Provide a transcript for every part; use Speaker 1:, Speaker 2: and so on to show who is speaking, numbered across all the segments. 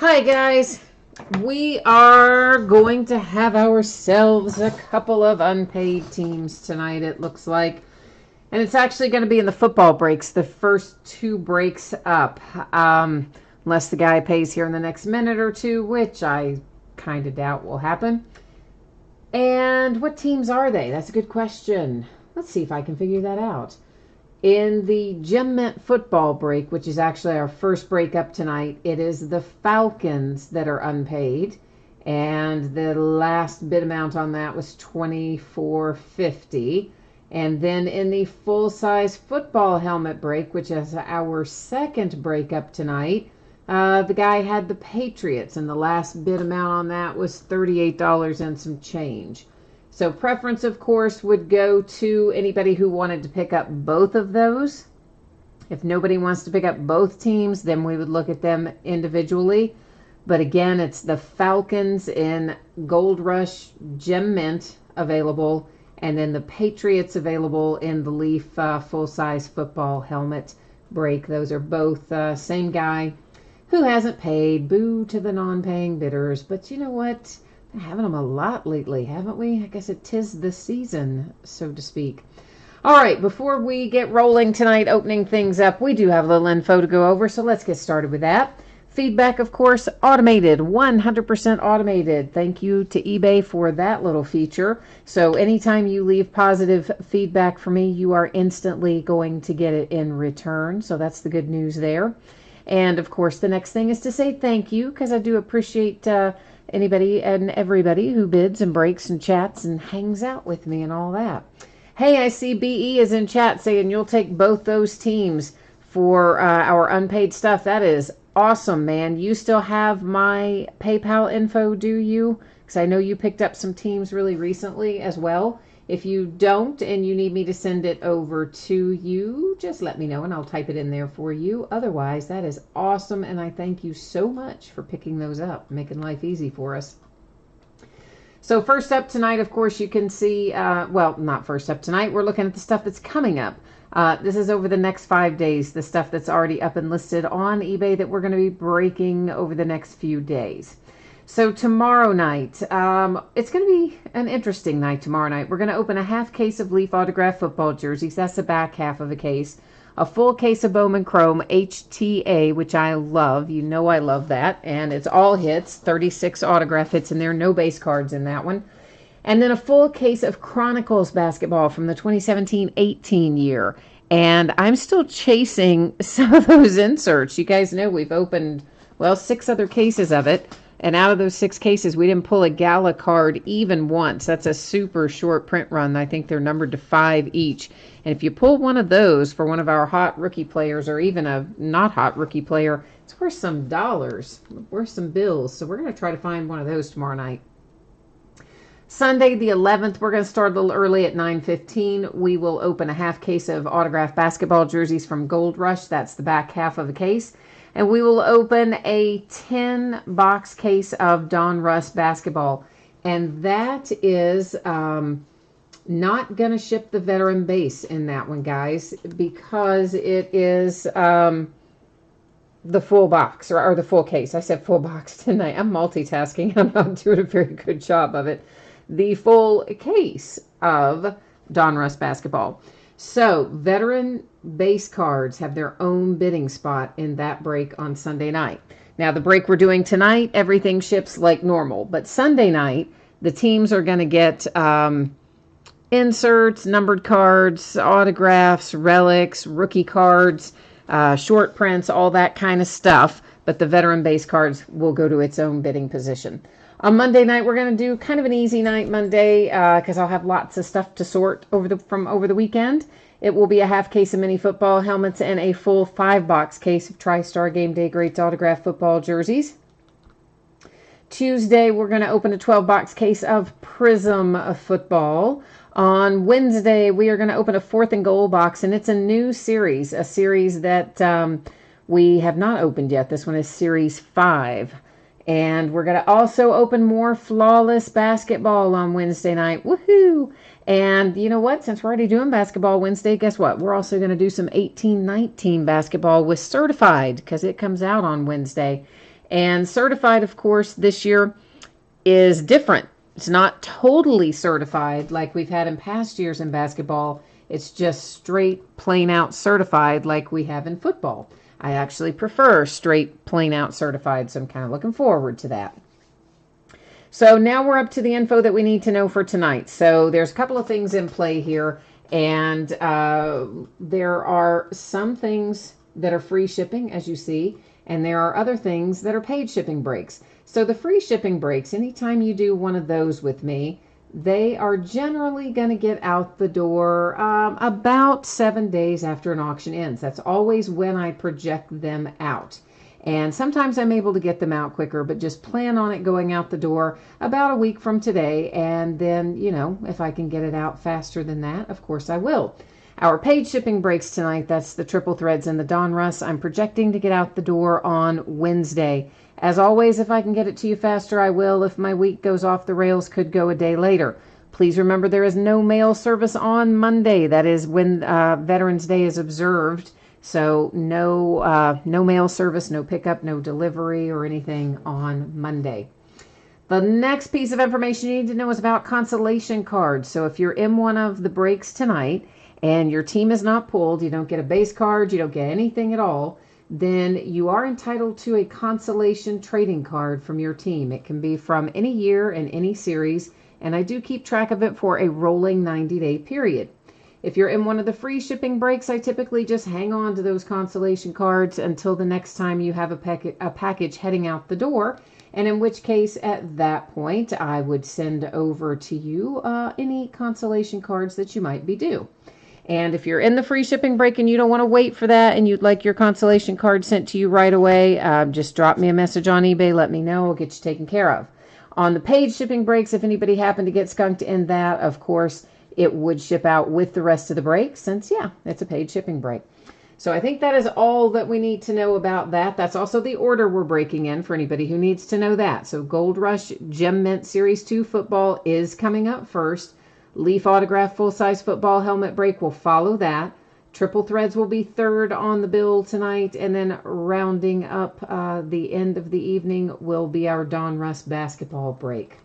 Speaker 1: Hi guys, we are going to have ourselves a couple of unpaid teams tonight, it looks like. And it's actually going to be in the football breaks, the first two breaks up. Unless the guy pays here in the next minute or two, which I kind of doubt will happen. And what teams are they? That's a good question. Let's see if I can figure that out. In the Gem Mint football break, which is actually our first break up tonight, it is the Falcons that are unpaid. And the last bid amount on that was $24.50. And then in the full-size football helmet break, which is our second break up tonight, the guy had the Patriots, and the last bid amount on that was $38 and some change. So preference, of course, would go to anybody who wanted to pick up both of those. If nobody wants to pick up both teams, then we would look at them individually. But again, it's the Falcons in Gold Rush Gem Mint available, and then the Patriots available in the Leaf full-size football helmet break. Those are both same guy who hasn't paid. Boo to the non-paying bidders. But you know what? Having them a lot lately, haven't we? I guess it tis the season, so to speak. All right, before we get rolling tonight, opening things up, we do have a little info to go over, so let's get started with that. Feedback, of course, automated, 100% automated. Thank you to eBay for that little feature. So anytime you leave positive feedback for me, you are instantly going to get it in return. So that's the good news there. And, of course, the next thing is to say thank you, because I do appreciate anybody and everybody who bids and breaks and chats and hangs out with me and all that. Hey, I see BE is in chat saying you'll take both those teams for our unpaid stuff. That is awesome, man. You still have my PayPal info, do you? Because I know you picked up some teams really recently as well. If you don't and you need me to send it over to you, just let me know and I'll type it in there for you. Otherwise, that is awesome, and I thank you so much for picking those up, making life easy for us. So first up tonight, of course, you can see, well, not first up tonight, we're looking at the stuff that's coming up. This is over the next 5 days, the stuff that's already up and listed on eBay that we're going to be breaking over the next few days. So tomorrow night, it's going to be an interesting night tomorrow night. We're going to open a half case of Leaf autographed football jerseys. That's the back half of a case. A full case of Bowman Chrome HTA, which I love. You know I love that. And it's all hits, 36 autograph hits in there, no base cards in that one. And then a full case of Chronicles basketball from the 2017-18 year. And I'm still chasing some of those inserts. You guys know we've opened, well, 6 other cases of it. And out of those 6 cases, we didn't pull a gala card even once. That's a super short print run. I think they're numbered to 5 each. And if you pull one of those for one of our hot rookie players, or even a not hot rookie player, it's worth some dollars, worth some bills. So we're going to try to find one of those tomorrow night. Sunday the 11th, we're going to start a little early at 9:15. We will open a half case of autographed basketball jerseys from Gold Rush. That's the back half of the case. And we will open a 10-box case of Donruss basketball. And that is not going to ship the veteran base in that one, guys, because it is the full box, or the full case. I said full box tonight. I'm multitasking. I'm not doing a very good job of it. The full case of Donruss basketball. So, veteran base cards have their own bidding spot in that break on Sunday night. Now, the break we're doing tonight, everything ships like normal. But Sunday night, the teams are going to get inserts, numbered cards, autographs, relics, rookie cards, short prints, all that kind of stuff. But the veteran base cards will go to its own bidding position. On Monday night, we're going to do kind of an easy night Monday because I'll have lots of stuff to sort from over the weekend. It will be a half case of mini football helmets and a full 5-box case of TriStar Game Day Greats autographed football jerseys. Tuesday, we're going to open a 12-box case of Prism football. On Wednesday, we are going to open a 4th and Goal box, and it's a new series, a series that we have not opened yet. This one is Series 5. And we're going to also open more Flawless basketball on Wednesday night. Woohoo! And you know what? Since we're already doing basketball Wednesday, guess what? We're also going to do some 18-19 basketball with Certified because it comes out on Wednesday. And certified, of course, this year is different. It's not totally certified like we've had in past years in basketball. It's just straight, plain out certified like we have in football. I actually prefer straight, plain out certified, so I'm kind of looking forward to that. So now we're up to the info that we need to know for tonight. So there's a couple of things in play here, and there are some things that are free shipping, as you see, and there are other things that are paid shipping breaks. So the free shipping breaks, anytime you do one of those with me, they are generally going to get out the door about 7 days after an auction ends. That's always when I project them out. And sometimes I'm able to get them out quicker, but just plan on it going out the door about a week from today. And then, you know, if I can get it out faster than that, of course I will. Our paid shipping breaks tonight, that's the Triple Threads and the Donruss. I'm projecting to get out the door on Wednesday. As always, if I can get it to you faster, I will. If my week goes off the rails, could go a day later. Please remember there is no mail service on Monday. That is when Veterans Day is observed. So no mail service, no pickup, no delivery or anything on Monday. The next piece of information you need to know is about consolation cards. So if you're in one of the breaks tonight and your team is not pulled, you don't get a base card, you don't get anything at all, then you are entitled to a consolation trading card from your team. It can be from any year and any series, and I do keep track of it for a rolling 90-day period. If you're in one of the free shipping breaks, I typically just hang on to those consolation cards until the next time you have a package heading out the door, and in which case, at that point, I would send over to you any consolation cards that you might be due. And if you're in the free shipping break and you don't want to wait for that and you'd like your consolation card sent to you right away, just drop me a message on eBay, let me know, we'll get you taken care of. On the paid shipping breaks, if anybody happened to get skunked in that, of course, it would ship out with the rest of the break since, yeah, it's a paid shipping break. So I think that is all that we need to know about that. That's also the order we're breaking in for anybody who needs to know that. So Gold Rush Gem Mint Series 2 football is coming up first. Leaf Autograph full-size football helmet break will follow that. Triple Threads will be third on the bill tonight. And then rounding up the end of the evening will be our Donruss basketball break.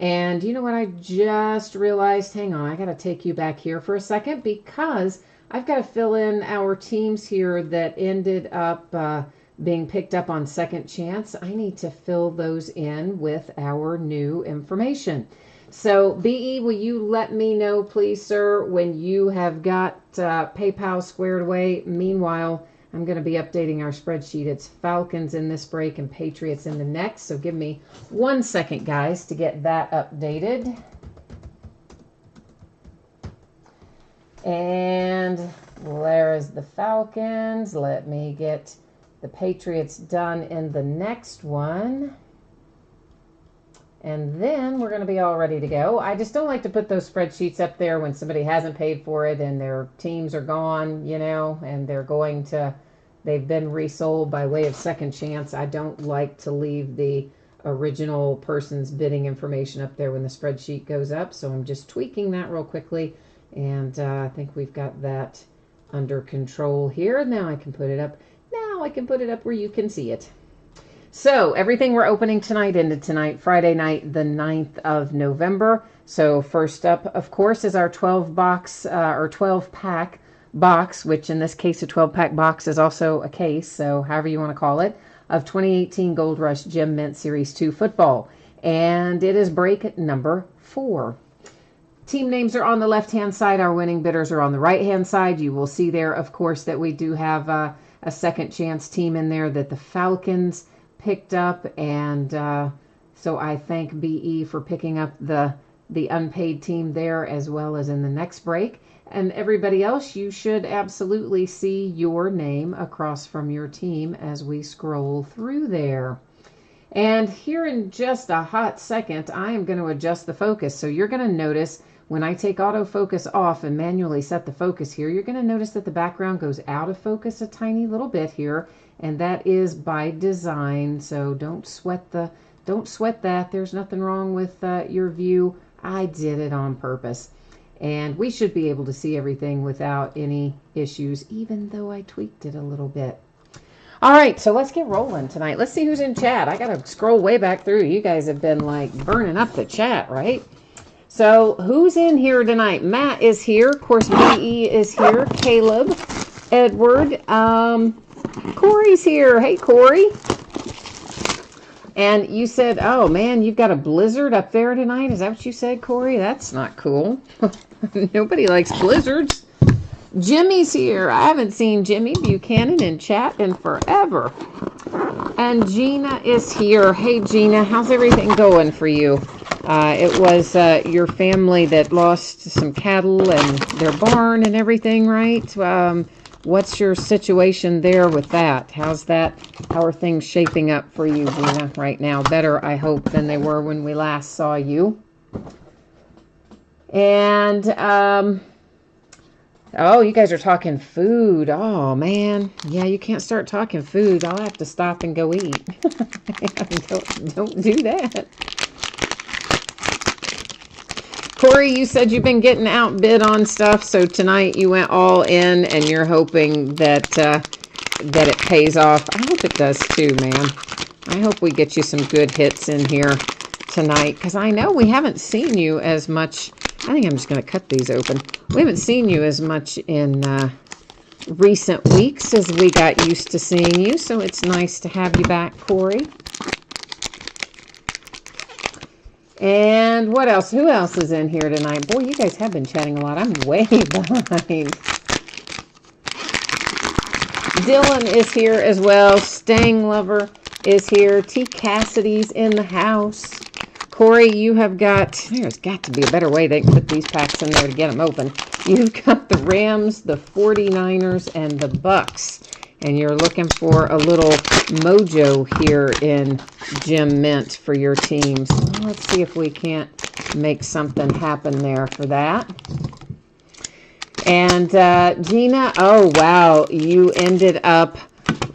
Speaker 1: And you know what I just realized? Hang on, I got to take you back here for a second because I've got to fill in our teams here that ended up being picked up on Second Chance. I need to fill those in with our new information. So, BE, will you let me know, please, sir, when you have got PayPal squared away? Meanwhile, I'm going to be updating our spreadsheet. It's Falcons in this break and Patriots in the next. So give me 1 second, guys, to get that updated. And there is the Falcons. Let me get the Patriots done in the next one. And then we're going to be all ready to go. I just don't like to put those spreadsheets up there when somebody hasn't paid for it and their teams are gone, you know, and they've been resold by way of Second Chance. I don't like to leave the original person's bidding information up there when the spreadsheet goes up. So I'm just tweaking that real quickly. And I think we've got that under control here. Now I can put it up. Now I can put it up where you can see it. So everything we're opening tonight into tonight, Friday night, the 9th of November. So first up, of course, is our 12-box or 12-pack box, which in this case, a 12-pack box is also a case, so however you want to call it, of 2018 Gold Rush Gem Mint Series 2 football. And it is break number 4. Team names are on the left-hand side. Our winning bidders are on the right-hand side. You will see there, of course, that we do have a Second Chance team in there that the Falcons picked up, and so I thank BE for picking up the unpaid team there as well as in the next break. And everybody else, you should absolutely see your name across from your team as we scroll through there. And here in just a hot second, I am going to adjust the focus. So you're going to notice when I take autofocus off and manually set the focus here, you're going to notice that the background goes out of focus a tiny little bit here. And that is by design, so don't sweat that. There's nothing wrong with your view. I did it on purpose. And we should be able to see everything without any issues, even though I tweaked it a little bit. All right, so let's get rolling tonight. Let's see who's in chat. I got to scroll way back through. You guys have been like burning up the chat, right? So who's in here tonight? Matt is here. Of course, VE is here. Caleb, Edward, Corey's here. Hey, Corey. And you said, oh, man, you've got a blizzard up there tonight. Is that what you said, Corey? That's not cool. Nobody likes blizzards. Jimmy's here. I haven't seen Jimmy Buchanan in chat in forever. And Gina is here. Hey, Gina, how's everything going for you? It was your family that lost some cattle and their barn and everything, right? What's your situation there with that? How's that? How are things shaping up for you, Gina, right now? Better, I hope, than they were when we last saw you. And, oh, you guys are talking food. Oh, man. Yeah, you can't start talking food. I'll have to stop and go eat. Don't do that. Corey, you said you've been getting outbid on stuff, so tonight you went all in, and you're hoping that that it pays off. I hope it does too, man. I hope we get you some good hits in here tonight, because I know we haven't seen you as much. I think I'm just going to cut these open. We haven't seen you as much in recent weeks as we got used to seeing you, so it's nice to have you back, Corey. And what else? Who else is in here tonight? Boy, you guys have been chatting a lot. I'm way behind. Dylan is here as well. Stang Lover is here. T. Cassidy's in the house. Corey, you have got, there's got to be a better way they can put these packs in there to get them open. You've got the Rams, the 49ers, and the Bucks. And you're looking for a little mojo here in Gem Mint for your teams. Let's see if we can't make something happen there for that. And Gina, oh, wow, you ended up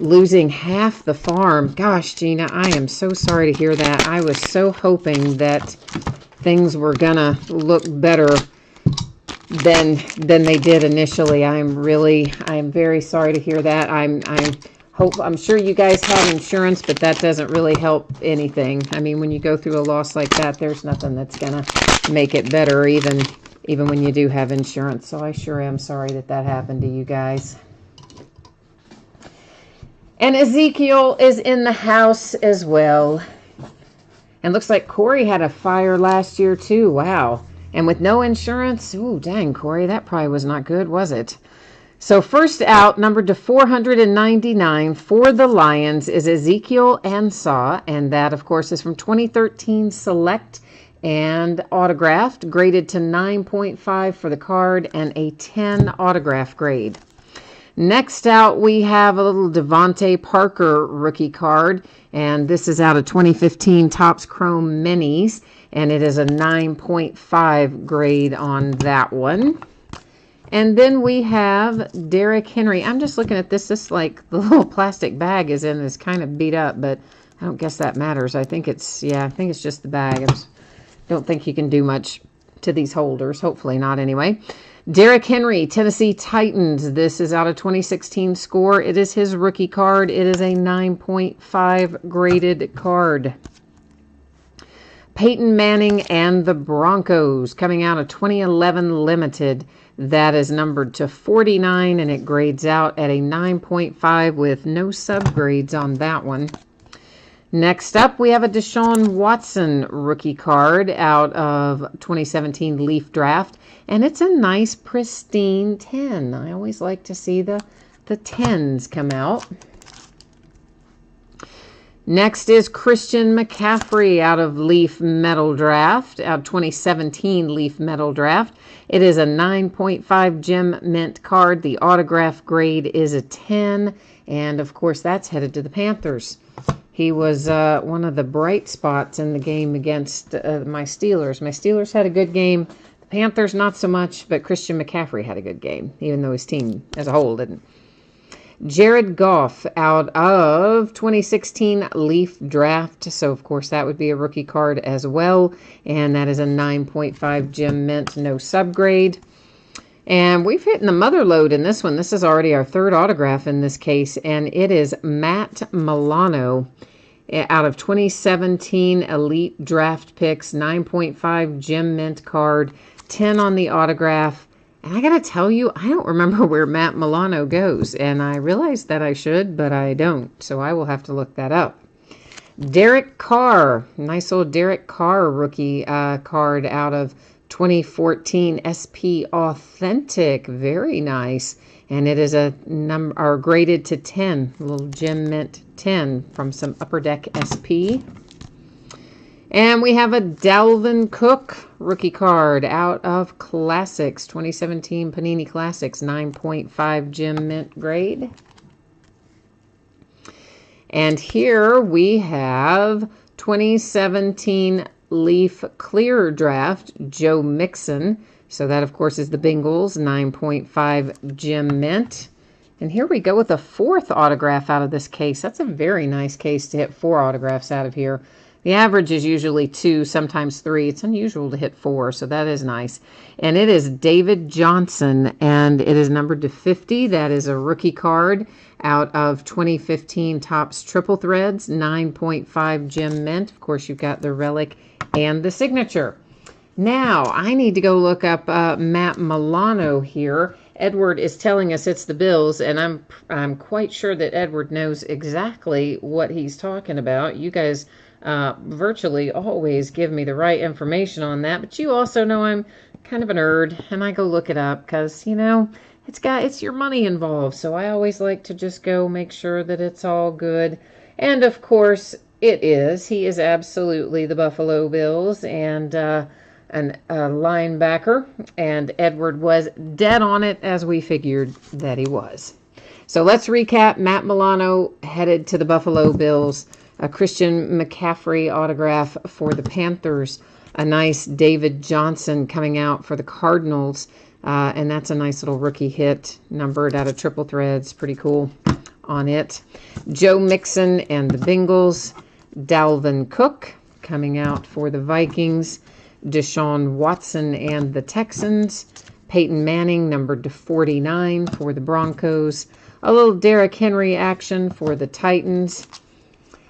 Speaker 1: losing half the farm. Gosh, Gina, I am so sorry to hear that. I was so hoping that things were going to look better than they did initially. I am very sorry to hear that. I'm sure you guys have insurance, but that doesn't really help anything. I mean, when you go through a loss like that, there's nothing that's gonna make it better, even when you do have insurance. So I sure am sorry that happened to you guys. And Ezekiel is in the house as well. And looks like Corey had a fire last year too. Wow. And with no insurance, ooh, dang, Corey, that probably was not good, was it? So first out, numbered to 499 for the Lions, is Ezekiel Ansah, and that, of course, is from 2013 Select and autographed, graded to 9.5 for the card and a 10 autograph grade. Next out, we have a little Devontae Parker rookie card, and this is out of 2015 Topps Chrome Minis, and it is a 9.5 grade on that one. And then we have Derrick Henry. I'm just looking at this. This, like, the little plastic bag is kind of beat up, but I don't guess that matters. I think it's just the bag. I don't think you can do much to these holders. Hopefully not, anyway. Derrick Henry, Tennessee Titans. This is out of 2016 Score. It is his rookie card. It is a 9.5 graded card. Peyton Manning and the Broncos, coming out of 2011 Limited. That is numbered to 49, and it grades out at a 9.5 with no subgrades on that one. Next up, we have a Deshaun Watson rookie card out of 2017 Leaf Draft, and it's a nice pristine 10. I always like to see the 10s come out. Next is Christian McCaffrey out of Leaf Metal Draft, out of 2017 Leaf Metal Draft. It is a 9.5 Gem Mint card. The autograph grade is a 10, and of course that's headed to the Panthers. He was one of the bright spots in the game against my Steelers. My Steelers had a good game. The Panthers not so much, but Christian McCaffrey had a good game, even though his team as a whole didn't. Jared Goff out of 2016 Leaf Draft. So, of course, that would be a rookie card as well. And that is a 9.5 Gem Mint, no subgrade. And we've hit the mother load in this one. This is already our third autograph in this case, and it is Matt Milano out of 2017 Elite Draft Picks, 9.5 Gem Mint card, 10 on the autograph. And I got to tell you, I don't remember where Matt Milano goes, and I realized that I should, but I don't, so I will have to look that up. Derek Carr, nice old Derek Carr rookie card out of 2014 SP Authentic, very nice. And it is a number, or graded to 10, a little Gem Mint 10 from some Upper Deck SP. And we have a Dalvin Cook rookie card out of Classics, 2017 Panini Classics, 9.5 Gem Mint grade. And here we have 2017 Leaf Clear Draft, Joe Mixon. So that, of course, is the Bengals, 9.5 Gem Mint. And here we go with a fourth autograph out of this case. That's a very nice case to hit 4 autographs out of here. The average is usually 2, sometimes 3. It's unusual to hit 4, so that is nice. And it is David Johnson, and it is numbered to 50. That is a rookie card out of 2015 Topps Triple Threads, 9.5 Gem Mint. Of course, you've got the relic and the signature. Now, I need to go look up Matt Milano here. Edward is telling us it's the Bills, and I'm quite sure that Edward knows exactly what he's talking about. You guys virtually always give me the right information on that, but you also know I'm kind of a nerd, and I go look it up because, you know, it's your money involved, so I always like to just go make sure that it's all good. And of course it is. He is absolutely the Buffalo Bills and a linebacker, and Edward was dead on it, as we figured that he was. So let's recap. Matt Milano headed to the Buffalo Bills. A Christian McCaffrey autograph for the Panthers. A nice David Johnson coming out for the Cardinals. And that's a nice little rookie hit, numbered out of Triple Threads. Pretty cool on it. Joe Mixon and the Bengals. Dalvin Cook coming out for the Vikings. Deshaun Watson and the Texans. Peyton Manning, numbered to 49 for the Broncos. A little Derrick Henry action for the Titans.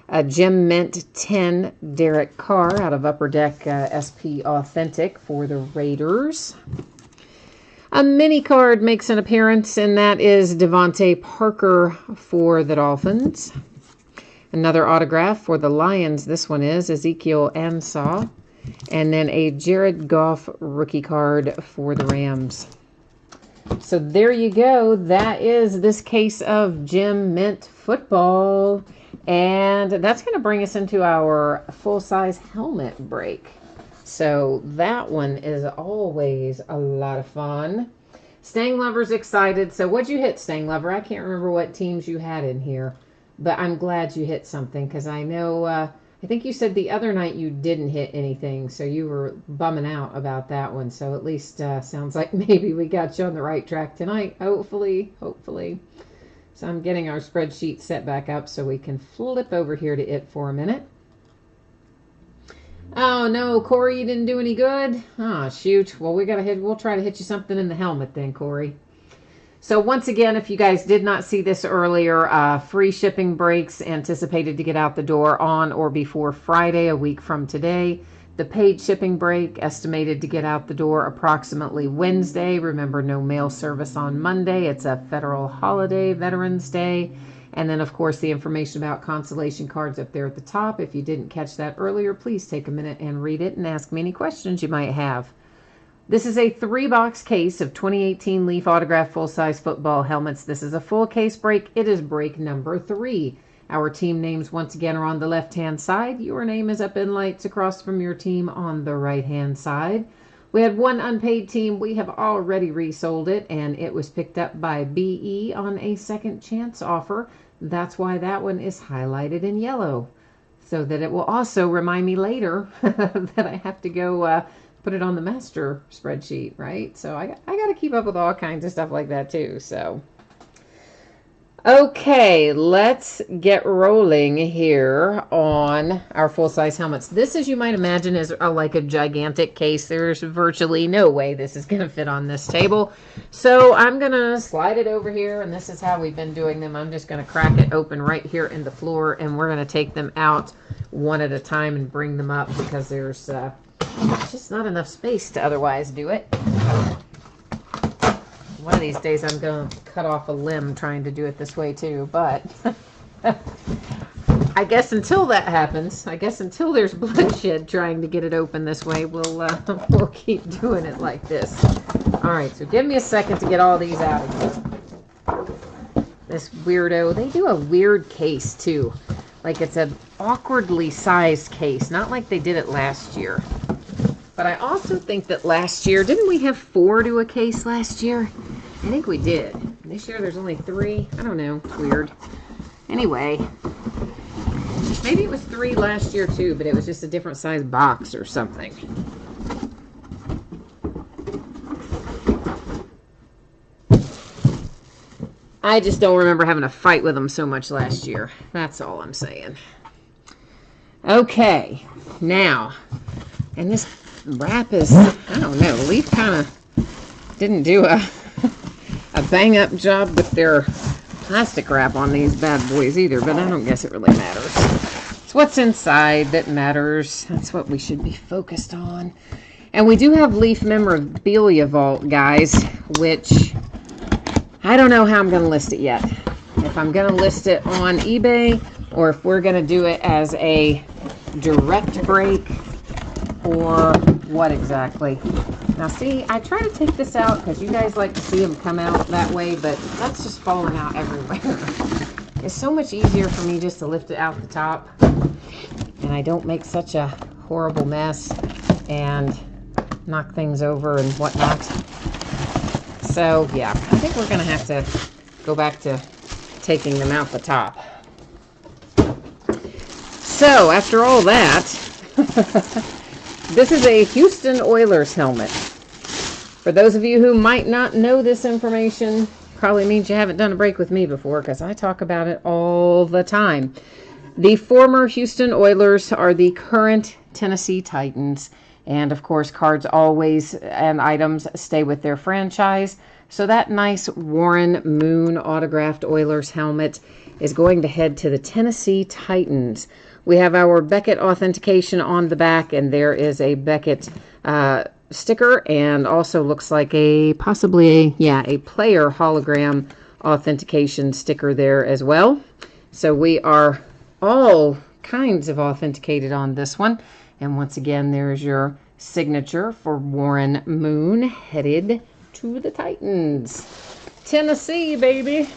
Speaker 1: A Gem Mint 10 Derek Carr out of Upper Deck SP Authentic for the Raiders. A mini card makes an appearance, and that is Devontae Parker for the Dolphins. Another autograph for the Lions. This one is Ezekiel Ansah. And then a Jared Goff rookie card for the Rams. So there you go. That is this case of Gem Mint football. And that's going to bring us into our full-size helmet break. So that one is always a lot of fun. Stang Lover's excited. So what'd you hit, Stang Lover? I can't remember what teams you had in here. But I'm glad you hit something because I know, I think you said the other night you didn't hit anything. So you were bumming out about that one. So at least sounds like maybe we got you on the right track tonight. Hopefully. So I'm getting our spreadsheet set back up so we can flip over here to it for a minute. Oh no, Corey, you didn't do any good? Ah, shoot. Well, we'll try to hit you something in the helmet then, Corey. So once again, if you guys did not see this earlier, free shipping breaks anticipated to get out the door on or before Friday, a week from today. The paid shipping break estimated to get out the door approximately Wednesday. Remember, no mail service on Monday. It's a federal holiday, Veterans Day. And then, of course, the information about consolation cards up there at the top. If you didn't catch that earlier, please take a minute and read it and ask me any questions you might have. This is a 3-box case of 2018 Leaf Autograph full-size football helmets. This is a full case break. It is break number 3. Our team names once again are on the left-hand side. Your name is up in lights across from your team on the right-hand side. We had one unpaid team. We have already resold it, and it was picked up by BE on a second chance offer. That's why that one is highlighted in yellow, so that it will also remind me later that I have to go put it on the master spreadsheet, right? So I got to keep up with all kinds of stuff like that too. So Okay, let's get rolling here on our full-size helmets. This, as you might imagine, is like a gigantic case. There's virtually no way this is going to fit on this table. So I'm going to slide it over here, and this is how we've been doing them. I'm just going to crack it open right here in the floor, and we're going to take them out one at a time and bring them up because there's just not enough space to otherwise do it. One of these days I'm going to cut off a limb trying to do it this way too, but I guess until that happens, I guess until there's bloodshed trying to get it open this way, we'll keep doing it like this. All right, so give me a second to get all these out of here. This weirdo, they do a weird case too. Like it's an awkwardly sized case, not like they did it last year. But I also think that last year, didn't we have 4 to a case last year? I think we did. This year there's only 3. I don't know. It's weird. Anyway, maybe it was 3 last year too, but it was just a different size box or something. I just don't remember having a fight with them so much last year. That's all I'm saying. Okay, now, and this wrap is, I don't know, Leaf kind of didn't do a bang-up job with their plastic wrap on these bad boys either, but I don't guess it really matters. It's what's inside that matters. That's what we should be focused on. And we do have Leaf Memorabilia Vault, guys, which I don't know how I'm going to list it yet. If I'm going to list it on eBay or if we're going to do it as a direct break or what exactly. Now see, I try to take this out because you guys like to see them come out that way, but that's just falling out everywhere. It's so much easier for me just to lift it out the top and I don't make such a horrible mess and knock things over and whatnot. So yeah, I think we're going to have to go back to taking them out the top. So after all that, this is a Houston Oilers helmet. For those of you who might not know this information, probably means you haven't done a break with me before because I talk about it all the time. The former Houston Oilers are the current Tennessee Titans. And of course, cards always and items stay with their franchise. So that nice Warren Moon autographed Oilers helmet is going to head to the Tennessee Titans. We have our Beckett authentication on the back, and there is a Beckett sticker, and also looks like possibly a player hologram authentication sticker there as well. So we are all kinds of authenticated on this one. And once again, there's your signature for Warren Moon headed to the Titans. Tennessee, baby.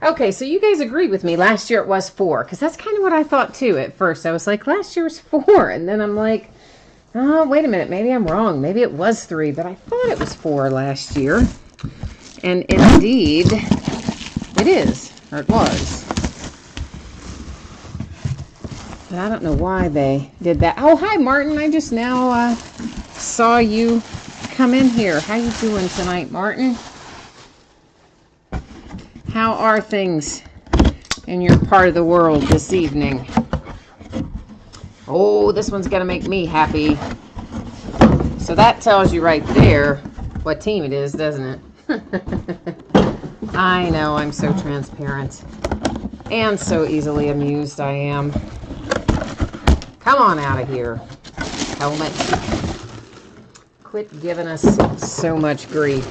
Speaker 1: Okay, so you guys agreed with me. Last year it was 4, because that's kind of what I thought too at first. I was like, last year was 4, and then I'm like, oh, wait a minute, maybe I'm wrong. Maybe it was 3, but I thought it was 4 last year. And indeed, it is, or it was. But I don't know why they did that. Oh, hi, Martin. I just now saw you come in here. How you doing tonight, Martin? How are things in your part of the world this evening? Oh, this one's going to make me happy. So that tells you right there what team it is, doesn't it? I know, I'm so transparent. And so easily amused I am. Come on out of here, helmet. Quit giving us so much grief.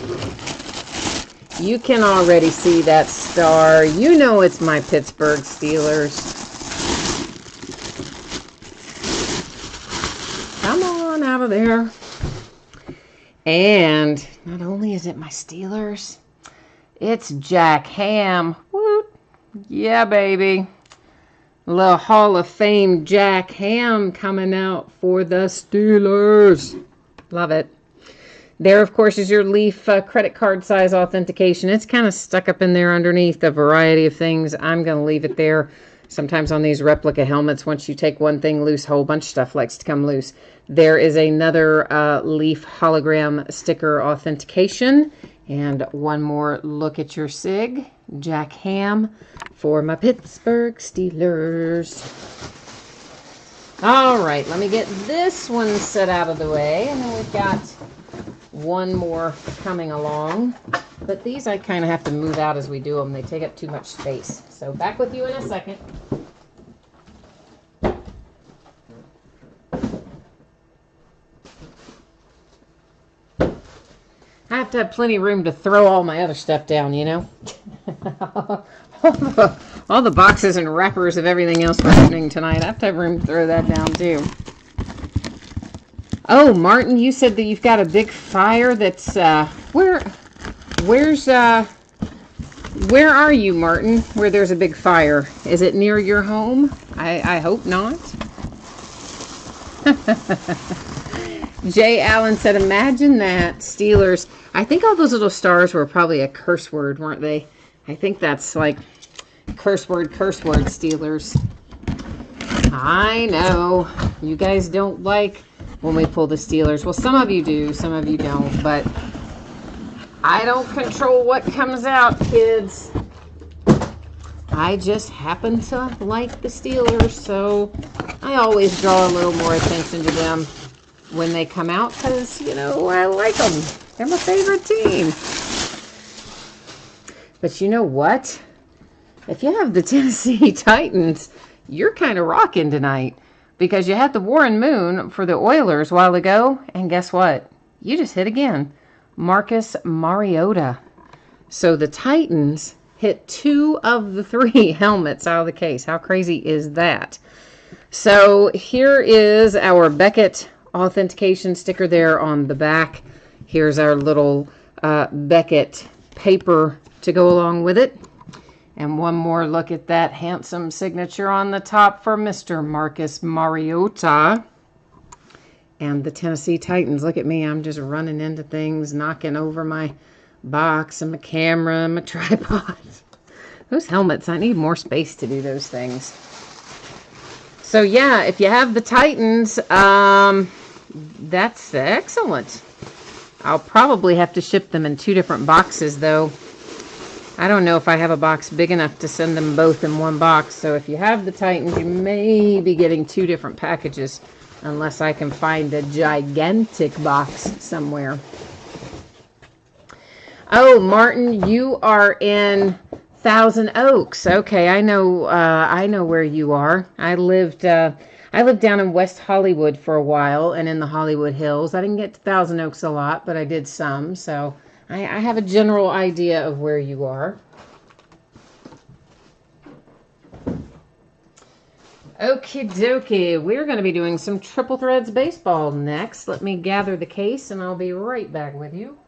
Speaker 1: You can already see that star. You know it's my Pittsburgh Steelers. Come on out of there. And not only is it my Steelers, it's Jack Ham. Woot. Yeah, baby. A little Hall of Fame Jack Ham coming out for the Steelers. Love it. There, of course, is your Leaf credit card size authentication. It's kind of stuck up in there underneath a variety of things. I'm going to leave it there Sometimes on these replica helmets, once you take one thing loose, a whole bunch of stuff likes to come loose. There is another Leaf hologram sticker authentication. And one more look at your SIG. Jack Ham for my Pittsburgh Steelers. All right, let me get this one set out of the way. And then we've got one more coming along. But these I kind of have to move out as we do them. They take up too much space. So back with you in a second. I have to have plenty of room to throw all my other stuff down, you know. all the boxes and wrappers of everything else we're opening tonight. I have to have room to throw that down too. Oh, Martin, you said that you've got a big fire that's where are you, Martin? Where there's a big fire? Is it near your home? I hope not. Jay Allen said, imagine that, Steelers. I think all those little stars were probably a curse word, weren't they? I think that's like curse word, Steelers. I know. You guys don't like when we pull the Steelers. Well, some of you do, some of you don't, but I don't control what comes out, kids. I just happen to like the Steelers, so I always draw a little more attention to them when they come out because, you know, I like them. They're my favorite team. But you know what? If you have the Tennessee Titans, you're kind of rocking tonight because you had the Warren Moon for the Oilers a while ago, and guess what? You just hit again. Marcus Mariota. So the Titans hit 2 of the 3 helmets out of the case. How crazy is that? So here is our Beckett authentication sticker there on the back. Here's our little Beckett paper to go along with it. And one more look at that handsome signature on the top for Mr. Marcus Mariota. And the Tennessee Titans. Look at me. I'm just running into things, knocking over my box and my camera and my tripod. Those helmets, I need more space to do those things. So yeah, if you have the Titans, that's excellent. I'll probably have to ship them in 2 different boxes, though. I don't know if I have a box big enough to send them both in one box. So if you have the Titans, you may be getting 2 different packages, unless I can find a gigantic box somewhere. Oh, Martin, you are in Thousand Oaks. Okay, I know where you are. I lived down in West Hollywood for a while and in the Hollywood Hills. I didn't get to Thousand Oaks a lot, but I did some. So I have a general idea of where you are. Okie dokie. We're going to be doing some Triple Threads baseball next. Let me gather the case and I'll be right back with you.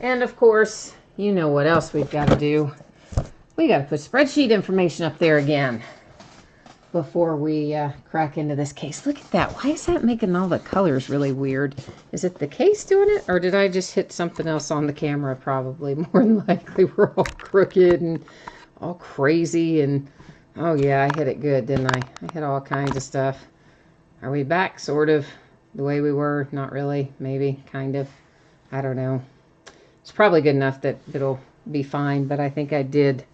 Speaker 1: And of course, you know what else we've got to do. We got to put spreadsheet information up there again before we crack into this case. Look at that. Why is that making all the colors really weird? Is it the case doing it? Or did I just hit something else on the camera? Probably. More than likely we're all crooked and all crazy. And oh yeah, I hit it good, didn't I? I hit all kinds of stuff. Are we back sort of the way we were? Not really. Maybe. Kind of. I don't know. It's probably good enough that it'll be fine, but I think I did.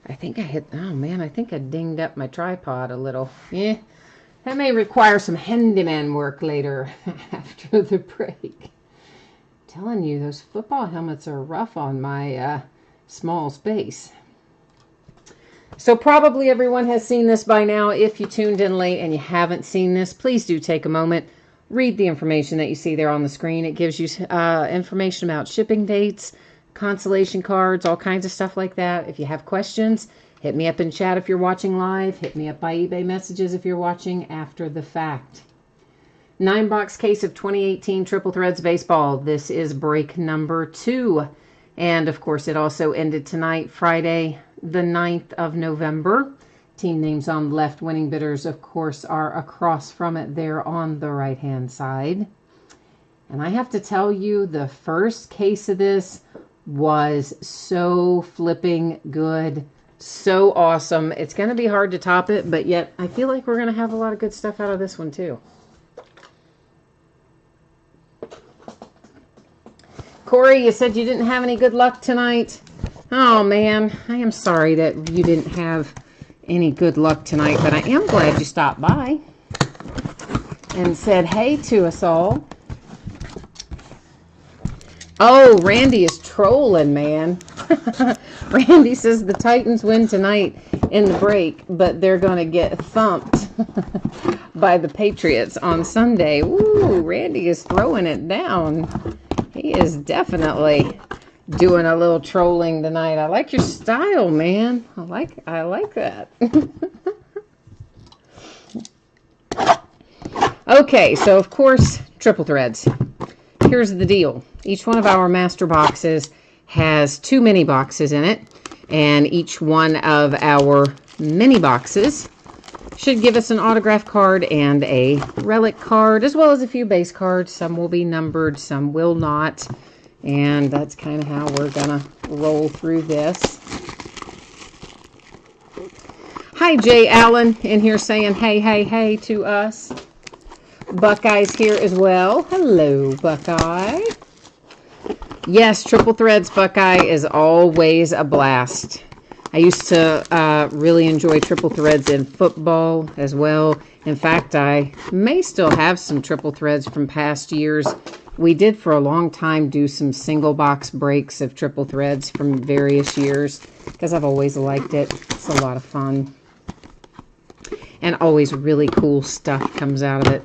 Speaker 1: I think I hit, oh man, I think I dinged up my tripod a little. Yeah, that may require some handyman work later after the break. I'm telling you, those football helmets are rough on my small space. So probably everyone has seen this by now. If you tuned in late and you haven't seen this, please do take a moment. Read the information that you see there on the screen. It gives you information about shipping dates, consolation cards, all kinds of stuff like that. If you have questions, hit me up in chat if you're watching live. Hit me up by eBay messages if you're watching after the fact. 9-box case of 2018 Triple Threads Baseball. This is break number 2. And of course, it also ended tonight, Friday, the 9th of November. Team names on the left, winning bidders, of course, are across from it there on the right-hand side. And I have to tell you, the first case of this was so flipping good. So awesome. It's going to be hard to top it, but yet I feel like we're going to have a lot of good stuff out of this one too. Corey, you said you didn't have any good luck tonight. Oh man, I am sorry that you didn't have any good luck tonight, but I am glad you stopped by and said hey to us all. Oh, Randy is trolling, man. Randy says the Titans win tonight in the break, but they're going to get thumped by the Patriots on Sunday. Ooh, Randy is throwing it down. He is definitely doing a little trolling tonight. I like your style, man. I like that. Okay, so of course, triple threads. Here's the deal. Each one of our master boxes has 2 mini boxes in it, and each one of our mini boxes should give us an autograph card and a relic card, as well as a few base cards. Some will be numbered, some will not, and that's kind of how we're gonna roll through this. Hi, Jay Allen in here saying hey, hey, hey to us. Buckeye's here as well. Hello, Buckeye. Yes, triple threads, Buckeye, is always a blast. I used to really enjoy triple threads in football as well. In fact, I may still have some triple threads from past years. We did for a long time do some single box breaks of triple threads from various years because I've always liked it. It's a lot of fun. And always really cool stuff comes out of it.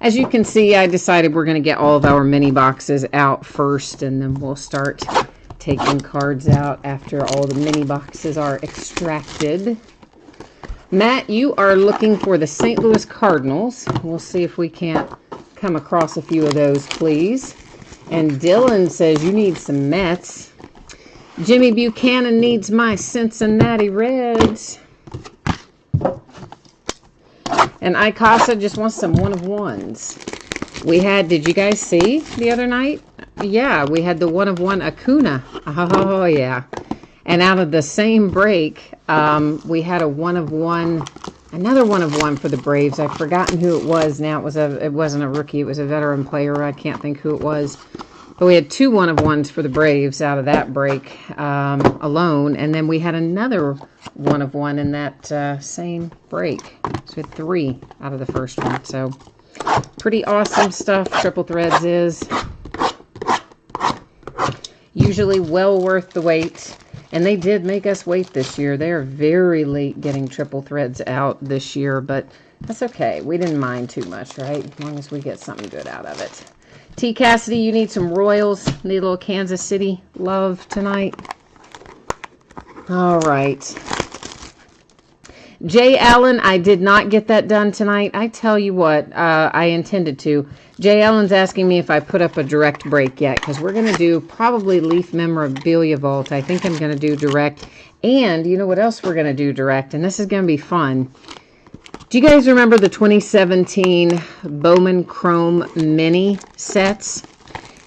Speaker 1: As you can see, I decided we're going to get all of our mini boxes out first, and then we'll start taking cards out after all the mini boxes are extracted. Matt, you are looking for the St. Louis Cardinals. We'll see if we can't come across a few of those, please. And Dylan says you need some Mets. Jimmy Buchanan needs my Cincinnati Reds. And Icasa just wants some one-of-ones. We had, did you guys see the other night? Yeah, we had the one-of-one Acuna. Oh, yeah. And out of the same break, we had a one-of-one, another one-of-one for the Braves. I've forgotten who it was now. It wasn't a rookie. It was a veteran player. I can't think who it was. But we had 2 one-of-ones for the Braves out of that break alone. And then we had another one-of-one in that same break. So we had 3 out of the first one. So pretty awesome stuff, triple threads is. Usually well worth the wait. And they did make us wait this year. They're very late getting triple threads out this year. But that's okay. We didn't mind too much, right? As long as we get something good out of it. T. Cassidy, you need some Royals. Need a little Kansas City love tonight. All right. Jay Allen, I did not get that done tonight. I tell you what, I intended to. Jay Allen's asking me if I put up a direct break yet, because we're going to do probably Leaf Memorabilia Vault. I think I'm going to do direct. And you know what else we're going to do direct? And this is going to be fun. Do you guys remember the 2017 Bowman Chrome Mini sets?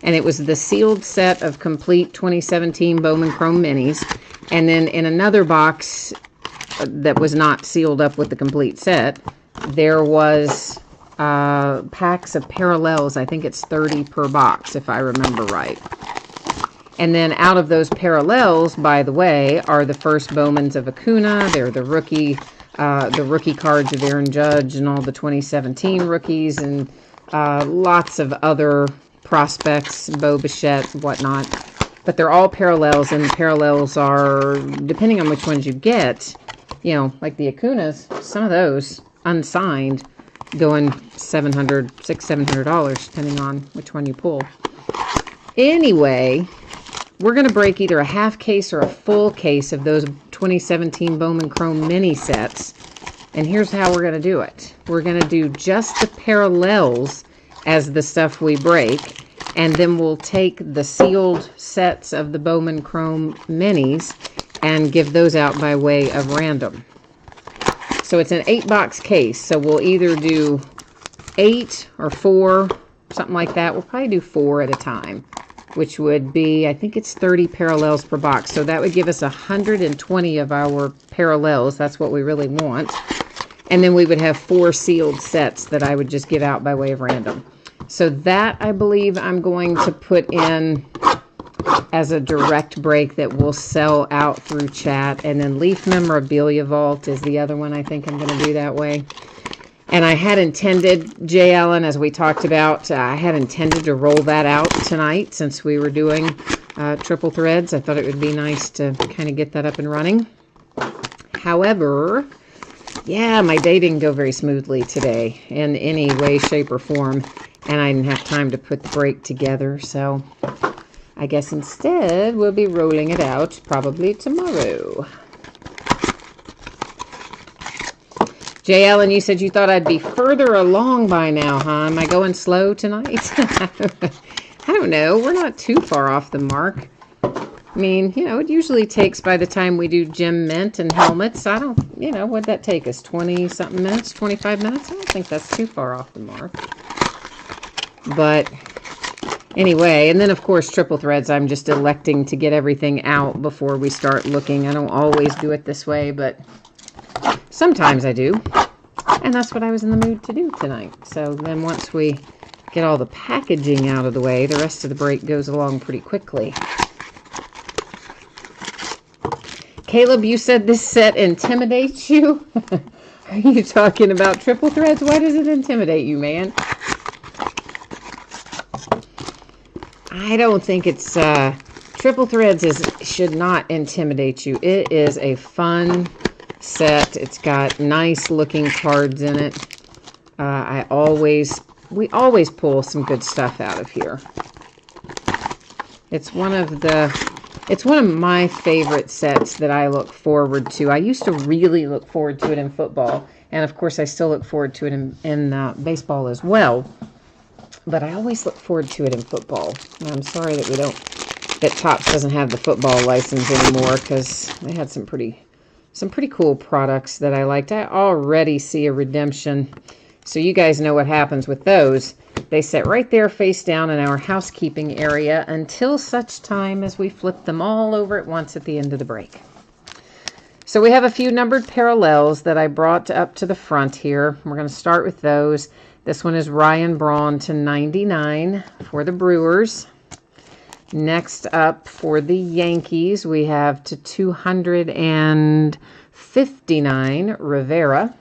Speaker 1: And it was the sealed set of complete 2017 Bowman Chrome Minis. And then in another box that was not sealed up with the complete set, there was packs of parallels. I think it's 30 per box, if I remember right. And then out of those parallels, by the way, are the first Bowmans of Acuna. They're the rookie cards of Aaron Judge and all the 2017 rookies, and lots of other prospects, Bo Bichette, whatnot. But they're all parallels, and the parallels are, depending on which ones you get, you know, like the Acunas, some of those unsigned, going $700 depending on which one you pull. Anyway, we're going to break either a half case or a full case of those 2017 Bowman Chrome mini sets. And here's how we're going to do it. We're going to do just the parallels as the stuff we break. And then we'll take the sealed sets of the Bowman Chrome minis and give those out by way of random. So it's an 8-box case. So we'll either do 8 or 4 something like that. We'll probably do 4 at a time, which would be, I think it's 30 parallels per box. So that would give us 120 of our parallels. That's what we really want. And then we would have 4 sealed sets that I would just give out by way of random. So that, I believe, I'm going to put in as a direct break that will sell out through chat. And then Leaf Memorabilia Vault is the other one I think I'm going to do that way. And I had intended, Jay Allen, as we talked about, I had intended to roll that out tonight since we were doing triple threads. I thought it would be nice to kind of get that up and running. However, yeah, my day didn't go very smoothly today in any way, shape, or form. And I didn't have time to put the break together. So I guess instead we'll be rolling it out probably tomorrow. Jay Allen, you said you thought I'd be further along by now, huh? Am I going slow tonight? I don't know. We're not too far off the mark. I mean, you know, it usually takes, by the time we do gem mint and helmets, I don't, you know, what'd that take us? 20-something minutes? 25 minutes? I don't think that's too far off the mark. But anyway, and then, of course, triple threads, I'm just electing to get everything out before we start looking. I don't always do it this way, but sometimes I do, and that's what I was in the mood to do tonight. So then once we get all the packaging out of the way, the rest of the break goes along pretty quickly. Caleb, you said this set intimidates you? Are you talking about triple threads? Why does it intimidate you, man? I don't think it's, triple threads should not intimidate you. It is a fun set. It's got nice looking cards in it. We always pull some good stuff out of here. It's one of my favorite sets that I look forward to. I used to really look forward to it in football, and of course I still look forward to it in baseball as well. But I always look forward to it in football. And I'm sorry that Topps doesn't have the football license anymore, because they had some pretty cool products that I liked. I already see a redemption. So you guys know what happens with those. They sit right there face down in our housekeeping area until such time as we flip them all over at once at the end of the break. So we have a few numbered parallels that I brought up to the front here. We're going to start with those. This one is Ryan Braun to 99 for the Brewers. Next up for the Yankees, we have to 259 Rivera.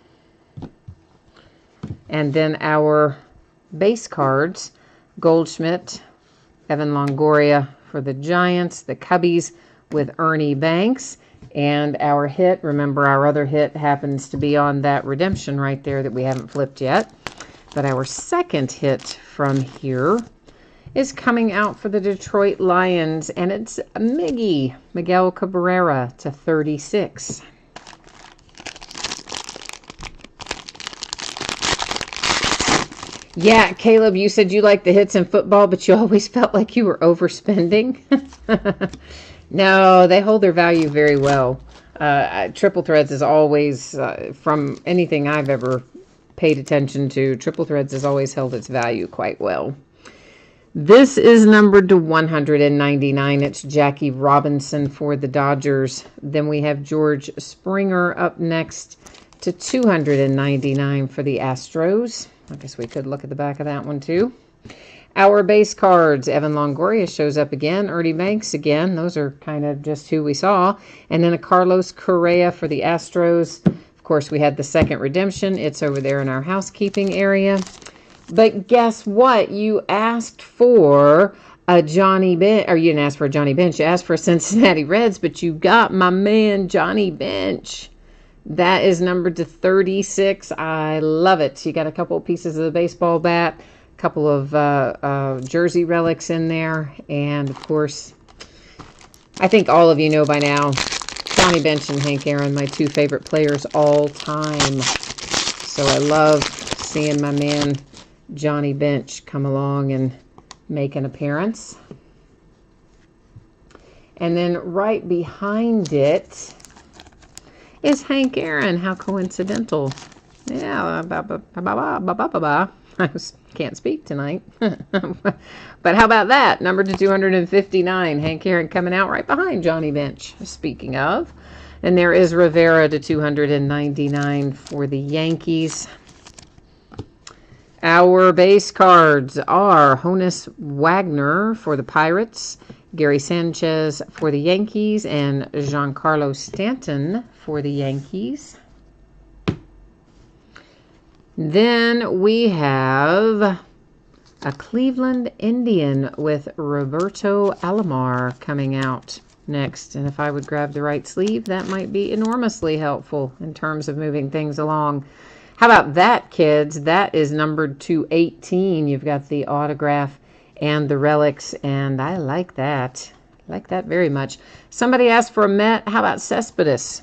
Speaker 1: And then our base cards, Goldschmidt, Evan Longoria for the Giants, the Cubbies with Ernie Banks. And our hit, remember our other hit happens to be on that redemption right there that we haven't flipped yet. But our second hit from here is coming out for the Detroit Lions, and it's Miguel Cabrera to 36. Yeah, Caleb, you said you liked the hits in football, but you always felt like you were overspending. No, they hold their value very well. Triple threads is always, from anything I've ever paid attention to, triple threads has always held its value quite well. This is numbered to 199. It's Jackie Robinson for the Dodgers. Then we have George Springer up next to 299 for the Astros. I guess we could look at the back of that one too. Our base cards, Evan Longoria shows up again. Ernie Banks again. Those are kind of just who we saw. And then a Carlos Correa for the Astros. Of course, we had the second redemption. It's over there in our housekeeping area. But guess what? You asked for a Johnny Bench, or you didn't ask for a Johnny Bench. You asked for a Cincinnati Reds, but you got my man Johnny Bench. That is numbered to 36. I love it. You got a couple of pieces of the baseball bat, a couple of jersey relics in there, and of course, I think all of you know by now, Johnny Bench and Hank Aaron, my two favorite players all time. So I love seeing my man Johnny Bench come along and make an appearance. And then right behind it is Hank Aaron. How coincidental. Yeah. Can't speak tonight. But how about that? Number to 259. Hank Aaron coming out right behind Johnny Bench, speaking of. And there is Rivera to 299 for the Yankees. Our base cards are Honus Wagner for the Pirates, Gary Sanchez for the Yankees, and Giancarlo Stanton for the Yankees. Then we have a Cleveland Indian with Roberto Alomar coming out next. And if I would grab the right sleeve, that might be enormously helpful in terms of moving things along. How about that, kids? That is numbered to 18. You've got the autograph and the relics, and I like that. I like that very much. Somebody asked for a Met. How about Cespedes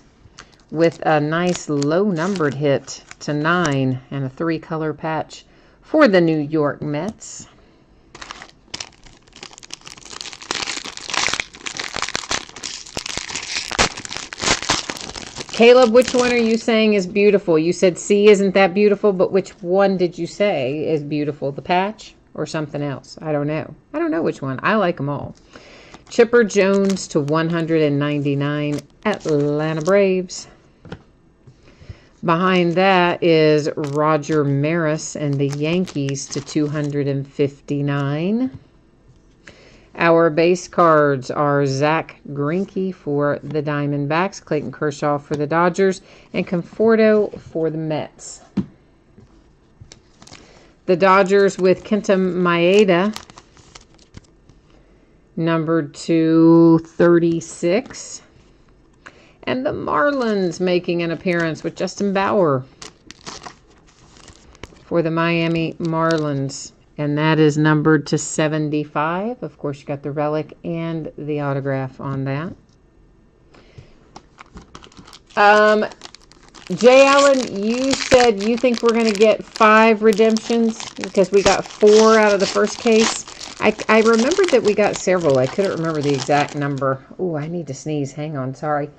Speaker 1: with a nice low-numbered hit to 9 and a 3-color patch for the New York Mets. Caleb, which one are you saying is beautiful? You said C isn't that beautiful, but which one did you say is beautiful? The patch or something else? I don't know. I don't know which one. I like them all. Chipper Jones to 199, Atlanta Braves. Behind that is Roger Maris and the Yankees to 259. Our base cards are Zach Greinke for the Diamondbacks, Clayton Kershaw for the Dodgers, and Conforto for the Mets. The Dodgers with Kenta Maeda, numbered to 36. And the Marlins making an appearance with Justin Bauer for the Miami Marlins. And that is numbered to 75. Of course, you got the relic and the autograph on that. Jay Allen, you said you think we're going to get 5 redemptions because we got 4 out of the first case. I remembered that we got several. I couldn't remember the exact number. Oh, I need to sneeze. Hang on. Sorry.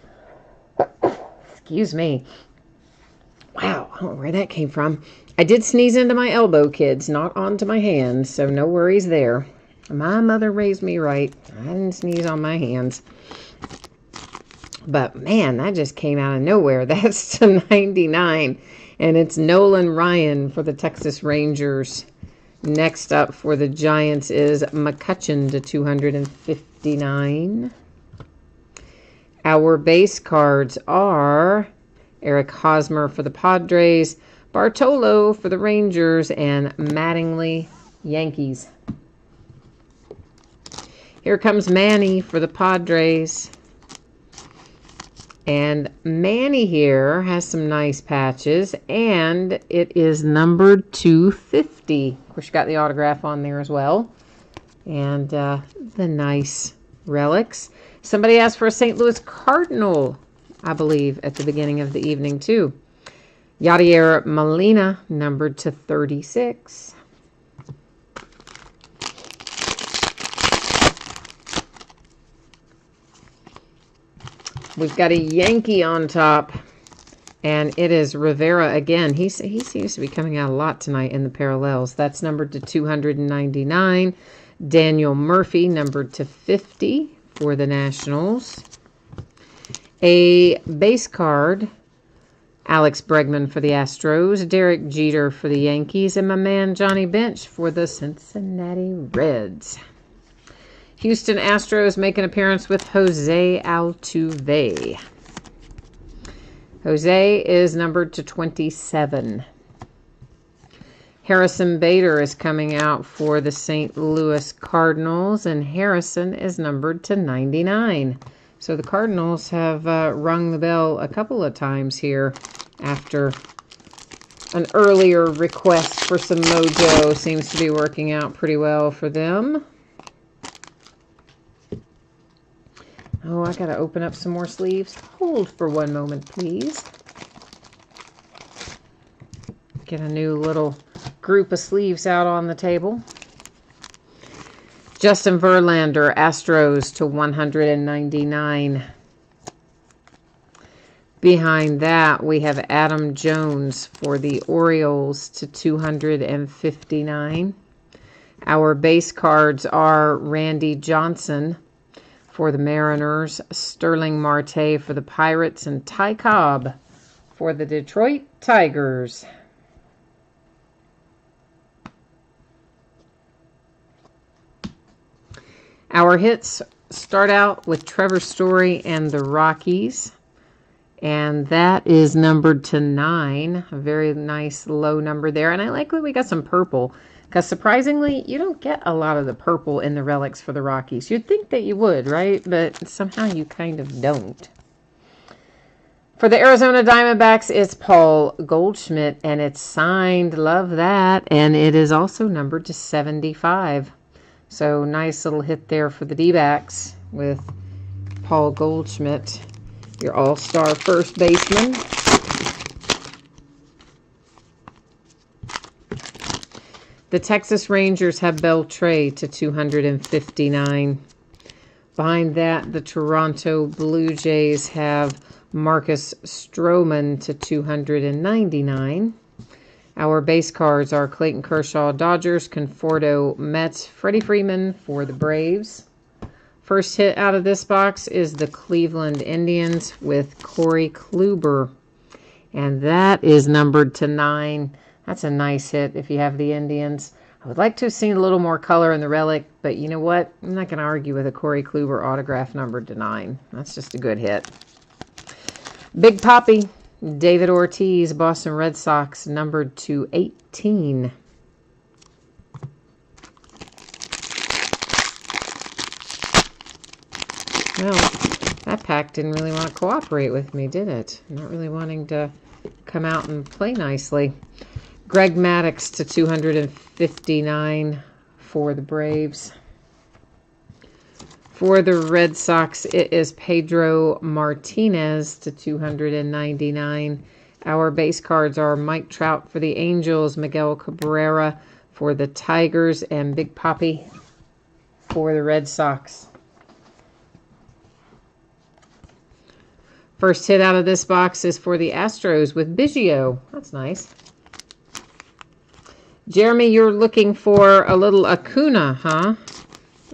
Speaker 1: Excuse me. Wow, I don't know where that came from. I did sneeze into my elbow, kids, not onto my hands, so no worries there. My mother raised me right. I didn't sneeze on my hands. But, man, that just came out of nowhere. That's to 99, and it's Nolan Ryan for the Texas Rangers. Next up for the Giants is McCutchen to 259. Our base cards are Eric Hosmer for the Padres, Bartolo for the Rangers, and Mattingly, Yankees. Here comes Manny for the Padres. And Manny here has some nice patches, and it is numbered 250. Of course, you got the autograph on there as well. And the nice relics. Somebody asked for a St. Louis Cardinal, I believe, at the beginning of the evening, too. Yadier Molina, numbered to 36. We've got a Yankee on top, and it is Rivera again. He seems to be coming out a lot tonight in the parallels. That's numbered to 299. Daniel Murphy, numbered to 50 for the Nationals. A base card, Alex Bregman for the Astros, Derek Jeter for the Yankees, and my man Johnny Bench for the Cincinnati Reds. Houston Astros make an appearance with Jose Altuve. Jose is numbered to 27. Harrison Bader is coming out for the St. Louis Cardinals, and Harrison is numbered to 99. So the Cardinals have rung the bell a couple of times here after an earlier request for some mojo. Seems to be working out pretty well for them. Oh, I got to open up some more sleeves. Hold for one moment, please. Get a new little group of sleeves out on the table. Justin Verlander, Astros to 199. Behind that, we have Adam Jones for the Orioles to 259. Our base cards are Randy Johnson for the Mariners, Sterling Marte for the Pirates, and Ty Cobb for the Detroit Tigers. Our hits start out with Trevor Story and the Rockies, and that is numbered to 9. A very nice low number there, and I like that we got some purple, because surprisingly, you don't get a lot of the purple in the relics for the Rockies. You'd think that you would, right? But somehow you kind of don't. For the Arizona Diamondbacks, it's Paul Goldschmidt, and it's signed. Love that. And it is also numbered to 75. So nice little hit there for the D-backs with Paul Goldschmidt, your all-star first baseman. The Texas Rangers have Beltre to 259. Behind that, the Toronto Blue Jays have Marcus Stroman to 299. Our base cards are Clayton Kershaw, Dodgers, Conforto, Mets, Freddie Freeman for the Braves. First hit out of this box is the Cleveland Indians with Corey Kluber, and that is numbered to 9. That's a nice hit if you have the Indians. I would like to have seen a little more color in the relic, but you know what? I'm not going to argue with a Corey Kluber autograph numbered to 9. That's just a good hit. Big Poppy, David Ortiz, Boston Red Sox, numbered to 18. Well, that pack didn't really want to cooperate with me, did it? Not really wanting to come out and play nicely. Greg Maddux to 259 for the Braves. For the Red Sox, it is Pedro Martinez to 299. Our base cards are Mike Trout for the Angels, Miguel Cabrera for the Tigers, and Big Poppy for the Red Sox. First hit out of this box is for the Astros with Biggio. That's nice. Jeremy, you're looking for a little Acuna, huh?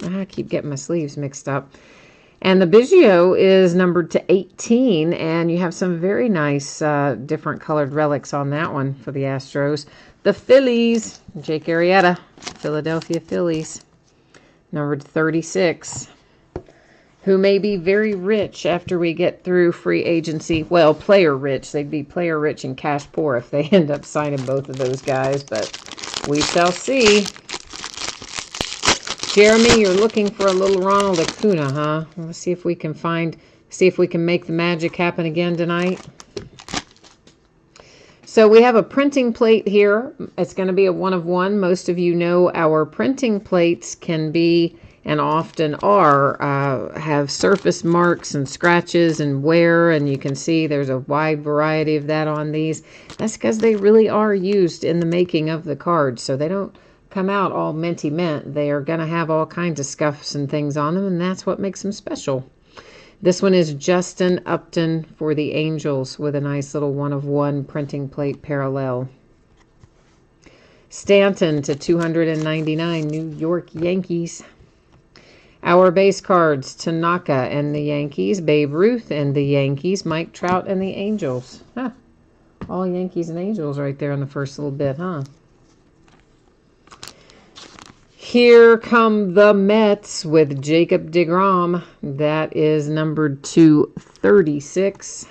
Speaker 1: I keep getting my sleeves mixed up. And the Biggio is numbered to 18, and you have some very nice different colored relics on that one for the Astros. The Phillies, Jake Arrieta, Philadelphia Phillies, numbered 36, who may be very rich after we get through free agency. Well, player rich. They'd be player rich and cash poor if they end up signing both of those guys, but we shall see. Jeremy, you're looking for a little Ronald Acuna, huh? Let's see if we can make the magic happen again tonight. So we have a printing plate here. It's going to be a 1 of 1. Most of you know our printing plates can be, and often are, have surface marks and scratches and wear, and you can see there's a wide variety of that on these. That's because they really are used in the making of the cards, so they don't come out all minty mint. They are going to have all kinds of scuffs and things on them, and that's what makes them special. This one is Justin Upton for the Angels with a nice little 1 of 1 printing plate parallel. Stanton to 299, New York Yankees. Our base cards, Tanaka and the Yankees, Babe Ruth and the Yankees, Mike Trout and the Angels. Huh. All Yankees and Angels right there in the first little bit, huh? Here come the Mets with Jacob deGrom. That is numbered to 36.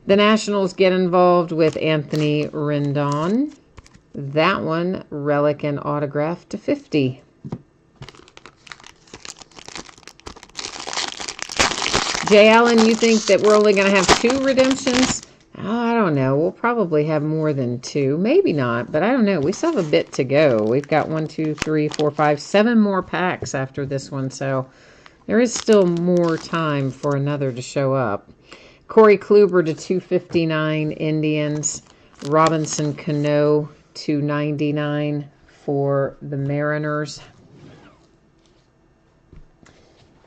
Speaker 1: The Nationals get involved with Anthony Rendon. That one, relic and autograph to 50. Jay Allen, you think that we're only going to have 2 redemptions? I don't know. We'll probably have more than 2. Maybe not, but I don't know. We still have a bit to go. We've got 1, 2, 3, 4, 5, 7 more packs after this one, so there is still more time for another to show up. Corey Kluber to 259, Indians. Robinson Cano, 299 for the Mariners.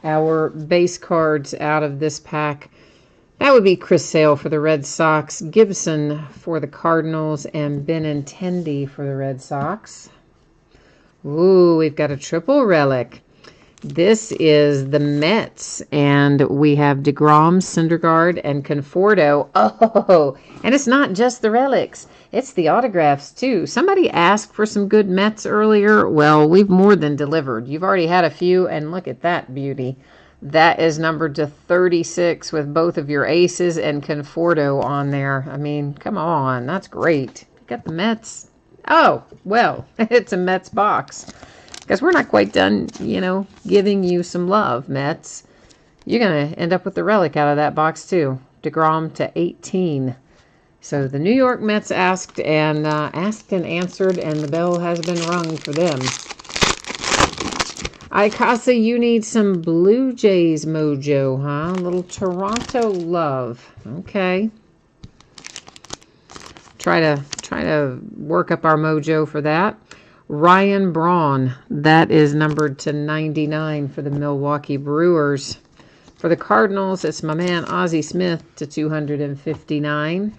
Speaker 1: Our base cards out of this pack That would be Chris Sale for the Red Sox, Gibson for the Cardinals, and Benintendi for the Red Sox. Ooh, we've got a triple relic. This is the Mets, and we have DeGrom, Syndergaard, and Conforto. Oh, and it's not just the relics. It's the autographs, too. Somebody asked for some good Mets earlier. Well, we've more than delivered. You've already had a few, and look at that beauty. That is numbered to 36 with both of your aces and Conforto on there. I mean, come on. That's great. You got the Mets. Oh, well, it's a Mets box. Because we're not quite done, you know, giving you some love, Mets. You're going to end up with the relic out of that box, too. DeGrom to 18. So the New York Mets asked and answered, and the bell has been rung for them. Icasa, you need some Blue Jays mojo, huh? A little Toronto love. Okay. Try to work up our mojo for that. Ryan Braun, that is numbered to 99 for the Milwaukee Brewers. For the Cardinals, it's my man Ozzie Smith to 259.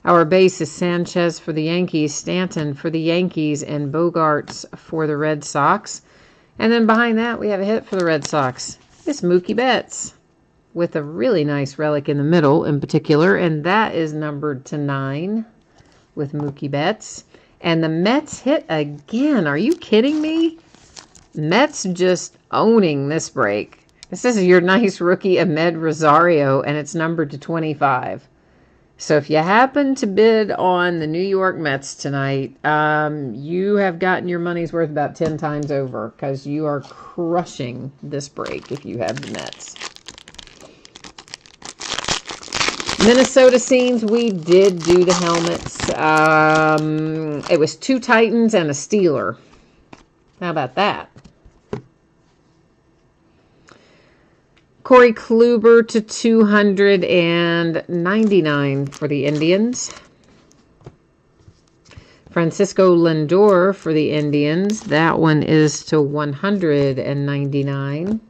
Speaker 1: Our base is Sanchez for the Yankees, Stanton for the Yankees, and Bogarts for the Red Sox. And then behind that, we have a hit for the Red Sox. It's Mookie Betts with a really nice relic in the middle in particular, and that is numbered to 9 with Mookie Betts. And the Mets hit again. Are you kidding me? Mets just owning this break. This is your nice rookie, Ahmed Rosario, and it's numbered to 25. So if you happen to bid on the New York Mets tonight, you have gotten your money's worth about 10 times over because you are crushing this break if you have the Mets. Minnesota scenes, we did do the helmets. It was 2 Titans and a Steeler. How about that? Corey Kluber to 299 for the Indians. Francisco Lindor for the Indians. That one is to 199.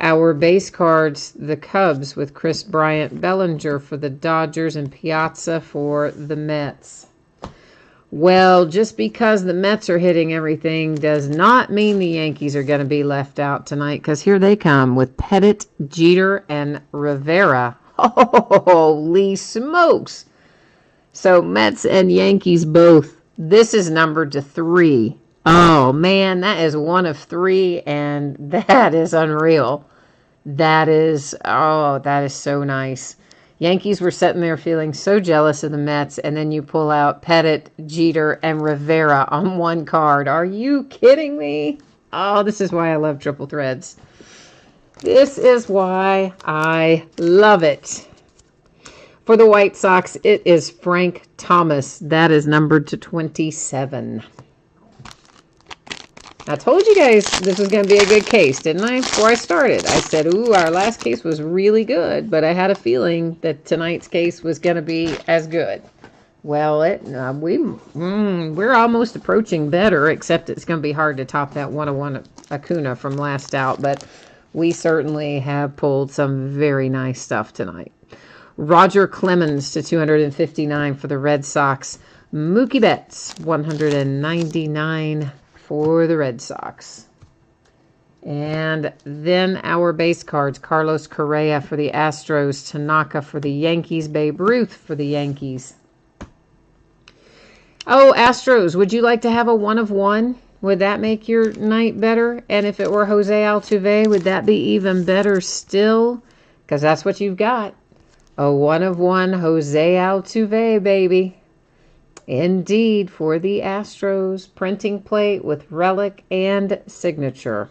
Speaker 1: Our base cards, the Cubs with Chris Bryant, Bellinger for the Dodgers, and Piazza for the Mets. Well, just because the Mets are hitting everything does not mean the Yankees are going to be left out tonight, because here they come with Pettit, Jeter, and Rivera. Holy smokes! So Mets and Yankees both. This is numbered to 3. Oh, man, that is 1 of 3, and that is unreal. That is so nice. Yankees were sitting there feeling so jealous of the Mets, and then you pull out Pettit, Jeter, and Rivera on one card. Are you kidding me? Oh, this is why I love triple threads. This is why I love it. For the White Sox, it is Frank Thomas. That is numbered to 27. I told you guys this was going to be a good case, didn't I? Before I started, I said, ooh, our last case was really good, but I had a feeling that tonight's case was going to be as good. Well, we're almost approaching better, except it's going to be hard to top that 101 Acuna from last out, but we certainly have pulled some very nice stuff tonight. Roger Clemens to 259 for the Red Sox. Mookie Betts, 199 for the Red Sox. And then our base cards, Carlos Correa for the Astros, Tanaka for the Yankees, Babe Ruth for the Yankees. Oh, Astros, would you like to have a 1 of 1? Would that make your night better? And if it were Jose Altuve, would that be even better still? Because that's what you've got. A 1 of 1 Jose Altuve, baby. Indeed, for the Astros, printing plate with relic and signature.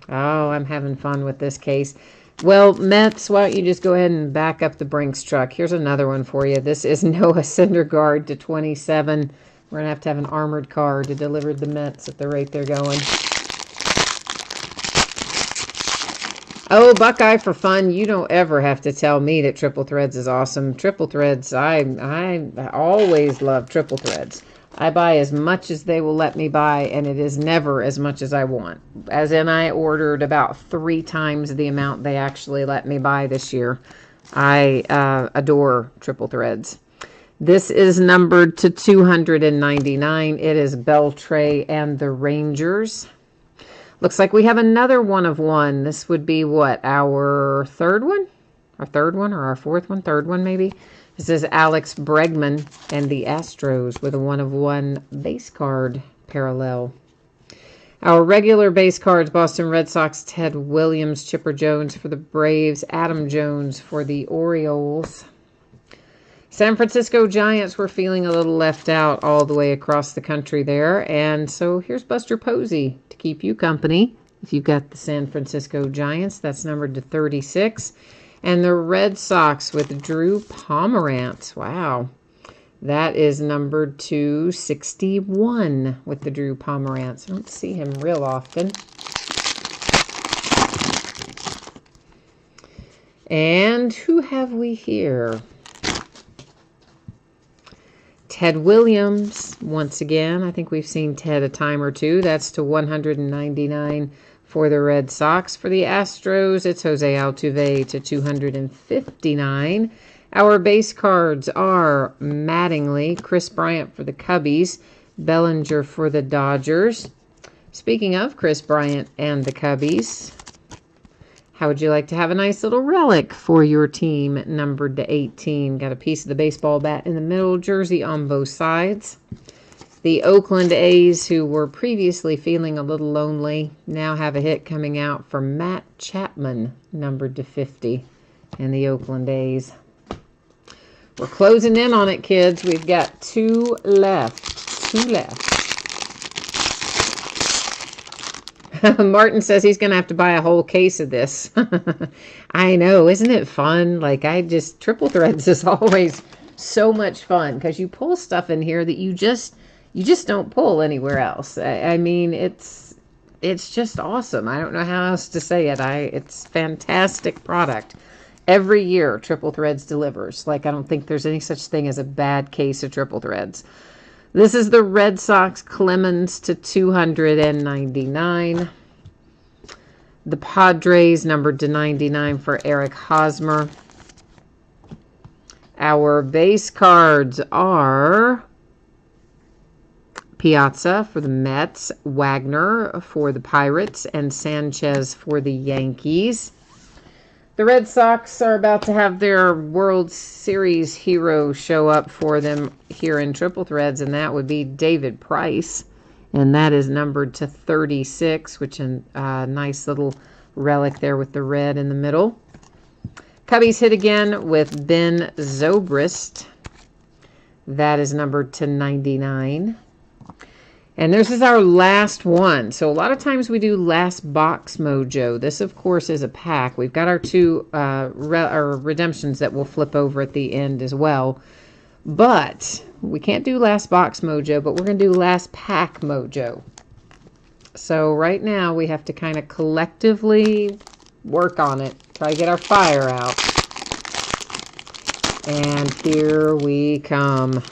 Speaker 1: Oh, I'm having fun with this case. Well, Mets, why don't you just go ahead and back up the Brinks truck. Here's another one for you. This is Noah Syndergaard to 27. We're going to have an armored car to deliver the Mets at the rate they're going. Oh, Buckeye for fun. You don't ever have to tell me that Triple Threads is awesome. Triple Threads, I always love Triple Threads. I buy as much as they will let me buy, and it is never as much as I want. As in, I ordered about 3 times the amount they actually let me buy this year. I adore Triple Threads. This is numbered to 299. It is Beltray and the Rangers. Looks like we have another one of one. This would be what, our third one? Our third one or our fourth one? Third one maybe. This is Alex Bregman and the Astros with a one of one base card parallel. Our regular base cards, Boston Red Sox, Ted Williams, Chipper Jones for the Braves, Adam Jones for the Orioles. San Francisco Giants were feeling a little left out all the way across the country there. And so here's Buster Posey to keep you company. If you've got the San Francisco Giants, that's numbered to 36. And the Red Sox with Drew Pomerantz. Wow. That is numbered to 61 with the Drew Pomerantz. I don't see him real often. And who have we here? Ted Williams, once again. I think we've seen Ted a time or two. That's to 199 for the Red Sox. For the Astros, it's Jose Altuve to 259. Our base cards are Mattingly, Chris Bryant for the Cubbies, Bellinger for the Dodgers. Speaking of Chris Bryant and the Cubbies, how would you like to have a nice little relic for your team, numbered to 18? Got a piece of the baseball bat in the middle, jersey on both sides. The Oakland A's, who were previously feeling a little lonely, now have a hit coming out for Matt Chapman, numbered to 50, and the Oakland A's. We're closing in on it, kids. We've got 2 left. 2 left. Martin says he's going to have to buy a whole case of this. I know. Isn't it fun? Like, Triple Threads is always so much fun because you pull stuff in here that you just don't pull anywhere else. I mean, it's just awesome. I don't know how else to say it. It's fantastic product. Every year, Triple Threads delivers. Like, I don't think there's any such thing as a bad case of Triple Threads. This is the Red Sox Clemens to 299. The Padres numbered to 99 for Eric Hosmer. Our base cards are Piazza for the Mets, Wagner for the Pirates, and Sanchez for the Yankees. The Red Sox are about to have their World Series hero show up for them here in Triple Threads, and that would be David Price. And that is numbered to 36, which is a nice little relic there with the red in the middle. Cubbies hit again with Ben Zobrist. That is numbered to 99. And this is our last one. So a lot of times we do last box mojo. This, of course, is a pack. We've got our 2 our redemptions that we'll flip over at the end as well. But we can't do last box mojo, but we're going to do last pack mojo. So right now we have to kind of collectively work on it. Try to get our fire out. And here we come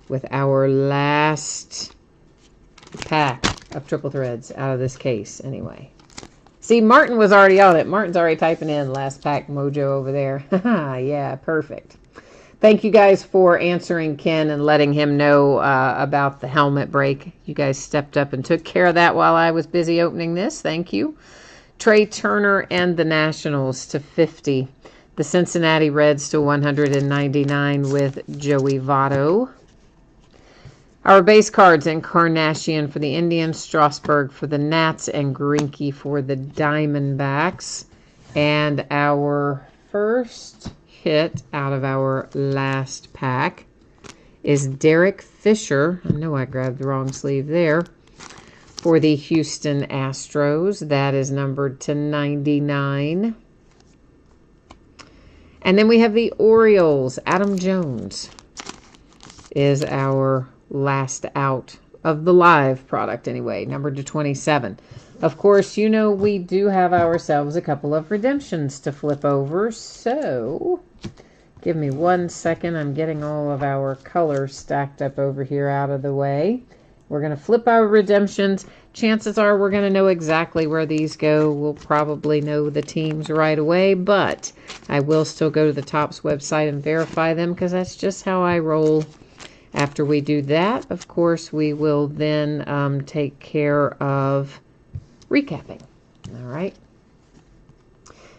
Speaker 1: with our last pack of Triple Threads out of this case anyway. See, Martin was already on it. Martin's already typing in last pack mojo over there. Yeah, perfect. Thank you guys for answering Ken and letting him know about the helmet break. You guys stepped up and took care of that while I was busy opening this. Thank you. Trey Turner and the Nationals to 50. The Cincinnati Reds to 199 with Joey Votto. Our base cards, Encarnacion for the Indians, Strasburg for the Nats, and Greinke for the Diamondbacks. And our first hit out of our last pack is Derek Fisher. I know I grabbed the wrong sleeve there. For the Houston Astros, that is numbered to 99. And then we have the Orioles. Adam Jones is our last out of the live product anyway, numbered to 27. Of course, you know we do have ourselves a couple of redemptions to flip over, so Give me 1 second. I'm getting all of our colors stacked up over here out of the way. We're going to flip our redemptions. Chances are we're going to know exactly where these go. We'll probably know the teams right away, but I will still go to the Topps website and verify them because that's just how I roll. After we do that, of course, we will then take care of recapping. All right.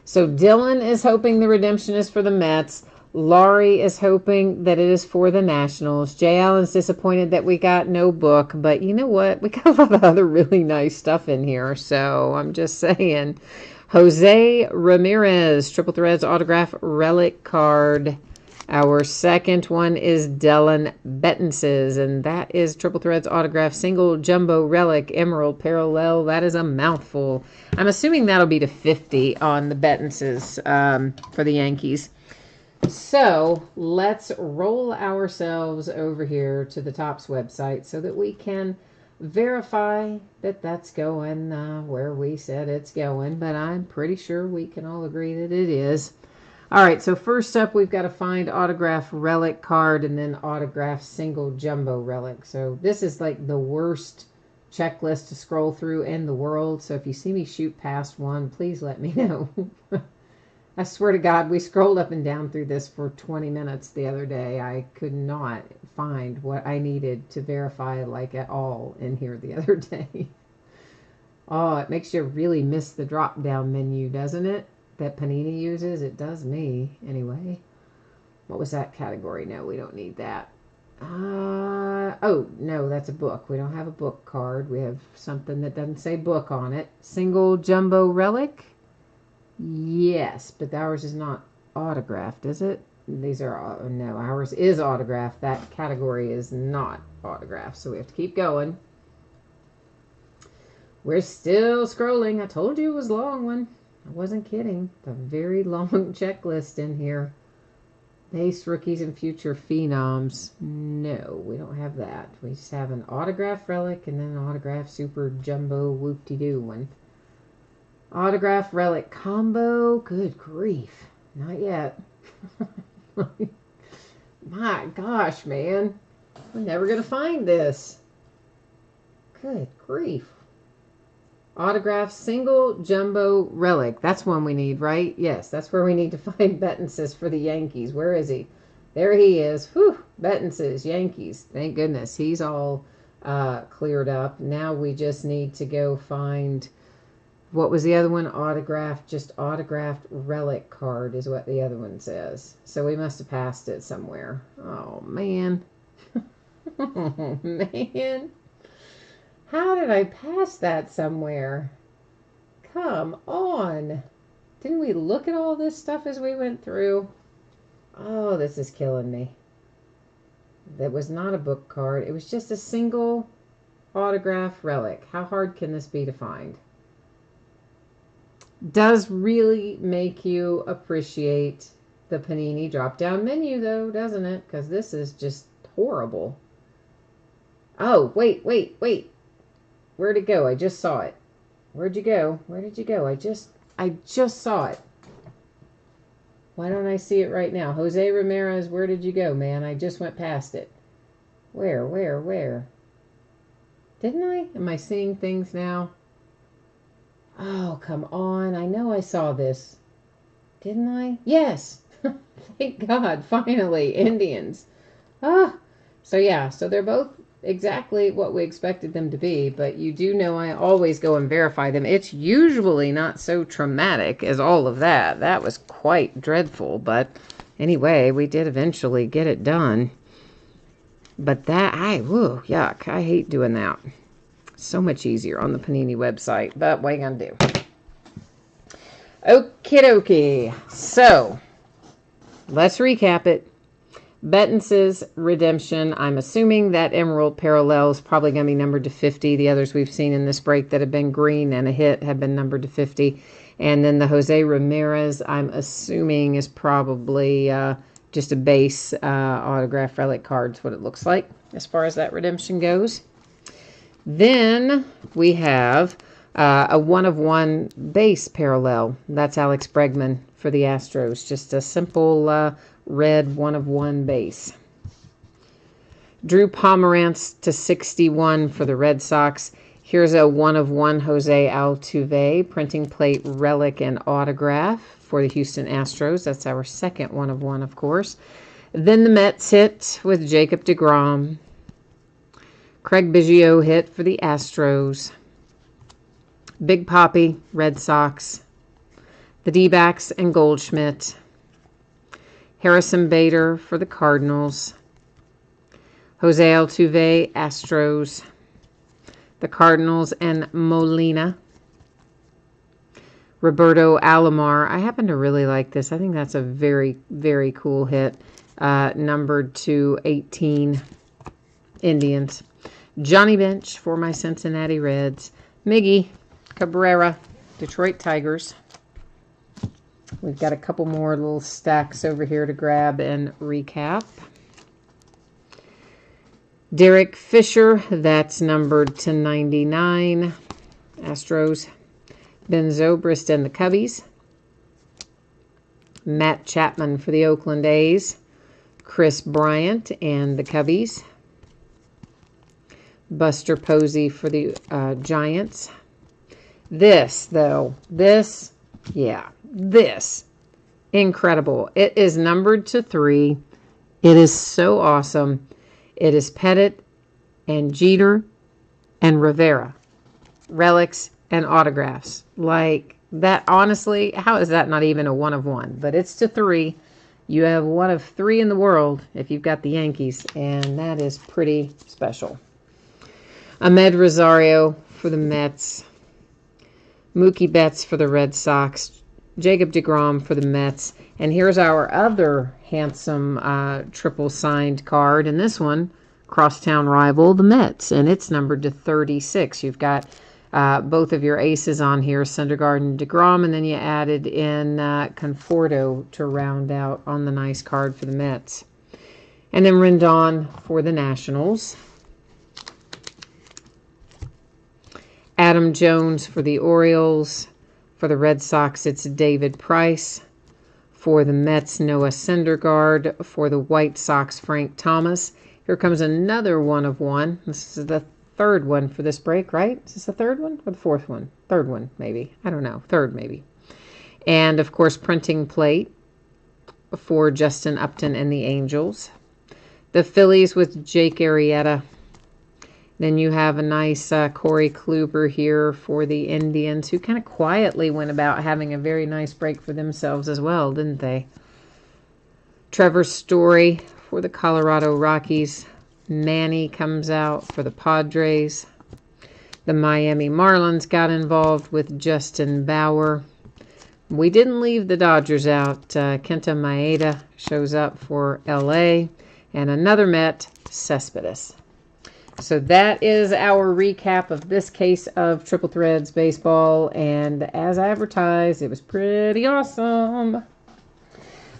Speaker 1: So Dylan is hoping the redemption is for the Mets. Laurie is hoping that it is for the Nationals. Jay Allen's disappointed that we got no book, but you know what? We got a lot of other really nice stuff in here, so I'm just saying. Jose Ramirez, Triple Threads autograph relic card. Our second one is Dellin Bettenses, and that is Triple Threads autograph single jumbo relic emerald parallel. That is a mouthful. I'm assuming that'll be to 50 on the Bettenses for the Yankees. So let's roll ourselves over here to the Topps website so that we can verify that that's going where we said it's going, but I'm pretty sure we can all agree that it is. All right, so first up, we've got to find autograph relic card and then autograph single jumbo relic. So this is like the worst checklist to scroll through in the world. So if you see me shoot past one, please let me know. I swear to God, we scrolled up and down through this for 20 minutes the other day. I could not find what I needed to verify like at all in here the other day. Oh, it makes you really miss the drop-down menu, doesn't it? That Panini uses. It does me, anyway. What was that category? No, we don't need that. Oh, no, that's a book. We don't have a book card. We have something that doesn't say book on it. Single jumbo relic? Yes, but ours is not autographed, is it? These are, no, ours is autographed. That category is not autographed, so we have to keep going. We're still scrolling. I told you it was a long one. I wasn't kidding. A very long checklist in here. Base rookies and future phenoms. No, we don't have that. We just have an autograph relic and then an autograph super jumbo whoop-de-doo one. Autograph relic combo. Good grief. Not yet. My gosh, man. We're never going to find this. Good grief. Autograph single jumbo relic. That's one we need, right? Yes, that's where we need to find Bettenses for the Yankees. Where is he? There he is. Whew. Bettenses, Yankees. Thank goodness. He's all cleared up. Now we just need to go find... What was the other one? Autograph, just autographed relic card is what the other one says. So we must have passed it somewhere. Oh, man. Oh, man. How did I pass that somewhere? Come on. Didn't we look at all this stuff as we went through? Oh, this is killing me. That was not a book card. It was just a single autograph relic. How hard can this be to find? Does really make you appreciate the Panini drop-down menu, though, doesn't it? Because this is just horrible. Oh, wait. Where'd it go? I just saw it. Where'd you go? Where did you go? I just saw it. Why don't I see it right now? Jose Ramirez, where did you go, man? I just went past it. Where? Didn't I? Am I seeing things now? Oh, come on. I know I saw this. Didn't I? Yes. Thank God. Finally. Indians. Ah. So, yeah. So, they're both exactly what we expected them to be. But you do know I always go and verify them. It's usually not so traumatic as all of that. That was quite dreadful. But anyway, we did eventually get it done. But that, yuck. I hate doing that. So much easier on the Panini website, but what are you going to do? Okie dokie. So, let's recap it. Bettenses redemption. I'm assuming that Emerald Parallel is probably going to be numbered to 50. The others we've seen in this break that have been green and a hit have been numbered to 50. And then the Jose Ramirez, I'm assuming, is probably just a base autograph relic card is what it looks like as far as that redemption goes. Then we have a 1-of-1 base parallel. That's Alex Bregman for the Astros. Just a simple red 1 of 1 base. Drew Pomerantz to 61 for the Red Sox. Here's a 1 of 1 Jose Altuve, printing plate, relic, and autograph for the Houston Astros. That's our second 1 of 1, of course. Then the Mets hit with Jacob deGrom. Craig Biggio hit for the Astros. Big Papi, Red Sox. The D-backs and Goldschmidt. Harrison Bader for the Cardinals. Jose Altuve, Astros. The Cardinals and Molina. Roberto Alomar. I happen to really like this. I think that's a very, very cool hit. Numbered to 18, Indians. Johnny Bench for my Cincinnati Reds. Miggy Cabrera, Detroit Tigers. We've got a couple more little stacks over here to grab and recap. Derek Fisher, that's numbered to 99, Astros. Ben Zobrist and the Cubbies. Matt Chapman for the Oakland A's. Chris Bryant and the Cubbies. Buster Posey for the Giants. This, though, this, incredible. It is numbered to 3. It is so awesome. It is Pettit and Jeter and Rivera. Relics and autographs. Like, that, honestly, how is that not even a 1 of 1? But it's to 3. You have 1 of 3 in the world if you've got the Yankees, and that is pretty special. Ahmed Rosario for the Mets. Mookie Betts for the Red Sox. Jacob deGrom for the Mets. And here's our other handsome triple signed card. And this one, crosstown rival, the Mets. And it's numbered to 36. You've got both of your aces on here, Syndergaard and deGrom. And then you added in Conforto to round out on the nice card for the Mets. And then Rendon for the Nationals. Adam Jones for the Orioles. For the Red Sox, it's David Price. For the Mets, Noah Syndergaard. For the White Sox, Frank Thomas. Here comes another 1 of 1. This is the third one for this break, right? Is this the third one or the fourth one? Third one, maybe. I don't know. Third, maybe. And, of course, printing plate for Justin Upton and the Angels. The Phillies with Jake Arrieta. Then you have a nice Corey Kluber here for the Indians, who kind of quietly went about having a very nice break for themselves as well, didn't they? Trevor Story for the Colorado Rockies. Manny comes out for the Padres. The Miami Marlins got involved with Justin Bauer. We didn't leave the Dodgers out. Kenta Maeda shows up for LA. And another Met, Cespedes. So that is our recap of this case of Triple Threads Baseball. And as advertised, it was pretty awesome.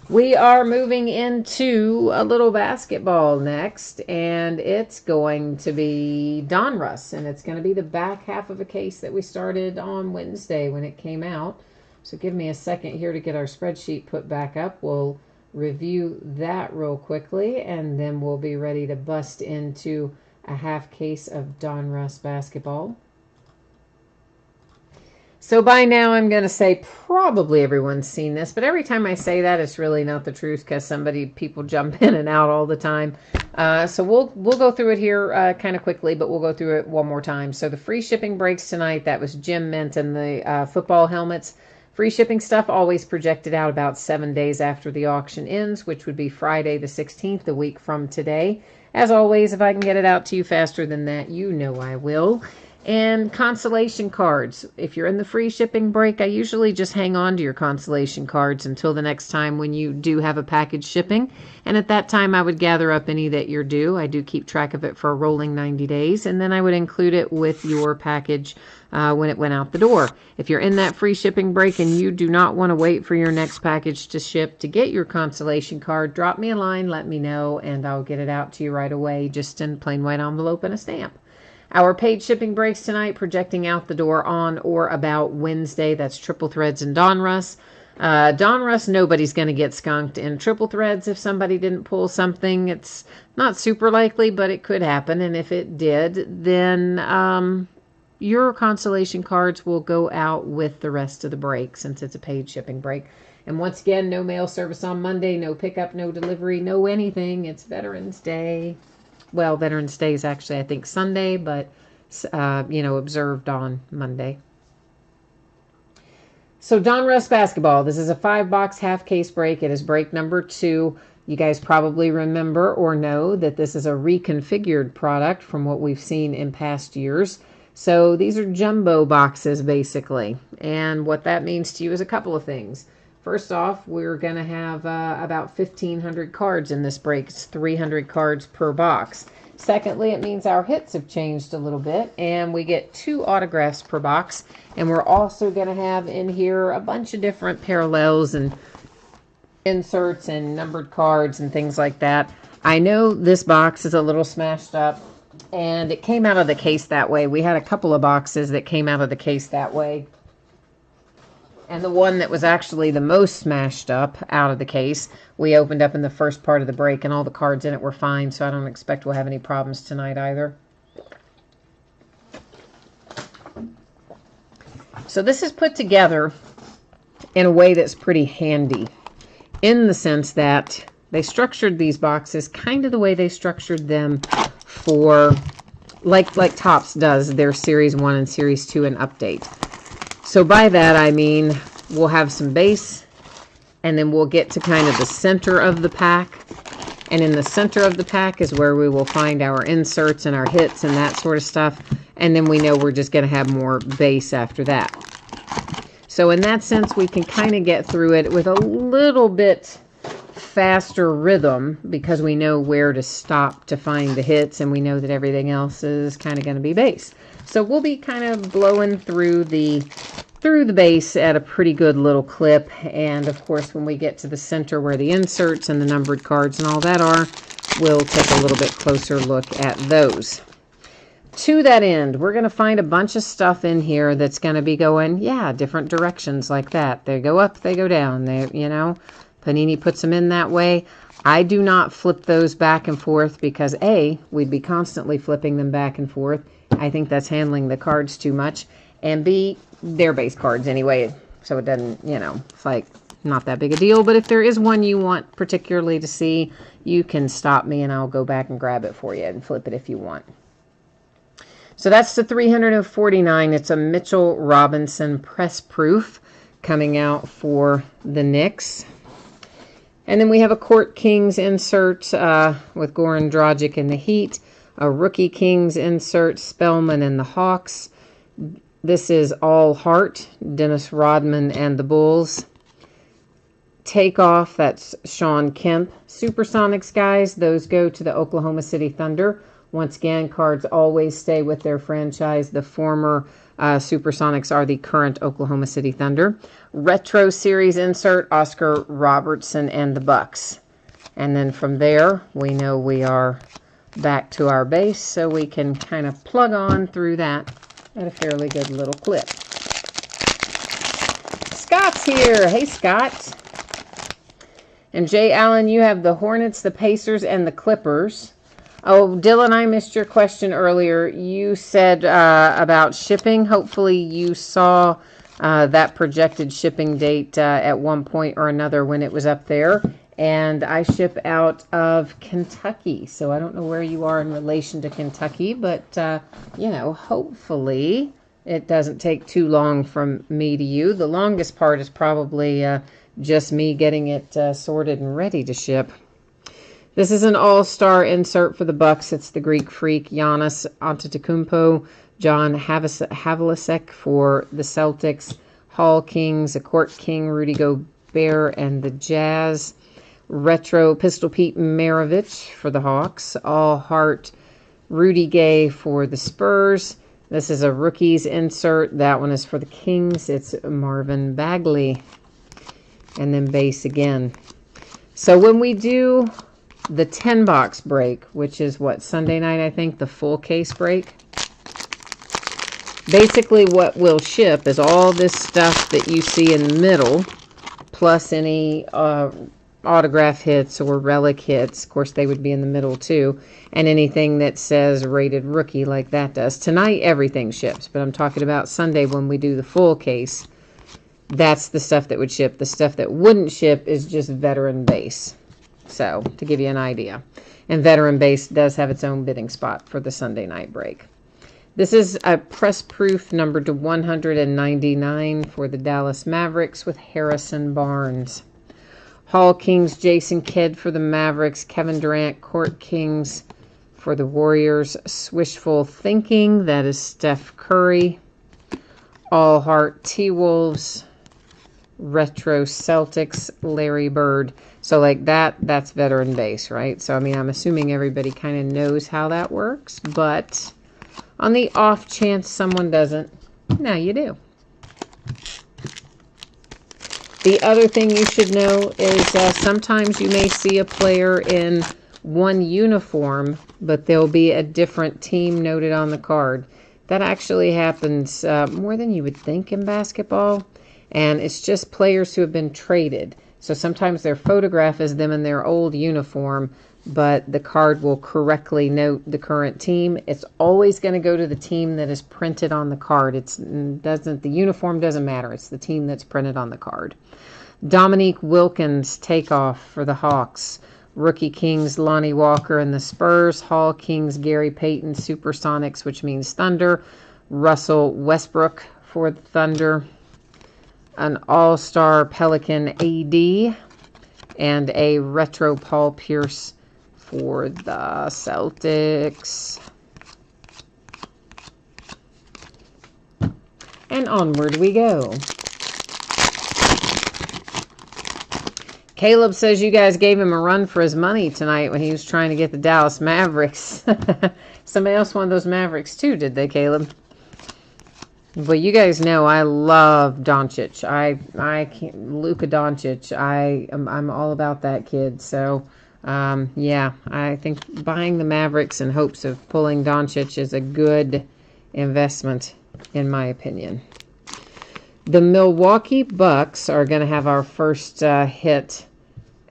Speaker 1: We are moving into a little basketball next. And it's going to be Donruss. And it's going to be the back half of a case that we started on Wednesday when it came out. So give me a second here to get our spreadsheet put back up. We'll review that real quickly. And then we'll be ready to bust into a half case of Donruss basketball. So by now I'm going to say probably everyone's seen this, but every time I say that, it's really not the truth because people jump in and out all the time. So we'll go through it here kind of quickly, but we'll go through it one more time. So the free shipping breaks tonight, that was Jim Mint and the football helmets. Free shipping stuff always projected out about 7 days after the auction ends, which would be Friday the 16th, a week from today. As always, if I can get it out to you faster than that, you know I will. And consolation cards. If you're in the free shipping break, I usually just hang on to your consolation cards until the next time when you do have a package shipping. And at that time, I would gather up any that you're due. I do keep track of it for a rolling 90 days. And then I would include it with your package when it went out the door. If you're in that free shipping break and you do not want to wait for your next package to ship to get your consolation card, drop me a line, let me know, and I'll get it out to you right away, just in plain white envelope and a stamp. Our paid shipping breaks tonight, projecting out the door on or about Wednesday. That's Triple Threads and Donruss. Donruss, nobody's going to get skunked. In triple threads, if somebody didn't pull something, it's not super likely, but it could happen. And if it did, then your consolation cards will go out with the rest of the break since it's a paid shipping break. And once again, no mail service on Monday, no pickup, no delivery, no anything. It's Veterans Day. Well, Veterans Day is actually, I think, Sunday, but, observed on Monday. So Donruss Basketball, this is a 5-box half case break. It is break number 2. You guys probably remember or know that this is a reconfigured product from what we've seen in past years. So these are jumbo boxes basically. And what that means to you is a couple of things. First off, we're going to have about 1,500 cards in this break. It's 300 cards per box. Secondly, it means our hits have changed a little bit, and we get 2 autographs per box. And we're also going to have in here a bunch of different parallels and inserts and numbered cards and things like that. I know this box is a little smashed up, and it came out of the case that way. We had a couple of boxes that came out of the case that way. And the one that was actually the most smashed up out of the case, we opened up in the first part of the break, and all the cards in it were fine, so I don't expect we'll have any problems tonight either. So this is put together in a way that's pretty handy, in the sense that they structured these boxes kind of the way they structured them for, like Topps does their Series 1 and Series 2 and Update. So by that, I mean, we'll have some base, and then we'll get to kind of the center of the pack. And in the center of the pack is where we will find our inserts and our hits and that sort of stuff. And then we know we're just going to have more base after that. So in that sense, we can kind of get through it with a little bit faster rhythm because we know where to stop to find the hits, and we know that everything else is kind of going to be base. So we'll be kind of blowing through the base at a pretty good little clip. And of course, when we get to the center where the inserts and the numbered cards and all that are, we'll take a little bit closer look at those. To that end, we're going to find a bunch of stuff in here that's going to be going, different directions like that. They go up, they go down. Panini puts them in that way. I do not flip those back and forth because A, we'd be constantly flipping them back and forth. I think that's handling the cards too much. And B, they're base cards anyway, so it doesn't, it's like not that big a deal. But if there is one you want particularly to see, you can stop me and I'll go back and grab it for you and flip it if you want. So that's the 349. It's a Mitchell Robinson press proof coming out for the Knicks. And then we have a Court Kings insert with Goran Dragic in the Heat. A Rookie Kings insert, Spellman and the Hawks. This is All Heart, Dennis Rodman and the Bulls. Takeoff, that's Sean Kemp. Supersonics, guys, those go to the Oklahoma City Thunder. Once again, cards always stay with their franchise. The former Supersonics are the current Oklahoma City Thunder. Retro Series insert, Oscar Robertson and the Bucks. And then from there, we know we are back to our base, so we can kind of plug on through that at a fairly good little clip. Scott's here. Hey, Scott. And Jay Allen, you have the Hornets, the Pacers, and the Clippers. Oh, Dylan, I missed your question earlier. You said about shipping. Hopefully you saw that projected shipping date at one point or another when it was up there. And I ship out of Kentucky. So I don't know where you are in relation to Kentucky, but, hopefully it doesn't take too long from me to you. The longest part is probably just me getting it sorted and ready to ship. This is an all-star insert for the Bucks. It's the Greek Freak, Giannis Antetokounmpo, John Havlicek for the Celtics, Hall Kings, a Court King, Rudy Gobert and the Jazz. Retro Pistol Pete Maravich for the Hawks. All Heart Rudy Gay for the Spurs. This is a Rookies insert. That one is for the Kings. It's Marvin Bagley. And then base again. So when we do the 10-box break, which is what, Sunday night, I think, the full case break. Basically what we'll ship is all this stuff that you see in the middle plus any autograph hits or relic hits. Of course, they would be in the middle too. And anything that says rated rookie like that does. Tonight, everything ships. But I'm talking about Sunday when we do the full case. That's the stuff that would ship. The stuff that wouldn't ship is just veteran base. So, to give you an idea. And veteran base does have its own bidding spot for the Sunday night break. This is a press proof number to 199 for the Dallas Mavericks with Harrison Barnes. Hall Kings, Jason Kidd for the Mavericks. Kevin Durant, Court Kings for the Warriors. Swishful Thinking, that is Steph Curry. All Heart T-Wolves. Retro Celtics, Larry Bird. So like that's veteran base, right? So, I mean, I'm assuming everybody kind of knows how that works. But on the off chance someone doesn't, now you do. The other thing you should know is sometimes you may see a player in one uniform, but there'll be a different team noted on the card. That actually happens more than you would think in basketball, and it's just players who have been traded. So sometimes their photograph is them in their old uniform, but the card will correctly note the current team. It's always going to go to the team that is printed on the card. The uniform doesn't matter. It's the team that's printed on the card. Dominique Wilkins, takeoff for the Hawks. Rookie Kings, Lonnie Walker and the Spurs. Hall Kings, Gary Payton, Supersonics, which means Thunder. Russell Westbrook for the Thunder. An All-Star Pelican AD. And a retro Paul Pierce for the Celtics. And onward we go. Caleb says you guys gave him a run for his money tonight when he was trying to get the Dallas Mavericks. Somebody else wanted those Mavericks too, did they, Caleb? But you guys know I love Doncic. I can't, Luka Doncic. I'm all about that kid. So, yeah, I think buying the Mavericks in hopes of pulling Doncic is a good investment, in my opinion. The Milwaukee Bucks are going to have our first hit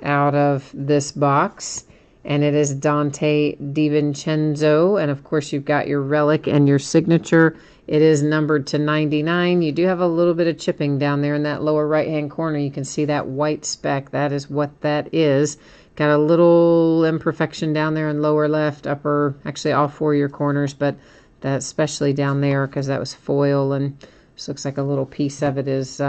Speaker 1: out of this box, and it is Dante DiVincenzo. And of course, you've got your relic and your signature. It is numbered to 99. You do have a little bit of chipping down there in that lower right-hand corner. You can see that white speck. That is what that is. Got a little imperfection down there in lower left, upper, actually all four of your corners, but that especially down there because that was foil, and this looks like a little piece of it is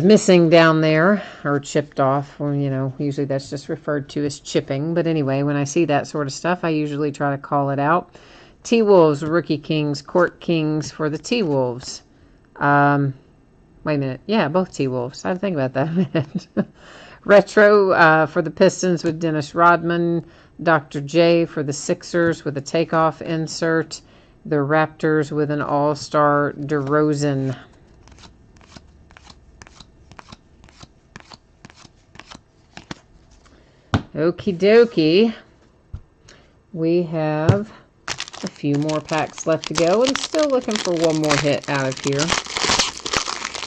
Speaker 1: missing down there or chipped off. Or, you know, usually that's just referred to as chipping. But anyway, when I see that sort of stuff, I usually try to call it out. T-Wolves, Rookie Kings, Court Kings for the T-Wolves. Wait a minute. Yeah, both T-Wolves. I had to think about that a minute. Retro for the Pistons with Dennis Rodman. Dr. J for the Sixers with a takeoff insert. The Raptors with an All-Star DeRozan. Okie dokie. We have a few more packs left to go, and still looking for one more hit out of here.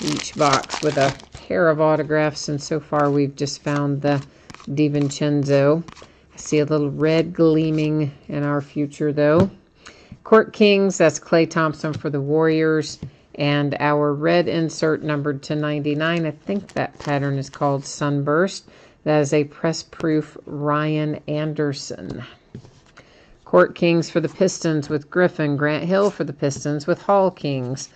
Speaker 1: Each box with a pair of autographs, and so far we've just found the DiVincenzo. I see a little red gleaming in our future, though. Court Kings, that's Klay Thompson for the Warriors, and our red insert numbered to 99. I think that pattern is called Sunburst. That is a press-proof Ryan Anderson. Court Kings for the Pistons with Griffin. Grant Hill for the Pistons with Hall Kings.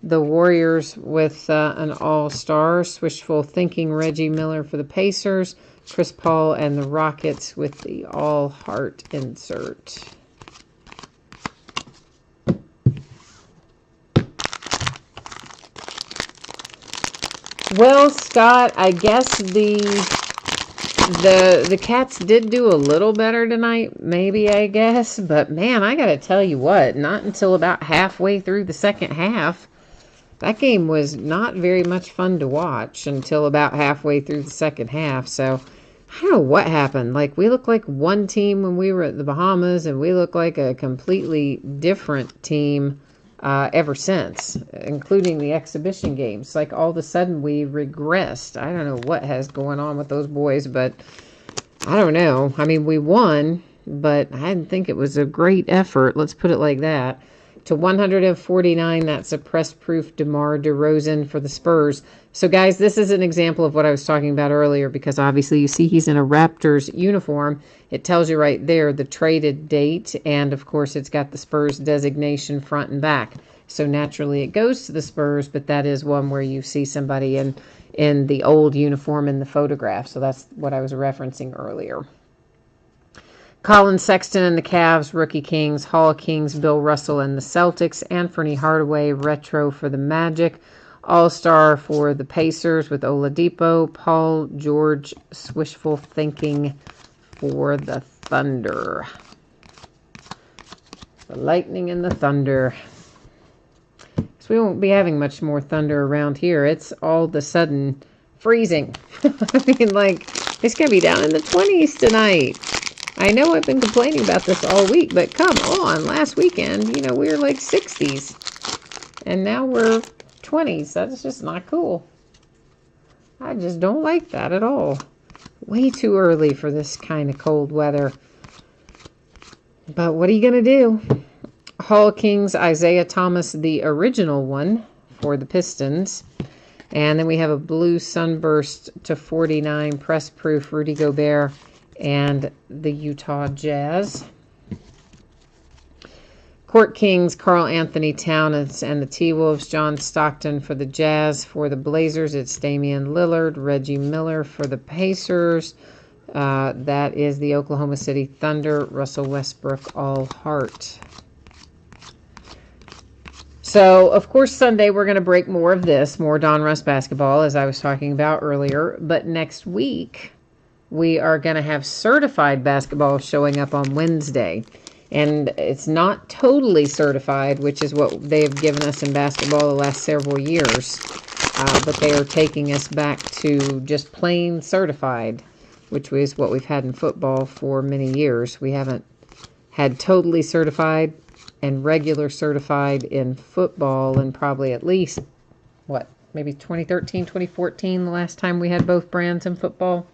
Speaker 1: The Warriors with an All-Star. Swishful Thinking, Reggie Miller for the Pacers. Chris Paul and the Rockets with the All-Heart insert. Well, Scott, I guess the Cats did do a little better tonight, maybe, I guess. But, man, I got to tell you what, not until about halfway through the second half. That game was not very much fun to watch until about halfway through the second half. So, I don't know what happened. Like, we looked like one team when we were at the Bahamas, and we looked like a completely different team ever since, including the exhibition games. Like all of a sudden we regressed. I don't know what has going on with those boys, but I don't know. I mean, we won, but I didn't think it was a great effort. Let's put it like that. To 149, that's a press-proof DeMar DeRozan for the Spurs. So, guys, this is an example of what I was talking about earlier, because obviously you see he's in a Raptors uniform. It tells you right there the traded date, and, of course, it's got the Spurs designation front and back. So, naturally, it goes to the Spurs, but that is one where you see somebody in the old uniform in the photograph. So, that's what I was referencing earlier. Colin Sexton and the Cavs, Rookie Kings, Hall Kings, Bill Russell and the Celtics, Anthony Hardaway, Retro for the Magic, All-Star for the Pacers with Oladipo, Paul George, Wishful Thinking for the Thunder. The Lightning and the Thunder. So we won't be having much more thunder around here. It's all of a sudden freezing. I mean, like, it's going to be down in the 20s tonight. I know I've been complaining about this all week, but come on. Last weekend, we were like 60s. And now we're 20s. That's just not cool. I just don't like that at all. Way too early for this kind of cold weather. But what are you going to do? Hall Kings, Isaiah Thomas, the original one for the Pistons. And then we have a blue sunburst to 49, press proof, Rudy Gobert and the Utah Jazz. Court Kings, Karl Anthony Towns and the T-Wolves, John Stockton for the Jazz. For the Blazers, it's Damian Lillard, Reggie Miller for the Pacers. That is the Oklahoma City Thunder, Russell Westbrook, all heart. So, of course, Sunday we're going to break more of this, more Donruss basketball, as I was talking about earlier. But next week, we are going to have certified basketball showing up on Wednesday. And it's not totally certified, which is what they've given us in basketball the last several years. But they are taking us back to just plain certified, which is what we've had in football for many years. We haven't had totally certified and regular certified in football in probably at least, maybe 2013, 2014, the last time we had both brands in football.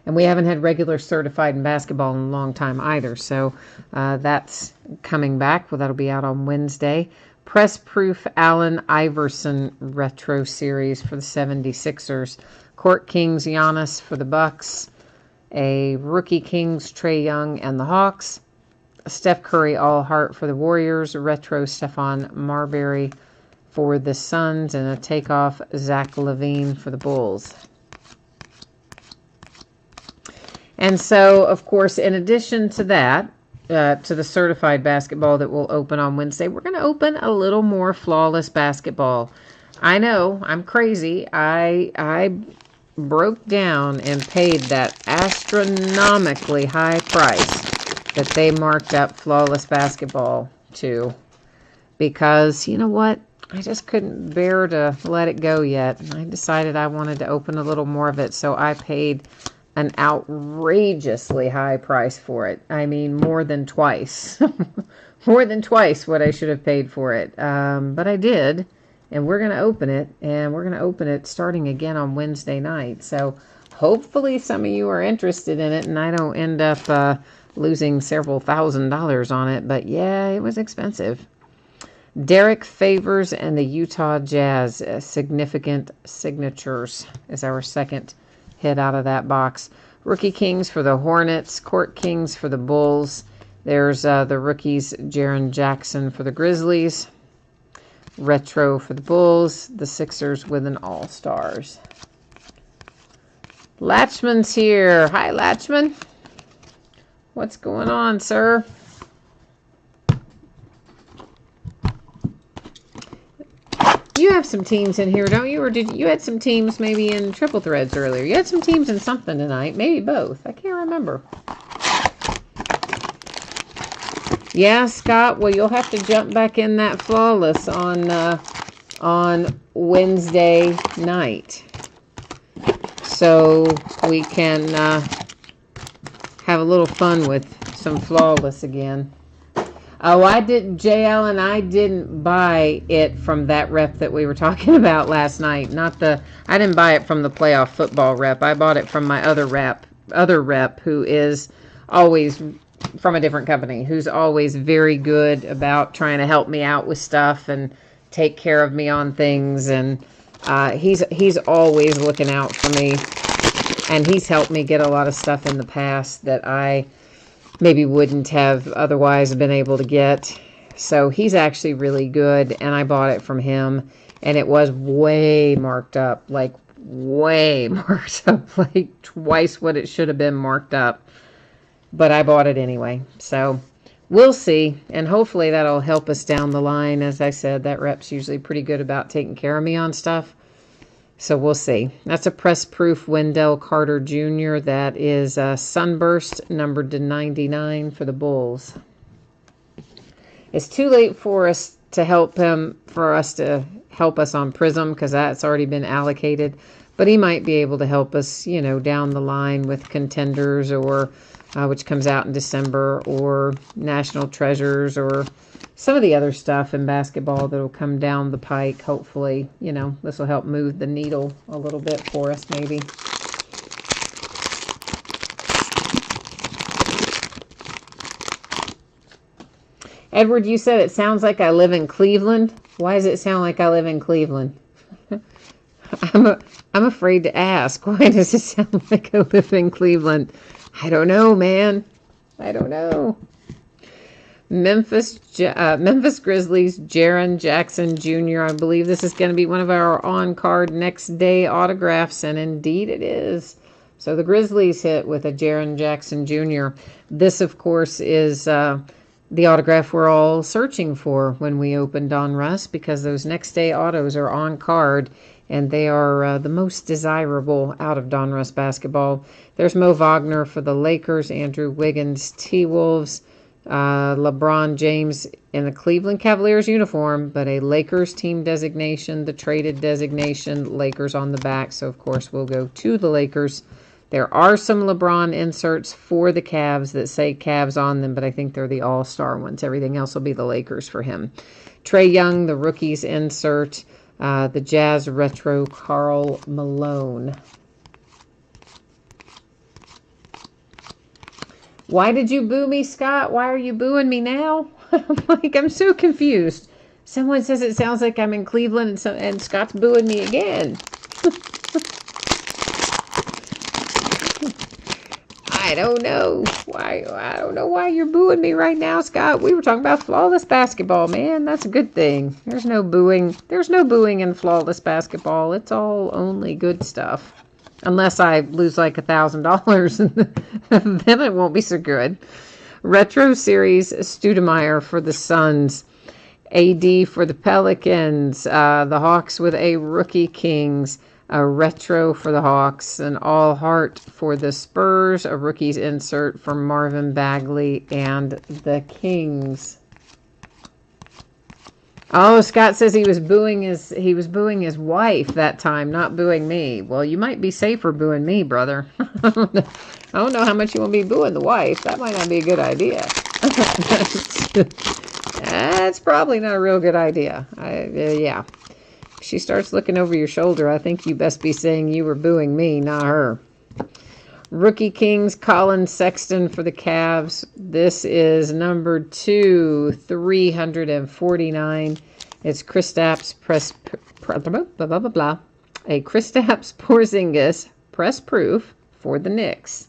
Speaker 1: And we haven't had regular certified in basketball in a long time either. So that's coming back. Well, that'll be out on Wednesday. Press Proof Allen Iverson Retro Series for the 76ers. Court Kings Giannis for the Bucks. A Rookie Kings Trae Young and the Hawks. Steph Curry All Heart for the Warriors. Retro Stephon Marbury for the Suns. And a takeoff Zach LaVine for the Bulls. And so, of course, in addition to that, to the certified basketball that will open on Wednesday, we're going to open a little more flawless basketball. I know, I'm crazy. I broke down and paid that astronomically high price that they marked up flawless basketball to. Because, you know what? I just couldn't bear to let it go yet. I decided I wanted to open a little more of it, so I paid an outrageously high price for it. I mean, more than twice. More than twice what I should have paid for it. But I did, and we're going to open it, and we're going to open it starting again on Wednesday night. So hopefully some of you are interested in it, and I don't end up losing several $1,000s on it. But yeah, it was expensive. Derek Favors and the Utah Jazz, Significant Signatures, is our second hit out of that box. Rookie Kings for the Hornets. Court Kings for the Bulls. There's the rookies, Jaren Jackson for the Grizzlies. Retro for the Bulls. The Sixers with an All-Stars. Latchman's here. Hi, Latchman. What's going on, sir? You have some teams in here, don't you? Or did you had some teams maybe in Triple Threads earlier? You had some teams in something tonight. Maybe both. I can't remember. Yeah, Scott. Well, you'll have to jump back in that flawless on Wednesday night, so we can have a little fun with some flawless again. Oh, I didn't, JL, and I didn't buy it from that rep that we were talking about last night. I didn't buy it from the playoff football rep. I bought it from my other rep who is always from a different company, who's always very good about trying to help me out with stuff and take care of me on things. And he's always looking out for me. And he's helped me get a lot of stuff in the past that I maybe wouldn't have otherwise been able to get. So he's actually really good, and I bought it from him, and it was way marked up, like way marked up, like twice what it should have been marked up. But I bought it anyway. So we'll see, and hopefully that'll help us down the line. As I said, that rep's usually pretty good about taking care of me on stuff. So we'll see. That's a press proof Wendell Carter Jr. That is Sunburst, numbered to 99 for the Bulls. It's too late for us to help us on Prism because that's already been allocated. But he might be able to help us, down the line with Contenders, or which comes out in December, or National Treasures, or some of the other stuff in basketball that will come down the pike. Hopefully, this will help move the needle a little bit for us, maybe. Edward, you said it sounds like I live in Cleveland. Why does it sound like I live in Cleveland? I'm afraid to ask. Why does it sound like I live in Cleveland? I don't know, man. I don't know. Memphis Grizzlies, Jaren Jackson Jr. I believe this is going to be one of our on-card next day autographs, and indeed it is. So the Grizzlies hit with a Jaren Jackson Jr. This, of course, is the autograph we're all searching for when we open Donruss, because those next day autos are on card, and they are the most desirable out of Donruss basketball. There's Mo Wagner for the Lakers, Andrew Wiggins, T-Wolves, LeBron James in the Cleveland Cavaliers uniform, but a Lakers team designation, the traded designation, Lakers on the back. So, of course, we'll go to the Lakers. There are some LeBron inserts for the Cavs that say Cavs on them, but I think they're the all-star ones. Everything else will be the Lakers for him. Trae Young, the rookies insert, the Jazz retro, Karl Malone. Why did you boo me, Scott? Why are you booing me now? I'm so confused. Someone says it sounds like I'm in Cleveland, and Scott's booing me again. I don't know why. I don't know why you're booing me right now, Scott. We were talking about flawless basketball, man. That's a good thing. There's no booing. There's no booing in flawless basketball. It's all only good stuff. Unless I lose like $1,000, then it won't be so good. Retro Series, Stoudemire for the Suns. AD for the Pelicans. The Hawks with a Rookie Kings. A retro for the Hawks. An All Heart for the Spurs. A Rookies insert for Marvin Bagley and the Kings. Oh, Scott says he was booing his wife that time, not booing me. Well, you might be safer booing me, brother. I don't know how much you want me booing the wife. That might not be a good idea. That's probably not a real good idea. Yeah. If she starts looking over your shoulder, I think you best be saying you were booing me, not her. Rookie Kings, Colin Sexton for the Cavs. This is number 349. It's Kristaps a Kristaps Porzingis press proof for the Knicks.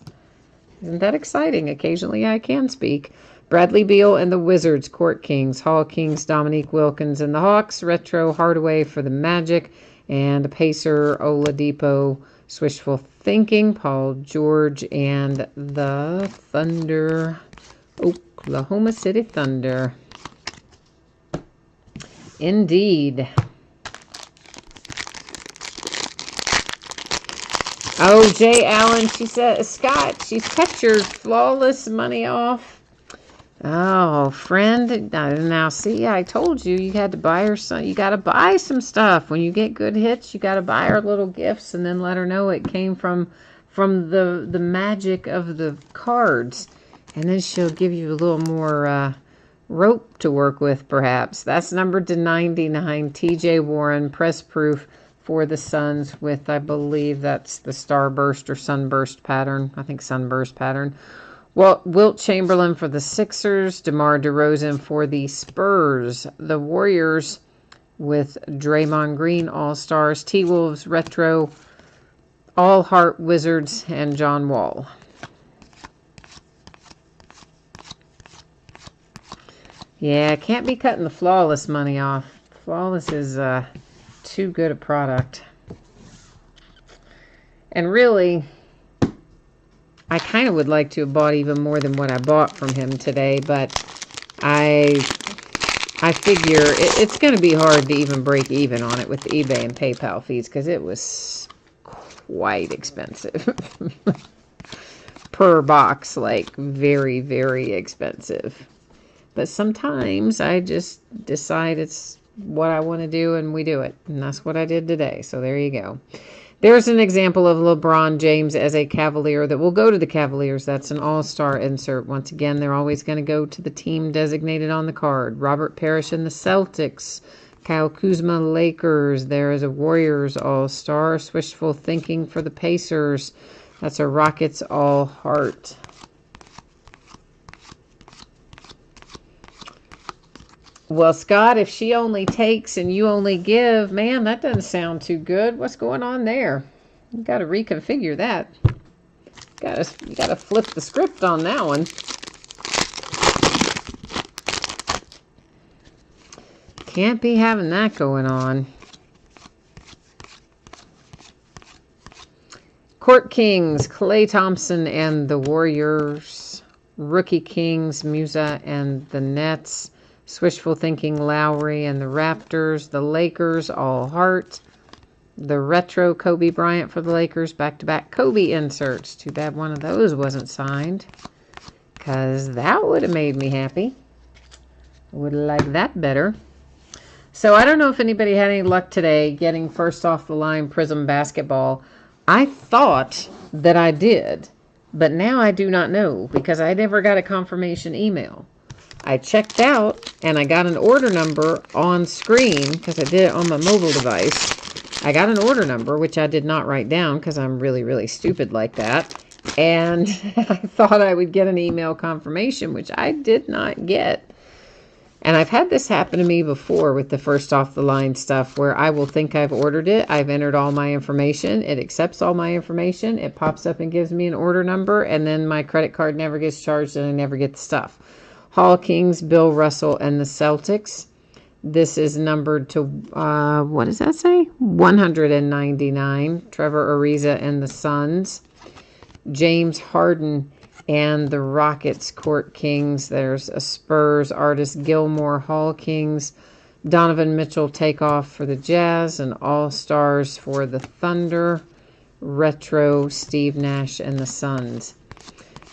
Speaker 1: Isn't that exciting? Occasionally I can speak. Bradley Beal and the Wizards, Court Kings. Hall Kings, Dominique Wilkins and the Hawks. Retro Hardaway for the Magic. And Pacer Oladipo, Swishful Thinking, Paul George, and the Thunder, Oklahoma City Thunder. Indeed. Oh, Jay Allen, she said, Scott, she's cut your flawless money off. Oh, friend, now see, I told you, you had to buy her some, you got to buy some stuff. When you get good hits, you got to buy her little gifts and then let her know it came from the magic of the cards. And then she'll give you a little rope to work with, perhaps. That's numbered to 99. TJ Warren, press proof for the Suns with, I believe that's the starburst or sunburst pattern. I think sunburst pattern. Well, Wilt Chamberlain for the Sixers. DeMar DeRozan for the Spurs. The Warriors with Draymond Green, All-Stars. T-Wolves, Retro, All Heart Wizards, and John Wall. Yeah, can't be cutting the Flawless money off. Flawless is too good a product. And really, I kind of would like to have bought even more than what I bought from him today, but I figure it's going to be hard to even break even on it with the eBay and PayPal fees because it was quite expensive. Per box, like very, very expensive. But sometimes I just decide it's what I want to do and we do it. And that's what I did today. So there you go. There's an example of LeBron James as a Cavalier that will go to the Cavaliers. That's an all-star insert. Once again, they're always going to go to the team designated on the card. Robert Parrish in the Celtics. Kyle Kuzma, Lakers. There is a Warriors all-star. Wishful thinking for the Pacers. That's a Rockets all-heart. Well, Scott, if she only takes and you only give, man, that doesn't sound too good. What's going on there? You got to reconfigure that. You got to flip the script on that one. Can't be having that going on. Court Kings, Klay Thompson and the Warriors. Rookie Kings, Musa and the Nets. Wishful thinking, Lowry and the Raptors. The Lakers, all heart. The retro Kobe Bryant for the Lakers. Back-to-back Kobe inserts. Too bad one of those wasn't signed, because that would have made me happy. Would like that better. So I don't know if anybody had any luck today getting first off the line Prism basketball. I thought that I did, but now I do not know because I never got a confirmation email. I checked out and I got an order number on screen because I did it on my mobile device. I got an order number, which I did not write down because I'm really, really stupid like that. And I thought I would get an email confirmation, which I did not get. And I've had this happen to me before with the first off the line stuff where I will think I've ordered it. I've entered all my information. It accepts all my information. It pops up and gives me an order number. And then my credit card never gets charged and I never get the stuff. Hall Kings, Bill Russell, and the Celtics. This is numbered to, what does that say? 199. Trevor Ariza and the Suns. James Harden and the Rockets, Court Kings. There's a Spurs artist, Gilmore, Hall Kings. Donovan Mitchell, takeoff for the Jazz. And All-Stars for the Thunder. Retro, Steve Nash and the Suns.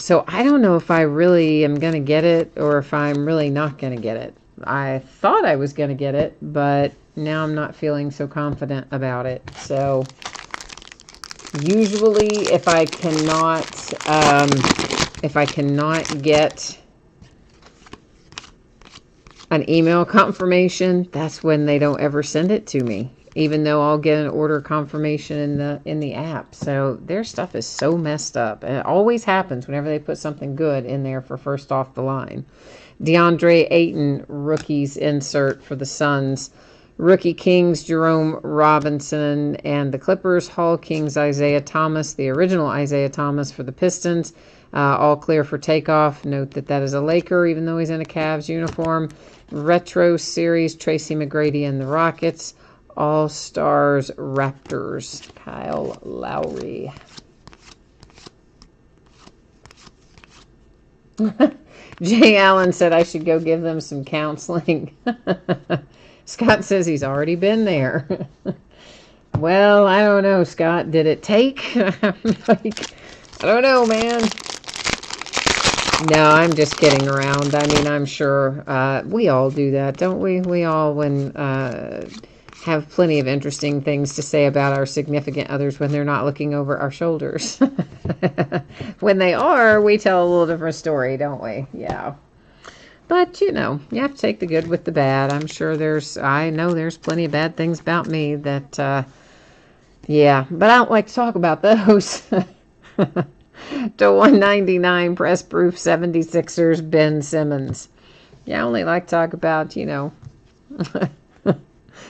Speaker 1: So I don't know if I really am going to get it or if I'm really not going to get it. I thought I was going to get it, but now I'm not feeling so confident about it. So usually if I cannot get an email confirmation, that's when they don't ever send it to me. Even though I'll get an order confirmation in the app. So their stuff is so messed up. And it always happens whenever they put something good in there for first off the line. DeAndre Ayton, rookies insert for the Suns. Rookie Kings, Jerome Robinson and the Clippers. Hall Kings, Isaiah Thomas, the original Isaiah Thomas for the Pistons. All clear for takeoff. Note that is a Laker, even though he's in a Cavs uniform. Retro Series, Tracy McGrady and the Rockets. All-Stars, Raptors, Kyle Lowry. Jay Allen said I should go give them some counseling. Scott says he's already been there. Well, I don't know, Scott. Did it take? I don't know, man. No, I'm just kidding around. I mean, I'm sure we all do that, don't we? We all, when have plenty of interesting things to say about our significant others when they're not looking over our shoulders. When they are, we tell a little different story, don't we? Yeah. But, you know, you have to take the good with the bad. I know there's plenty of bad things about me that, yeah, but I don't like to talk about those. To 199 Press Proof 76ers Ben Simmons. Yeah, I only like to talk about, you know,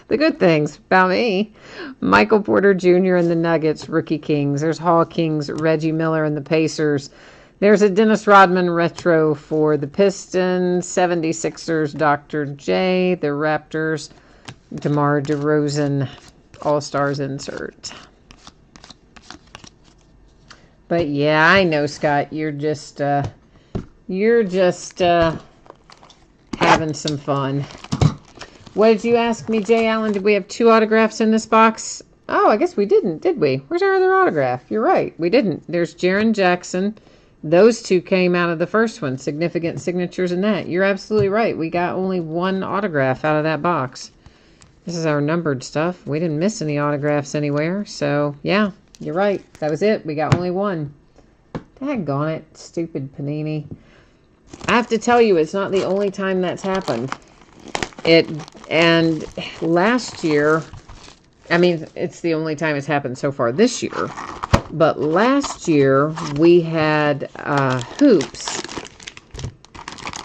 Speaker 1: the good things about me. Michael Porter Jr. and the Nuggets, Rookie Kings. There's Hall Kings, Reggie Miller and the Pacers. There's a Dennis Rodman retro for the Pistons, 76ers, Dr. J, the Raptors, DeMar DeRozan, All-Stars insert. But yeah, I know, Scott, you're just having some fun. What did you ask me, Jay Allen? Did we have 2 autographs in this box? Oh, I guess we didn't, did we? Where's our other autograph? You're right, we didn't. There's Jaren Jackson. Those 2 came out of the first one. Significant signatures in that. You're absolutely right. We got only 1 autograph out of that box. This is our numbered stuff. We didn't miss any autographs anywhere. So, yeah, you're right. That was it. We got only 1. Daggone it. Stupid Panini. I have to tell you, it's not the only time that's happened. And last year, I mean, it's the only time it's happened so far this year. But last year, we had hoops.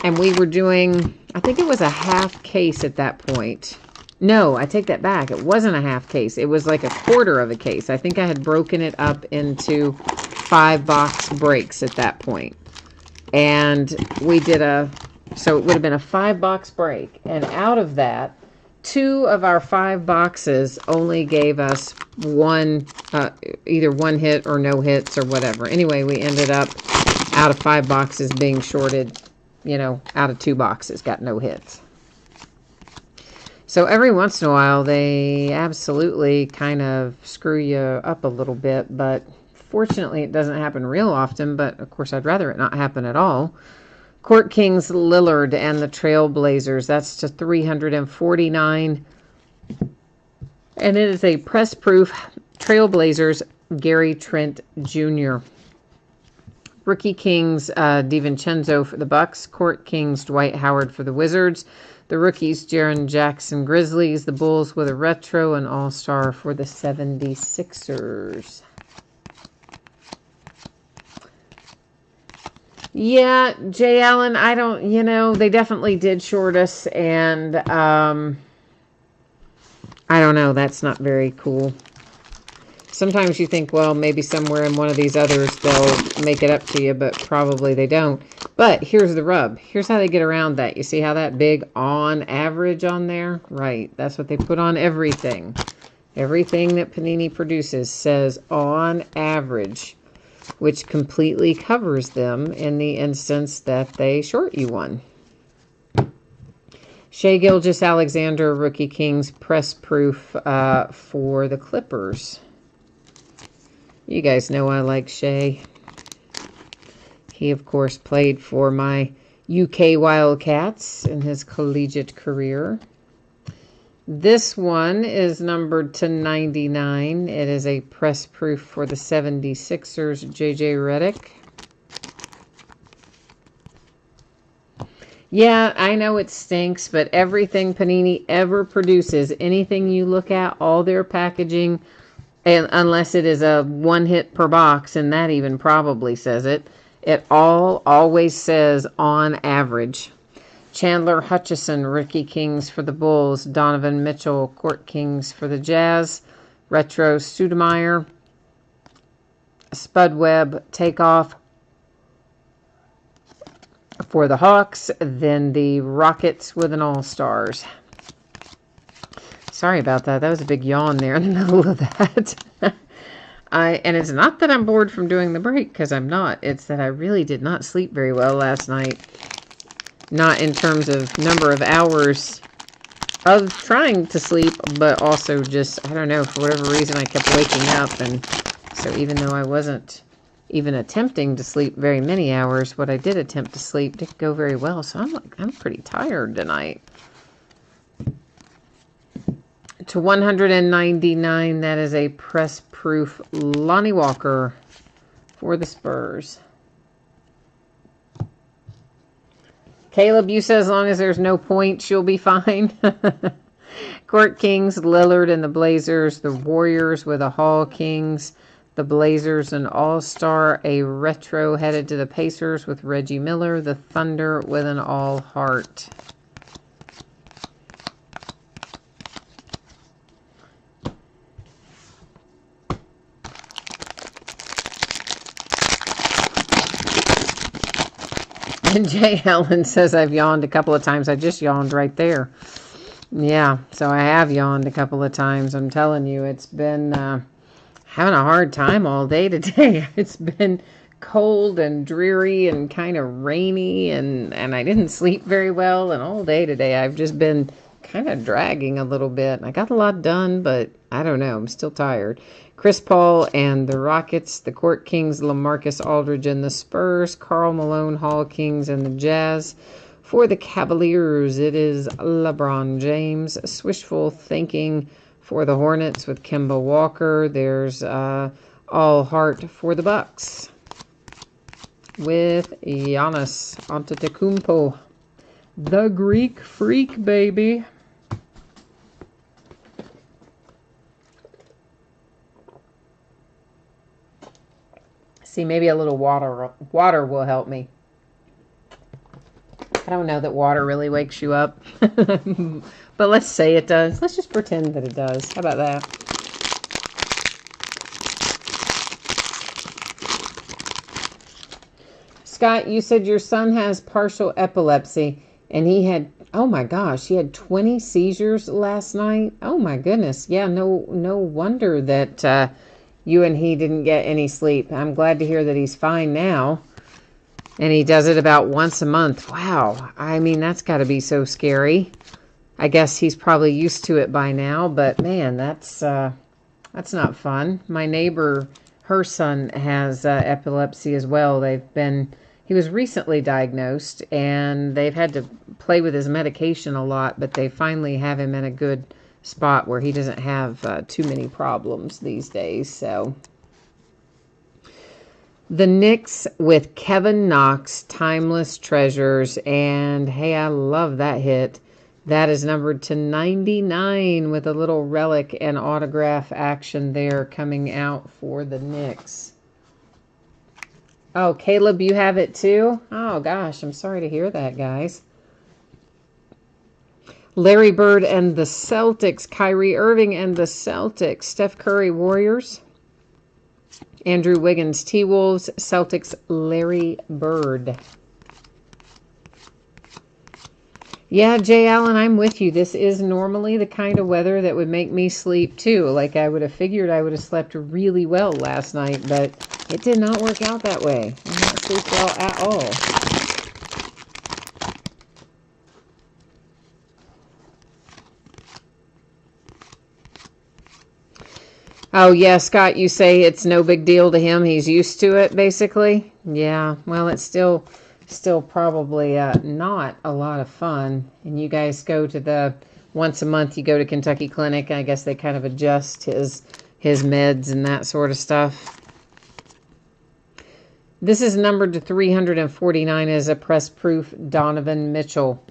Speaker 1: And we were doing, I think it was a half case at that point. No, I take that back. It wasn't a half case. It was like a quarter of a case. I think I had broken it up into 5-box breaks at that point. And we did so it would have been a 5-box break. And out of that, 2 of our 5 boxes only gave us one, either 1 hit or no hits or whatever. Anyway, we ended up out of 5 boxes being shorted, you know, out of 2 boxes, got no hits. So every once in a while, they absolutely kind of screw you up a little bit, but fortunately it doesn't happen real often, but of course I'd rather it not happen at all. Court Kings Lillard and the Trailblazers. That's to 349. And it is a press proof Trailblazers Gary Trent Jr. Rookie Kings DiVincenzo for the Bucks. Court Kings Dwight Howard for the Wizards. The rookies Jaren Jackson Grizzlies. The Bulls with a retro and all-star for the 76ers. Yeah, Jay Allen, I don't, you know, they definitely did short us, and I don't know, that's not very cool. Sometimes you think, well, maybe somewhere in one of these others they'll make it up to you, but probably they don't. But here's the rub. Here's how they get around that. You see how that big on average on there? Right, that's what they put on everything. Everything that Panini produces says on average, which completely covers them in the instance that they short you one. Shai Gilgeous-Alexander, Rookie Kings, press proof for the Clippers. You guys know I like Shai. He, of course, played for my UK Wildcats in his collegiate career. This one is numbered to 99. It is a press proof for the 76ers, JJ Redick. Yeah, I know it stinks, but everything Panini ever produces, anything you look at, all their packaging, and unless it is a 1 hit per box, and that even probably says it, it always says on average. Chandler Hutchison, Rookie Kings for the Bulls. Donovan Mitchell, Court Kings for the Jazz. Retro Stoudemire. Spud Webb, Takeoff for the Hawks. Then the Rockets with an All-Stars. Sorry about that. That was a big yawn there in the middle of that. And it's not that I'm bored from doing the break, because I'm not. It's that I really did not sleep very well last night. Not in terms of number of hours of trying to sleep, but also just, I don't know, for whatever reason I kept waking up. And so even though I wasn't even attempting to sleep very many hours, what I did attempt to sleep didn't go very well. So I'm pretty tired tonight. To 199, that is a press proof Lonnie Walker for the Spurs. Caleb, you said as long as there's no points, you'll be fine. Court Kings, Lillard and the Blazers. The Warriors with a Hall Kings. The Blazers an all-star. A retro headed to the Pacers with Reggie Miller. The Thunder with an all-heart. And Jay Allen says I've yawned a couple of times. I just yawned right there. Yeah, so I have yawned a couple of times. I'm telling you, it's been having a hard time all day today. It's been cold and dreary and kind of rainy, and I didn't sleep very well. And all day today, I've just been kind of dragging a little bit. I got a lot done, but I don't know. I'm still tired. Chris Paul and the Rockets, the Court Kings, LaMarcus Aldridge and the Spurs, Karl Malone, Hall Kings and the Jazz. For the Cavaliers, it is LeBron James. Wishful thinking for the Hornets with Kemba Walker. There's all heart for the Bucks with Giannis Antetokounmpo. The Greek Freak, baby. See, maybe a little water will help me. I don't know that water really wakes you up. But let's say it does. Let's just pretend that it does. How about that? Scott, you said your son has partial epilepsy. And he had, oh my gosh, he had 20 seizures last night. Oh my goodness. Yeah, no wonder that you and he didn't get any sleep. I'm glad to hear that he's fine now. And he does it about once a month. Wow. I mean, that's got to be so scary. I guess he's probably used to it by now, but man, that's not fun. My neighbor, her son has epilepsy as well. He was recently diagnosed, and they've had to play with his medication a lot, but they finally have him in a good spot where he doesn't have too many problems these days. So the Knicks with Kevin Knox, Timeless Treasures, and hey, I love that hit. That is numbered to 99 with a little relic and autograph action there coming out for the Knicks. Oh, Caleb, you have it too? Oh gosh, I'm sorry to hear that, guys. Larry Bird and the Celtics, Kyrie Irving and the Celtics, Steph Curry Warriors, Andrew Wiggins T-Wolves, Celtics Larry Bird. Yeah, Jay Allen, I'm with you. This is normally the kind of weather that would make me sleep too. Like I would have figured I would have slept really well last night, but it did not work out that way. I did not sleep well at all. Oh, yeah, Scott, you say it's no big deal to him. He's used to it, basically. Yeah, well, it's still probably not a lot of fun. And you guys go to the, once a month you go to Kentucky Clinic. I guess they kind of adjust his meds and that sort of stuff. This is numbered to 349 as a press proof Donovan Mitchell.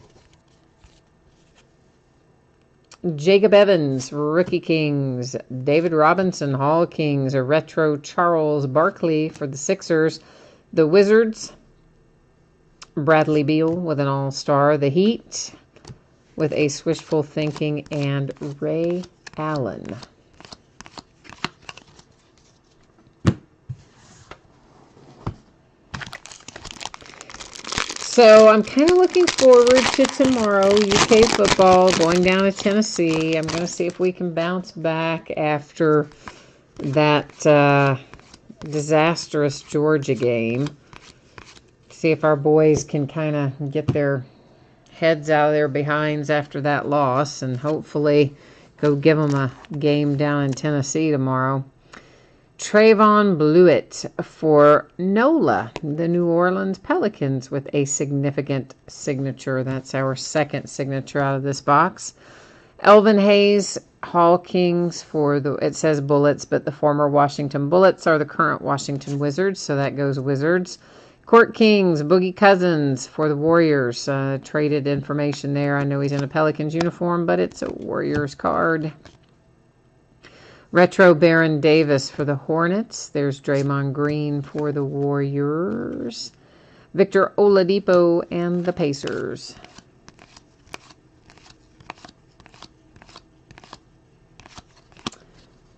Speaker 1: Jacob Evans, Rookie Kings. David Robinson, Hall Kings. A retro Charles Barkley for the Sixers. The Wizards, Bradley Beal with an all-star. The Heat with a Wishful Thinking and Ray Allen. So I'm kind of looking forward to tomorrow, UK football, going down to Tennessee. I'm going to see if we can bounce back after that disastrous Georgia game. See if our boys can kind of get their heads out of their behinds after that loss and hopefully go give them a game down in Tennessee tomorrow. Trayvon Blewett for NOLA, the New Orleans Pelicans, with a significant signature. That's our second signature out of this box. Elvin Hayes, Hall Kings for the, it says Bullets, but the former Washington Bullets are the current Washington Wizards, so that goes Wizards. Court Kings, Boogie Cousins for the Warriors. Traded information there. I know he's in a Pelicans uniform, but it's a Warriors card. Retro Baron Davis for the Hornets. There's Draymond Green for the Warriors. Victor Oladipo and the Pacers.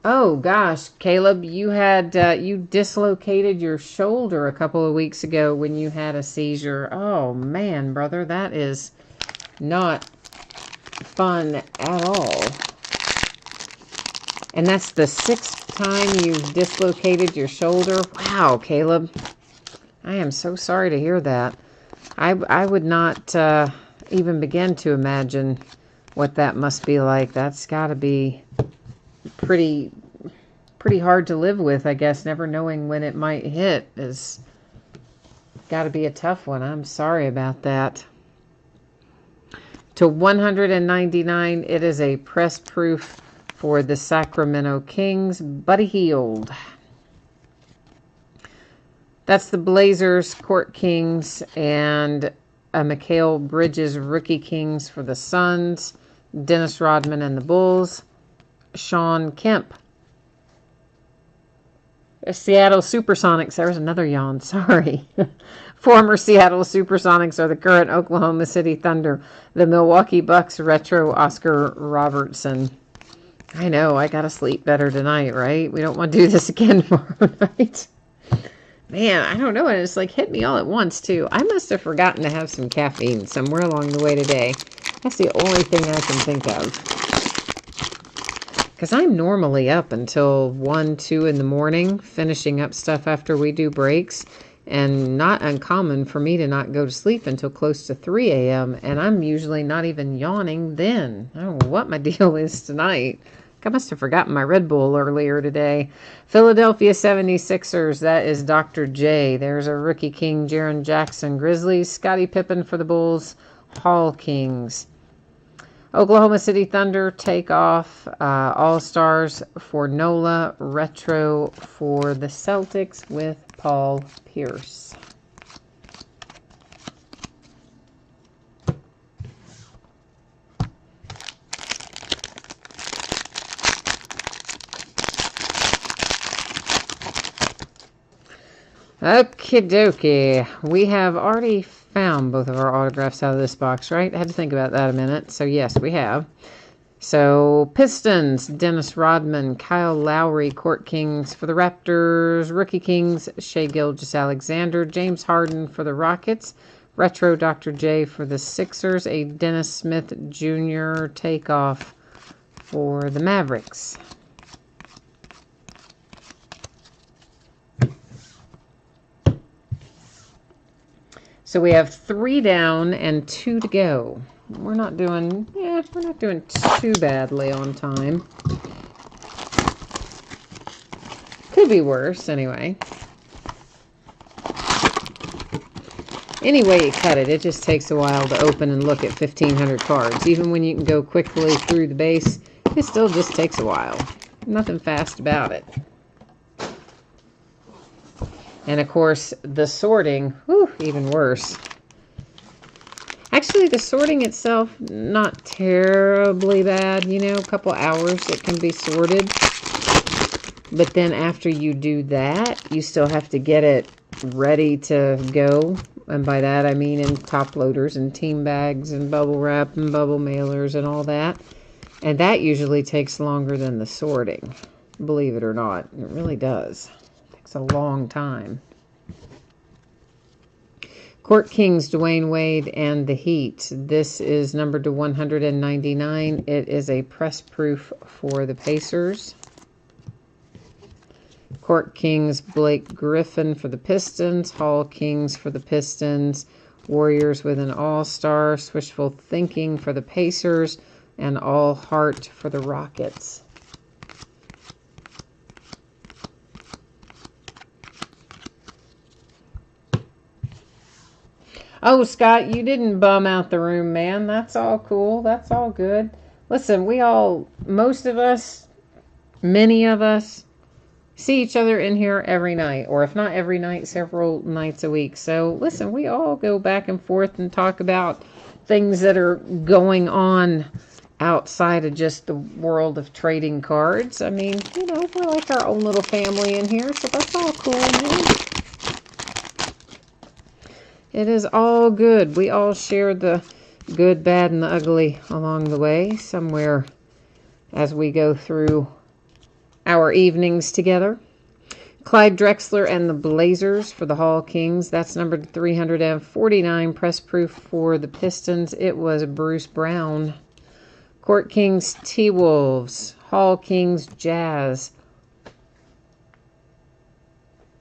Speaker 1: Oh gosh, Caleb, you had you dislocated your shoulder a couple of weeks ago when you had a seizure. Oh man, brother, that is not fun at all. And that's the 6th time you've dislocated your shoulder. Wow, Caleb, I am so sorry to hear that. I would not even begin to imagine what that must be like. That's got to be pretty hard to live with, I guess. Never knowing when it might hit is got to be a tough one. I'm sorry about that. To 199, it is a press proof for the Sacramento Kings, Buddy Hield. That's the Blazers, Court Kings, and a Mikal Bridges Rookie Kings for the Suns, Dennis Rodman and the Bulls, Shawn Kemp. Seattle Supersonics. There was another yawn. Sorry. Former Seattle Supersonics are the current Oklahoma City Thunder. The Milwaukee Bucks retro Oscar Robertson. I know. I got to sleep better tonight, right? We don't want to do this again tomorrow night. Man, I don't know. It just like hit me all at once, too. I must have forgotten to have some caffeine somewhere along the way today. That's the only thing I can think of. Because I'm normally up until 1, 2 in the morning, finishing up stuff after we do breaks. And not uncommon for me to not go to sleep until close to 3 a.m. And I'm usually not even yawning then. I don't know what my deal is tonight. I must have forgotten my Red Bull earlier today. Philadelphia 76ers, that is Dr. J. There's a Rookie King, Jaren Jackson Grizzlies. Scottie Pippen for the Bulls, Hall Kings. Oklahoma City Thunder, Takeoff, All-Stars for NOLA, Retro for the Celtics with Paul Pierce. Okie dokie. We have already found both of our autographs out of this box, right? I had to think about that a minute. So, yes, we have. So, Pistons, Dennis Rodman, Kyle Lowry, Court Kings for the Raptors, Rookie Kings, Shai Gilgeous-Alexander, James Harden for the Rockets, Retro Dr. J for the Sixers, a Dennis Smith Jr. Takeoff for the Mavericks. So we have 3 down and 2 to go. We're not doing too badly on time. Could be worse, anyway. Any way you cut it, it just takes a while to open and look at 1,500 cards. Even when you can go quickly through the base, it still just takes a while. Nothing fast about it. And, of course, the sorting, even worse. Actually, the sorting itself, not terribly bad. You know, a couple hours it can be sorted. But then after you do that, you still have to get it ready to go. And by that, I mean in top loaders and team bags and bubble wrap and bubble mailers and all that. And that usually takes longer than the sorting. Believe it or not. It really does. A long time. Court Kings, Dwayne Wade and the Heat. This is numbered to 199. It is a press proof for the Pacers. Court Kings, Blake Griffin for the Pistons. Hall Kings for the Pistons. Warriors with an all-star. Wishful Thinking for the Pacers. And All Heart for the Rockets. Oh, Scott, you didn't bum out the room, man. That's all cool. That's all good. Listen, most of us, many of us, see each other in here every night, or if not every night, several nights a week. So listen, we all go back and forth and talk about things that are going on outside of just the world of trading cards. I mean, you know, we're like our own little family in here, so that's all cool, man. It is all good. We all share the good, bad, and the ugly along the way somewhere as we go through our evenings together. Clyde Drexler and the Blazers for the Hall Kings. That's numbered 349. Press proof for the Pistons. It was Bruce Brown. Court Kings, T-Wolves. Hall Kings, Jazz.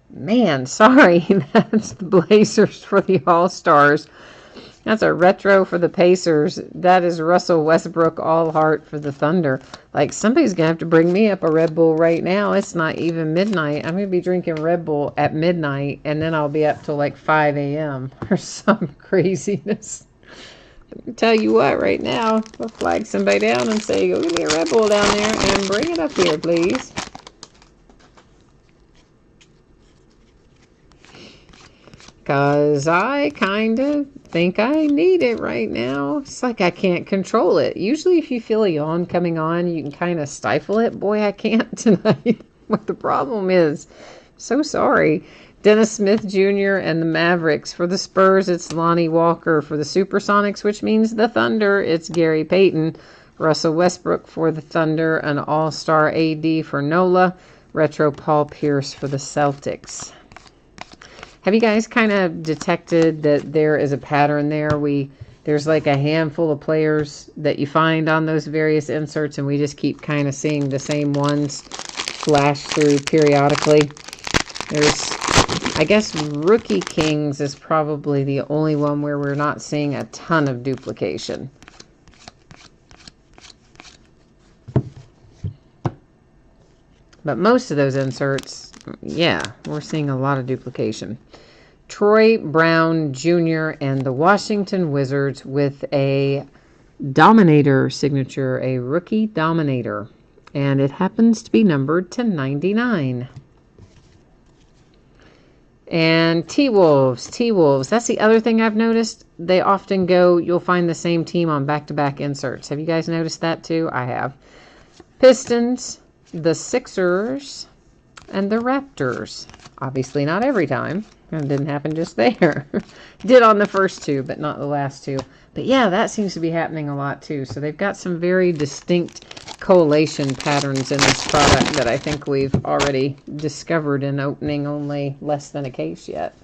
Speaker 1: Man, sorry. That's the Blazers for the All-Stars. That's a retro for the Pacers. That is Russell Westbrook All-Heart for the Thunder. Like, somebody's going to have to bring me up a Red Bull right now. It's not even midnight. I'm going to be drinking Red Bull at midnight, and then I'll be up till like 5 a.m. or some craziness. Let me tell you what, right now, I'll flag somebody down and say, go get me a Red Bull down there and bring it up here, please. Because I kind of think I need it right now. It's like I can't control it. Usually if you feel a yawn coming on, you can kind of stifle it. Boy, I can't tonight. What the problem is. So sorry. Dennis Smith Jr. and the Mavericks. For the Spurs, it's Lonnie Walker. For the Supersonics, which means the Thunder, it's Gary Payton. Russell Westbrook for the Thunder. An All-Star AD for NOLA. Retro Paul Pierce for the Celtics. Have you guys kind of detected that there is a pattern there? There's like a handful of players that you find on those various inserts, and we just keep kind of seeing the same ones flash through periodically. I guess Rookie Kings is probably the only one where we're not seeing a ton of duplication. But most of those inserts, yeah, we're seeing a lot of duplication. Troy Brown Jr. and the Washington Wizards with a Dominator signature, a Rookie Dominator. And it happens to be numbered to 99. And T-Wolves, that's the other thing I've noticed. They often you'll find the same team on back-to-back inserts. Have you guys noticed that too? I have. Pistons, the Sixers, and the Raptors. Obviously not every time. It didn't happen just there. Did on the first two, but not the last two. But yeah, that seems to be happening a lot too. So they've got some very distinct collation patterns in this product that I think we've already discovered in opening only less than a case yet.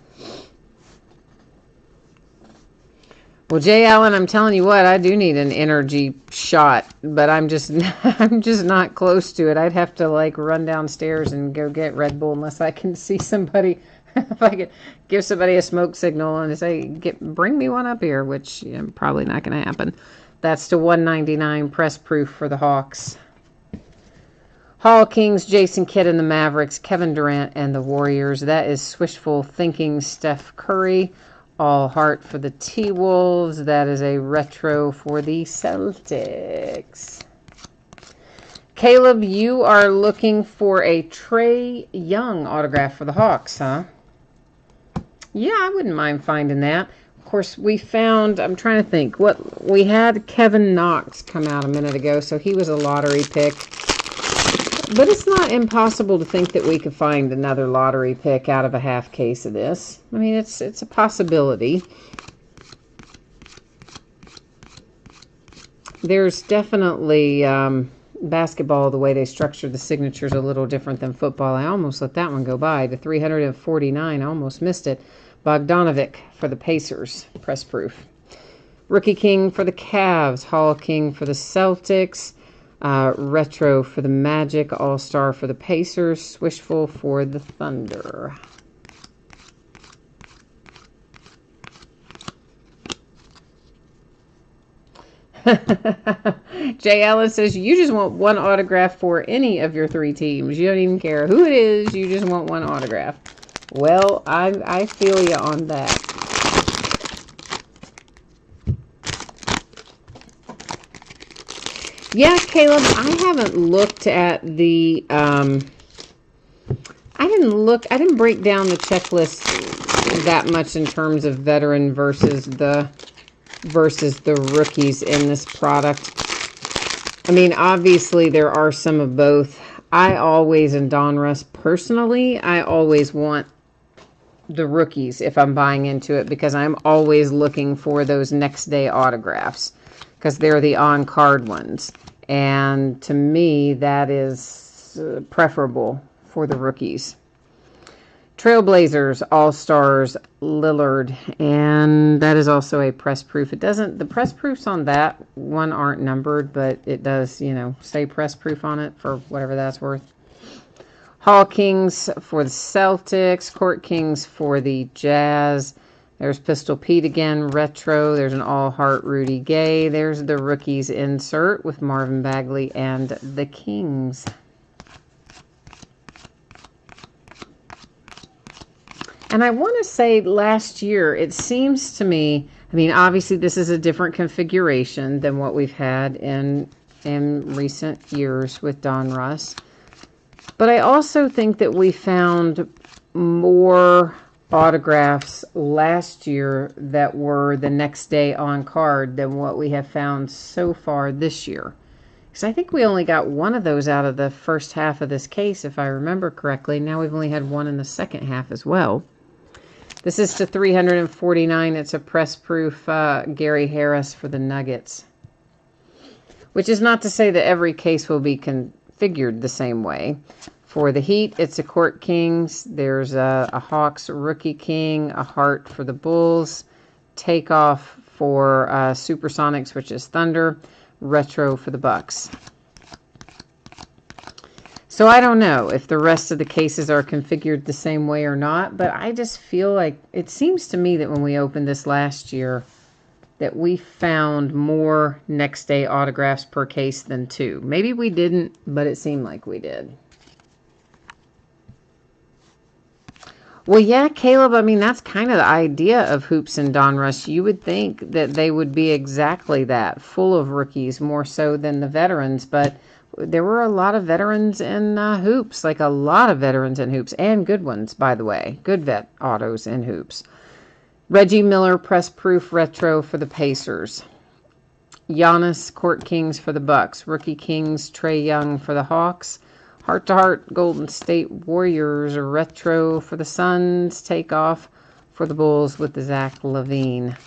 Speaker 1: Well, Jay Allen, I'm telling you what, I do need an energy shot, but I'm just not close to it. I'd have to like run downstairs and go get Red Bull unless I can see somebody. If I could give somebody a smoke signal and say, bring me one up here, which probably not going to happen. That's to 199 press proof for the Hawks. Hall Kings, Jason Kidd and the Mavericks, Kevin Durant and the Warriors. That is wishful thinking Steph Curry. All heart for the T-Wolves. That is a retro for the Celtics. Caleb, you are looking for a Trae Young autograph for the Hawks, huh? Yeah, I wouldn't mind finding that. Of course, we found, I'm trying to think, we had Kevin Knox come out a minute ago, so he was a lottery pick. But it's not impossible to think that we could find another lottery pick out of a half case of this. I mean, it's a possibility. There's definitely basketball, the way they structure the signatures, a little different than football. I almost let that one go by. To 349, I almost missed it. Bogdanovic for the Pacers, press proof. Rookie King for the Cavs, Hall King for the Celtics. Retro for the Magic, All-Star for the Pacers, Wishful for the Thunder. Jay Ellis says, you just want one autograph for any of your three teams. You don't even care who it is. You just want one autograph. Well, I feel you on that. Yeah, Caleb, I haven't looked at the didn't break down the checklist that much in terms of veteran versus the rookies in this product. I mean, obviously there are some of both. I always, in Donruss personally, I always want the rookies if I'm buying into it, because I'm always looking for those next day autographs, because they're the on-card ones. And to me, that is preferable for the rookies. Trailblazers, All-Stars, Lillard, and that is also a press proof. The press proofs on that one aren't numbered, but it does, say press proof on it for whatever that's worth. Hall Kings for the Celtics, Court Kings for the Jazz. There's Pistol Pete again, retro. There's an all-heart Rudy Gay. There's the rookies insert with Marvin Bagley and the Kings. And I want to say last year, it seems to me, I mean, obviously this is a different configuration than what we've had in recent years with Donruss. But I also think that we found more autographs last year that were the next day on card than what we have found so far this year. Because I think we only got one of those out of the first half of this case, if I remember correctly. Now we've only had one in the second half as well. This is to 349. It's a press proof Gary Harris for the Nuggets. Which is not to say that every case will be configured the same way. For the Heat, it's a Court Kings. There's a Hawks Rookie King, a Heart for the Bulls, Takeoff for Supersonics, which is Thunder, Retro for the Bucks. So I don't know if the rest of the cases are configured the same way or not, but I just feel like it seems to me that when we opened this last year, that we found more next day autographs per case than two. Maybe we didn't, but it seemed like we did. Well, yeah, Caleb, I mean, that's kind of the idea of Hoops and Donruss. You would think that they would be exactly that, full of rookies, more so than the veterans. But there were a lot of veterans in Hoops, like a lot of veterans in Hoops, and good ones, by the way. Good vet autos in Hoops. Reggie Miller, press proof retro for the Pacers. Giannis, Court Kings for the Bucks. Rookie Kings, Trae Young for the Hawks. Heart to Heart, Golden State Warriors, retro for the Suns, Takeoff for the Bulls with the Zach LaVine.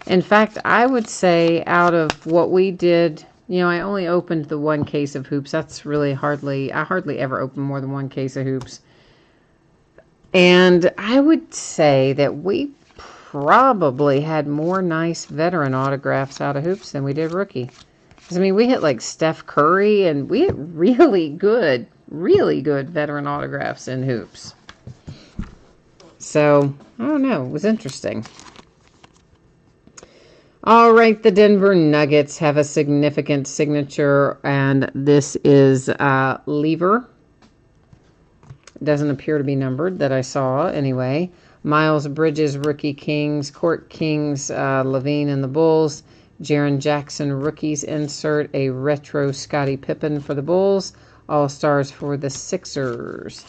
Speaker 1: In fact, I would say out of what we did, I only opened the one case of Hoops. That's really I hardly ever open more than one case of Hoops. And I would say that we probably had more nice veteran autographs out of Hoops than we did rookie. I mean, we hit like Steph Curry, and we hit really good veteran autographs in Hoops. So, I don't know. It was interesting. All right, the Denver Nuggets have a significant signature, and this is Lever. It doesn't appear to be numbered that I saw anyway. Miles Bridges, Rookie Kings, Court Kings, LaVine and the Bulls. Jaren Jackson, rookies insert, a retro Scottie Pippen for the Bulls. All-Stars for the Sixers.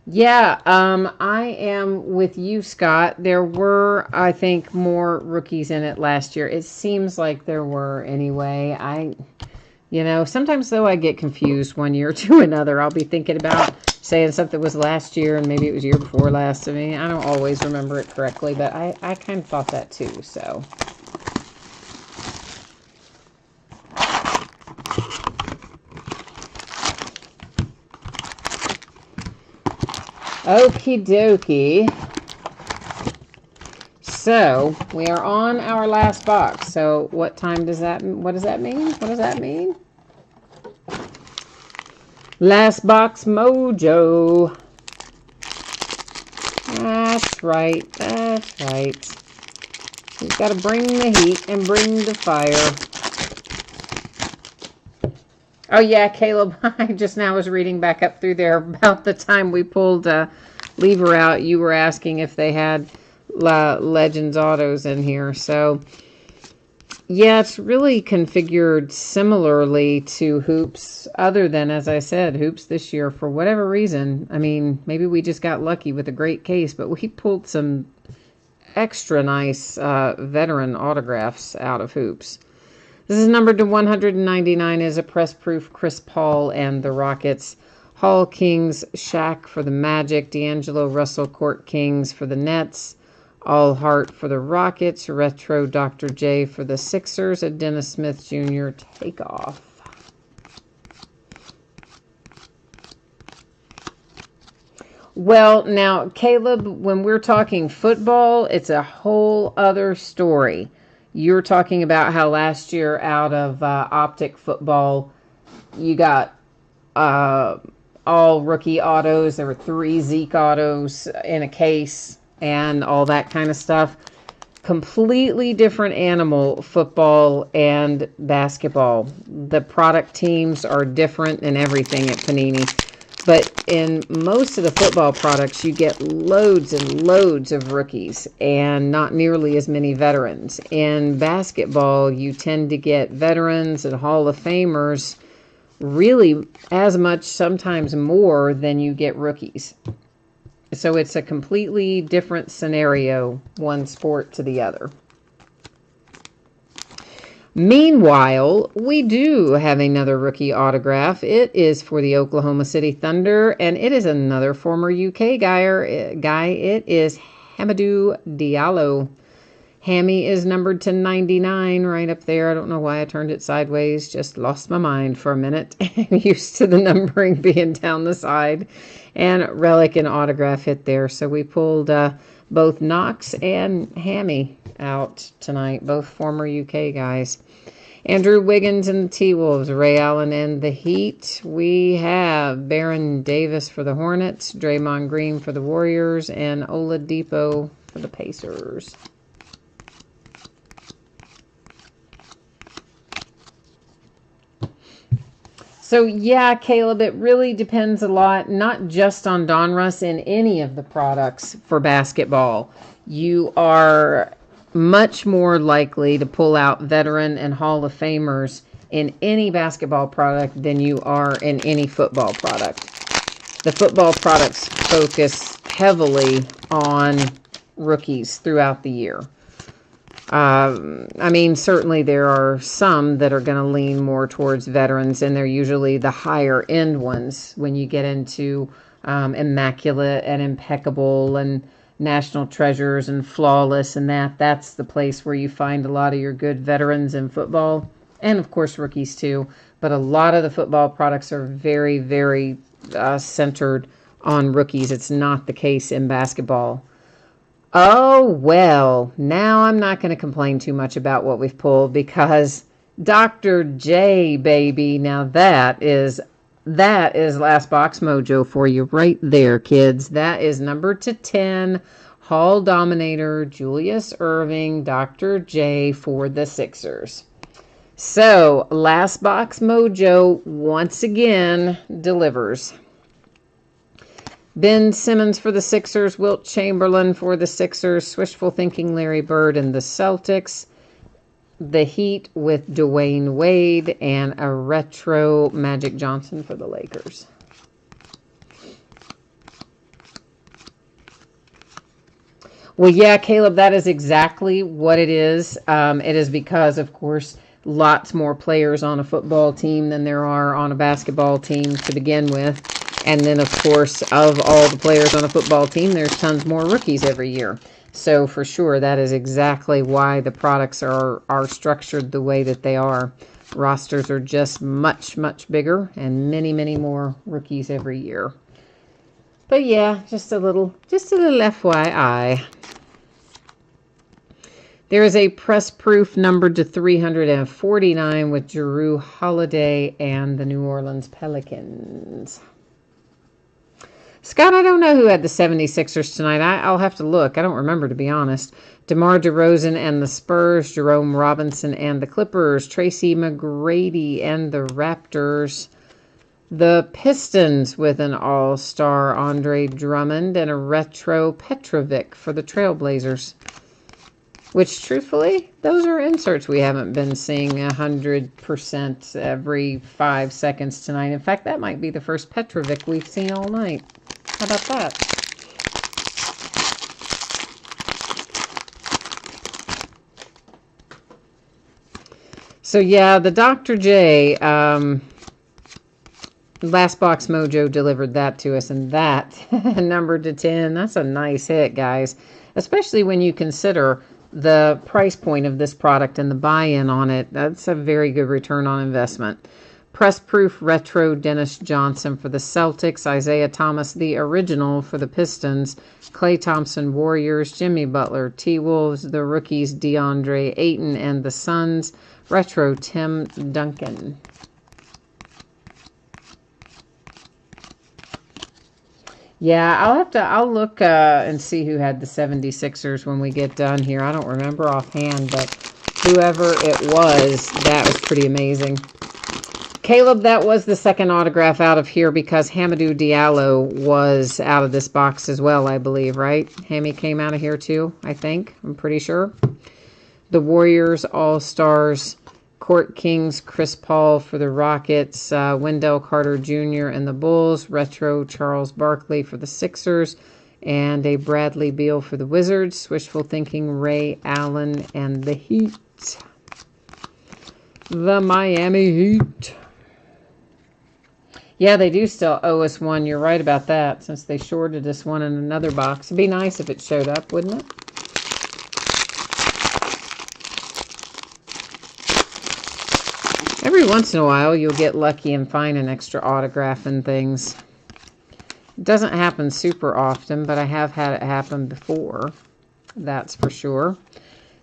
Speaker 1: Yeah, I am with you, Scott. There were, I think, more rookies in it last year. It seems like there were anyway. Sometimes, though, I get confused one year to another. I'll be thinking about saying something was last year and maybe it was year before last. I mean, I don't always remember it correctly, but I kind of thought that too, so. Okie dokie. So, we are on our last box. So, what does that mean? Last box mojo. That's right. We've got to bring the heat and bring the fire. Oh yeah, Caleb, I just now was reading back up through there about the time we pulled Lever out. You were asking if they had Legends autos in here. So Yeah, it's really configured similarly to Hoops, other than, as I said, Hoops this year, for whatever reason. I mean, maybe we just got lucky with a great case, but we pulled some extra nice veteran autographs out of Hoops. This is numbered to 199, is a press proof Chris Paul and the Rockets. Hall Kings, Shaq for the Magic, D'Angelo Russell Court Kings for the Nets, All Heart for the Rockets, Retro Dr. J for the Sixers, a Dennis Smith Jr. takeoff. Well, now, Caleb, when we're talking football, it's a whole other story. You're talking about how last year out of Optic Football, you got all rookie autos. There were 3 Zeke autos in a case and all that kind of stuff. Completely different animal, football and basketball. The product teams are different and everything at Panini. But in most of the football products, you get loads and loads of rookies and not nearly as many veterans. In basketball, you tend to get veterans and Hall of Famers really as much, sometimes more, than you get rookies. So it's a completely different scenario, one sport to the other. Meanwhile, we do have another rookie autograph. It is for the Oklahoma City Thunder, and it is another former UK guy. It is Hamidou Diallo. Hammy is numbered to 99 right up there. I don't know why I turned it sideways. Just lost my mind for a minute. Used to the numbering being down the side. And relic and autograph hit there. So we pulled both Knox and Hammy out tonight. Both former UK guys. Andrew Wiggins and the T-Wolves. Ray Allen and the Heat. We have Baron Davis for the Hornets. Draymond Green for the Warriors. And Oladipo for the Pacers. So, yeah, Caleb, it really depends a lot, not just on Donruss in any of the products for basketball. You are much more likely to pull out veteran and Hall of Famers in any basketball product than you are in any football product. The football products focus heavily on rookies throughout the year. I mean, certainly there are some that are going to lean more towards veterans, and they're usually the higher end ones when you get into immaculate and impeccable and national treasures and flawless, and that's the place where you find a lot of your good veterans in football, and of course rookies too. But a lot of the football products are very, very centered on rookies. It's not the case in basketball. Oh, well, now I'm not going to complain too much about what we've pulled, because Dr. J, baby, now that is Last Box Mojo for you right there, kids. That is number to 10, Hall Dominator, Julius Erving, Dr. J for the Sixers. So, Last Box Mojo once again delivers. Ben Simmons for the Sixers, Wilt Chamberlain for the Sixers, Wishful Thinking Larry Bird and the Celtics, the Heat with Dwayne Wade, and a retro Magic Johnson for the Lakers. Well, yeah, Caleb, that is exactly what it is. It is because, of course, lots more players on a football team than there are on a basketball team to begin with. And then, of course, of all the players on a football team, there's tons more rookies every year. So, for sure, that is exactly why the products are structured the way that they are. Rosters are just much, much bigger and many, many more rookies every year. But, yeah, just a little FYI. There is a press proof numbered to 349 with Jrue Holiday and the New Orleans Pelicans. Scott, I don't know who had the 76ers tonight. I'll have to look. I don't remember, to be honest. DeMar DeRozan and the Spurs, Jerome Robinson and the Clippers, Tracy McGrady and the Raptors, the Pistons with an all-star Andre Drummond and a retro Petrovic for the Trailblazers. which truthfully, those are inserts we haven't been seeing 100% every 5 seconds tonight. In fact, that might be the first Petrovic we've seen all night. How about that? So yeah, the Dr. J, Last Box Mojo delivered that to us, and that numbered to 10. That's a nice hit, guys, especially when you consider the price point of this product and the buy-in on it. That's a very good return on investment. Press Proof Retro Dennis Johnson for the Celtics, Isaiah Thomas the original for the Pistons, Klay Thompson Warriors, Jimmy Butler T-Wolves, the rookies DeAndre Ayton and the Suns, Retro Tim Duncan. Yeah, I'll look and see who had the 76ers when we get done here. I don't remember offhand, but whoever it was, that was pretty amazing. Caleb, that was the second autograph out of here because Hamidou Diallo was out of this box as well, I believe, right? Hammy came out of here too, I think. I'm pretty sure. The Warriors, All-Stars, Court Kings, Chris Paul for the Rockets, Wendell Carter Jr. and the Bulls, Retro Charles Barkley for the Sixers, and a Bradley Beal for the Wizards, Wishful Thinking Ray Allen and the Heat. The Miami Heat. Yeah, they do still owe us one. You're right about that, since they shorted us one in another box. It'd be nice if it showed up, wouldn't it? Every once in a while, you'll get lucky and find an extra autograph and things. It doesn't happen super often, but I have had it happen before. That's for sure.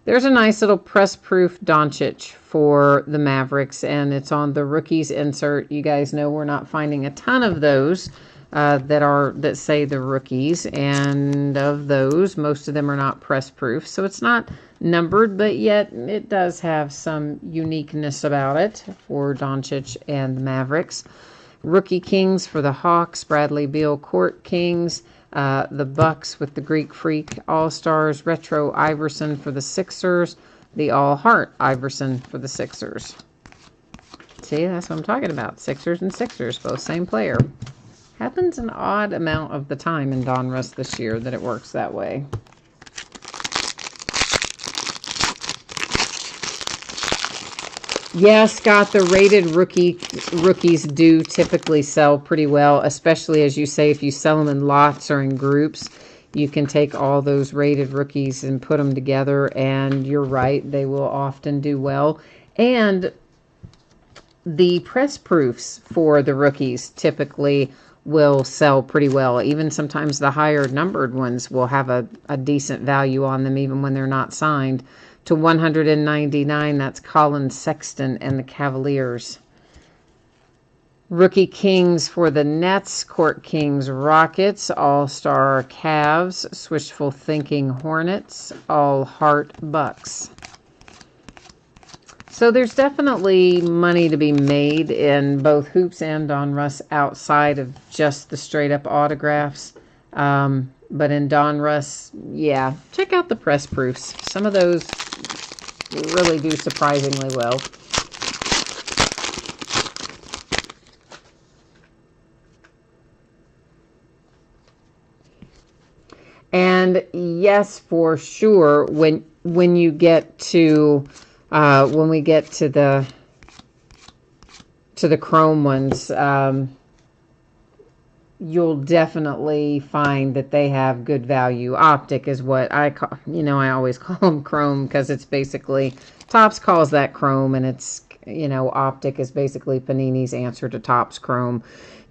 Speaker 1: There's a nice little press-proof Doncic for the Mavericks, and it's on the rookies insert. You guys know we're not finding a ton of those that say the rookies, and of those, most of them are not press-proof, so it's not numbered, but yet it does have some uniqueness about it for Doncic and the Mavericks. Rookie Kings for the Hawks, Bradley Beal Court Kings, the Bucks with the Greek Freak All-Stars, Retro Iverson for the Sixers, the All-Heart Iverson for the Sixers. See, that's what I'm talking about. Sixers and Sixers, both same player. Happens an odd amount of the time in Donruss this year that it works that way. Yeah, Scott, the rated rookies do typically sell pretty well, especially, as you say, if you sell them in lots or in groups. You can take all those rated rookies and put them together, and you're right, they will often do well. And the press proofs for the rookies typically will sell pretty well. Even sometimes the higher numbered ones will have a decent value on them, even when they're not signed. To 199, that's Colin Sexton and the Cavaliers. Rookie Kings for the Nets, Court Kings Rockets, All-Star Cavs, Swishful Thinking Hornets, All-Heart Bucks. So there's definitely money to be made in both Hoops and Donruss outside of just the straight-up autographs. But in Donruss, yeah, check out the press proofs. Some of those really do surprisingly well. And yes, for sure, when you get to when we get to the chrome ones, you'll definitely find that they have good value. Optic is what I call, I always call them chrome because it's basically, Topps calls that chrome, and it's, Optic is basically Panini's answer to Topps Chrome.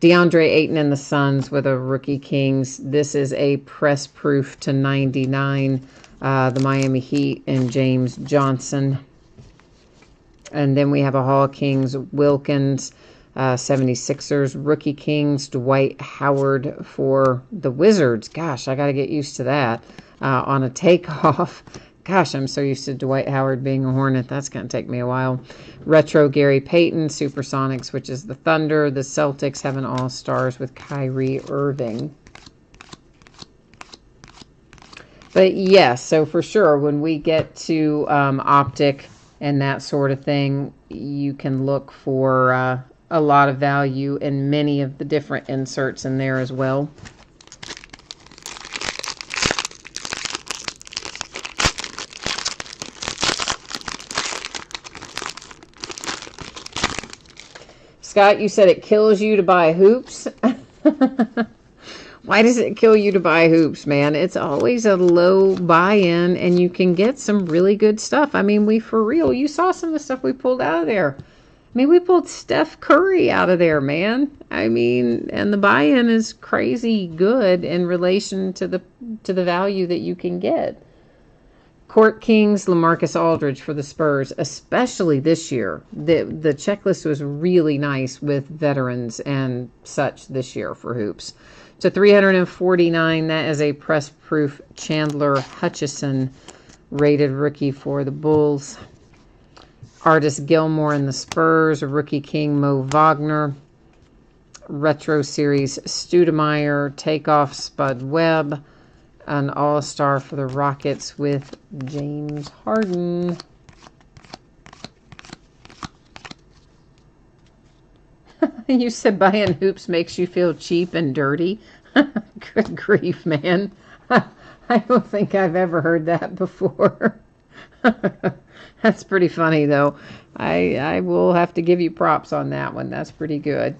Speaker 1: DeAndre Ayton and the Suns with a Rookie Kings. This is a press proof to 99. The Miami Heat and James Johnson. And then we have a Hall Kings Wilkins. 76ers, Rookie Kings, Dwight Howard for the Wizards. Gosh, I got to get used to that. On a takeoff. Gosh, I'm so used to Dwight Howard being a Hornet. That's going to take me a while. Retro Gary Payton, Supersonics, which is the Thunder. The Celtics have an All-Stars with Kyrie Irving. But yes, so for sure, when we get to optic and that sort of thing, you can look for a lot of value in many of the different inserts in there as well. Scott, you said it kills you to buy hoops. Why does it kill you to buy hoops, man? It's always a low buy-in, and you can get some really good stuff. I mean, for real, you saw some of the stuff we pulled out of there. I mean, we pulled Steph Curry out of there, man. I mean, and the buy-in is crazy good in relation to the value that you can get. Court Kings, LaMarcus Aldridge for the Spurs, especially this year. The checklist was really nice with veterans and such this year for hoops. So $349, that is a press-proof Chandler Hutchison rated rookie for the Bulls. Artist Gilmore in the Spurs, Rookie King Mo Wagner. Retro Series Stoudemire, Takeoff Spud Webb. An all-star for the Rockets with James Harden. You said buying hoops makes you feel cheap and dirty. Good grief, man. I don't think I've ever heard that before. That's pretty funny, though. I will have to give you props on that one. That's pretty good.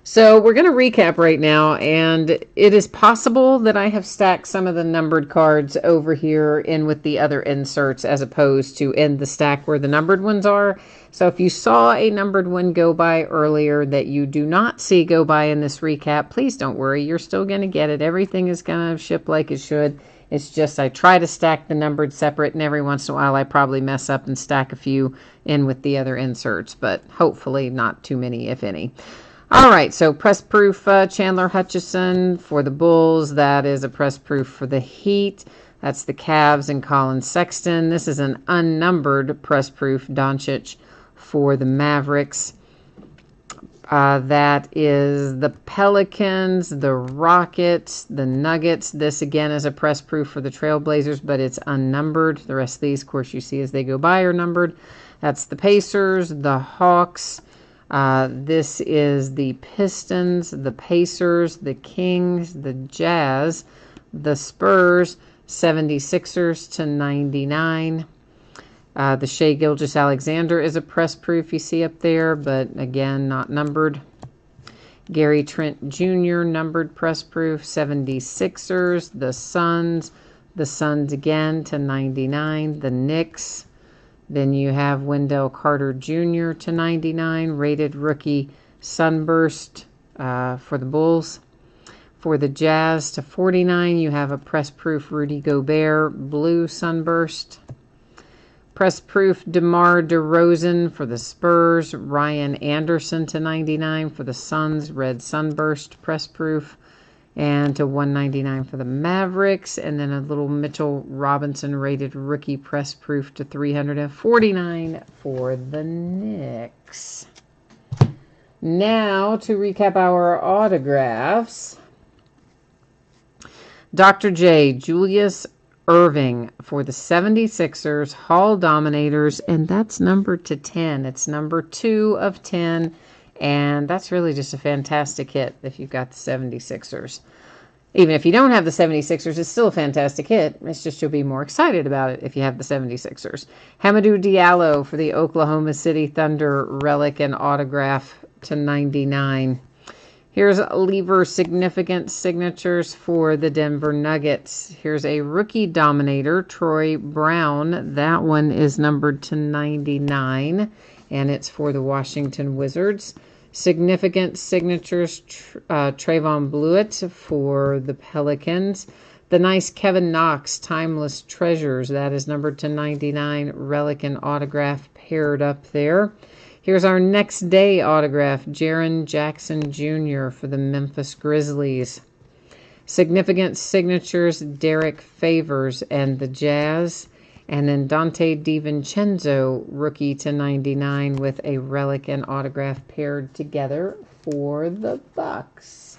Speaker 1: So we're going to recap right now, and it is possible that I have stacked some of the numbered cards over here in with the other inserts as opposed to in the stack where the numbered ones are. So if you saw a numbered one go by earlier that you do not see go by in this recap, please don't worry. You're still going to get it. Everything is going to ship like it should. It's just I try to stack the numbered separate, and every once in a while I probably mess up and stack a few in with the other inserts, but hopefully not too many, if any. All right, so press proof Chandler Hutchison for the Bulls. That is a press proof for the Heat. That's the Cavs and Colin Sexton. This is an unnumbered press proof Doncic for the Mavericks. That is the Pelicans, the Rockets, the Nuggets. This again is a press proof for the Trailblazers, but it's unnumbered. The rest of these, of course, you see as they go by are numbered. That's the Pacers, the Hawks. This is the Pistons, the Pacers, the Kings, the Jazz, the Spurs, 76ers to 99. The Shai Gilgeous-Alexander is a press proof you see up there, but again, not numbered. Gary Trent Jr., numbered press proof, 76ers, the Suns again to 99, the Knicks. Then you have Wendell Carter Jr. to 99, rated rookie Sunburst for the Bulls. For the Jazz to 49, you have a press proof Rudy Gobert, blue Sunburst. Press proof DeMar DeRozan for the Spurs, Ryan Anderson to 99 for the Suns, red Sunburst press proof. And to 199 for the Mavericks, and then a little Mitchell Robinson rated rookie press proof to 349 for the Knicks. Now to recap our autographs. Dr. J, Julius Irving for the 76ers, Hall Dominators, and that's numbered to 10. It's number 2 of 10. And that's really just a fantastic hit if you've got the 76ers. Even if you don't have the 76ers, it's still a fantastic hit. It's just you'll be more excited about it if you have the 76ers. Hamidou Diallo for the Oklahoma City Thunder, relic and autograph to 99. Here's Lever significant signatures for the Denver Nuggets. Here's a rookie dominator, Troy Brown. That one is numbered to 99. And it's for the Washington Wizards. Significant signatures, Trayvon Blewett for the Pelicans. The nice Kevin Knox, Timeless Treasures, that is numbered to 99, relic and autograph paired up there. Here's our next day autograph, Jaren Jackson Jr. for the Memphis Grizzlies. Significant signatures, Derek Favors and the Jazz. And then Dante DiVincenzo, rookie to 99 with a relic and autograph paired together for the Bucks.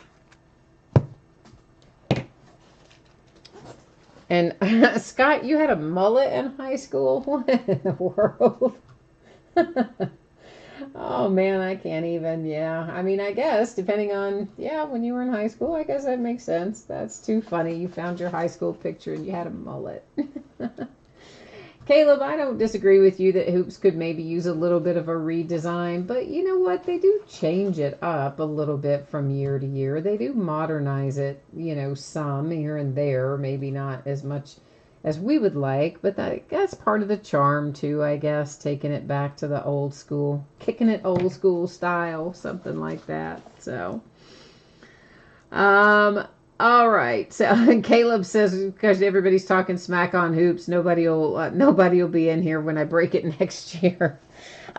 Speaker 1: And Scott, you had a mullet in high school? What in the world? Oh man, I can't even. Yeah. I mean, I guess depending on, yeah, when you were in high school, I guess that makes sense. That's too funny. You found your high school picture and you had a mullet. Caleb, I don't disagree with you that hoops could maybe use a little bit of a redesign, but you know what? They do change it up a little bit from year to year. They do modernize it, some here and there, maybe not as much as we would like, but that's part of the charm too, I guess, taking it back to the old school, kicking it old school style, something like that. So, um, all right. So Caleb says because everybody's talking smack on hoops, nobody will be in here when I break it next year.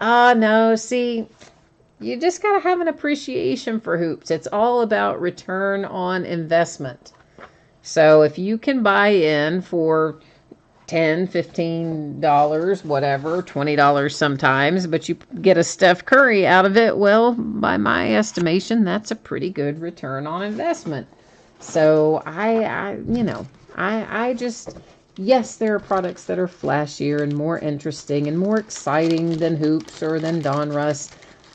Speaker 1: No. See, you just gotta have an appreciation for hoops. It's all about return on investment. So if you can buy in for $10, $15, whatever, $20 sometimes, but you get a Steph Curry out of it, well, by my estimation, that's a pretty good return on investment. So I just, yes, there are products that are flashier and more interesting and more exciting than hoops or than Donruss,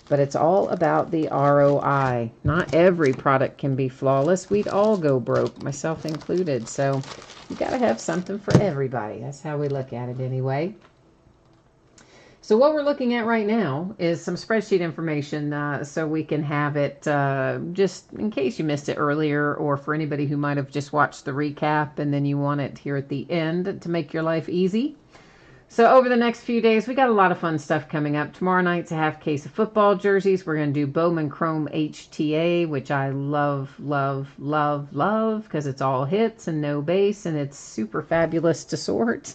Speaker 1: but it's all about the ROI. Not every product can be flawless. We'd all go broke, myself included. So you got to have something for everybody. That's how we look at it anyway. So what we're looking at right now is some spreadsheet information so we can have it just in case you missed it earlier or for anybody who might have just watched the recap and then you want it here at the end to make your life easy. So over the next few days, we got a lot of fun stuff coming up. Tomorrow night's a half case of football jerseys. We're going to do Bowman Chrome HTA, which I love, love, love, love, because it's all hits and no base, and it's super fabulous to sort.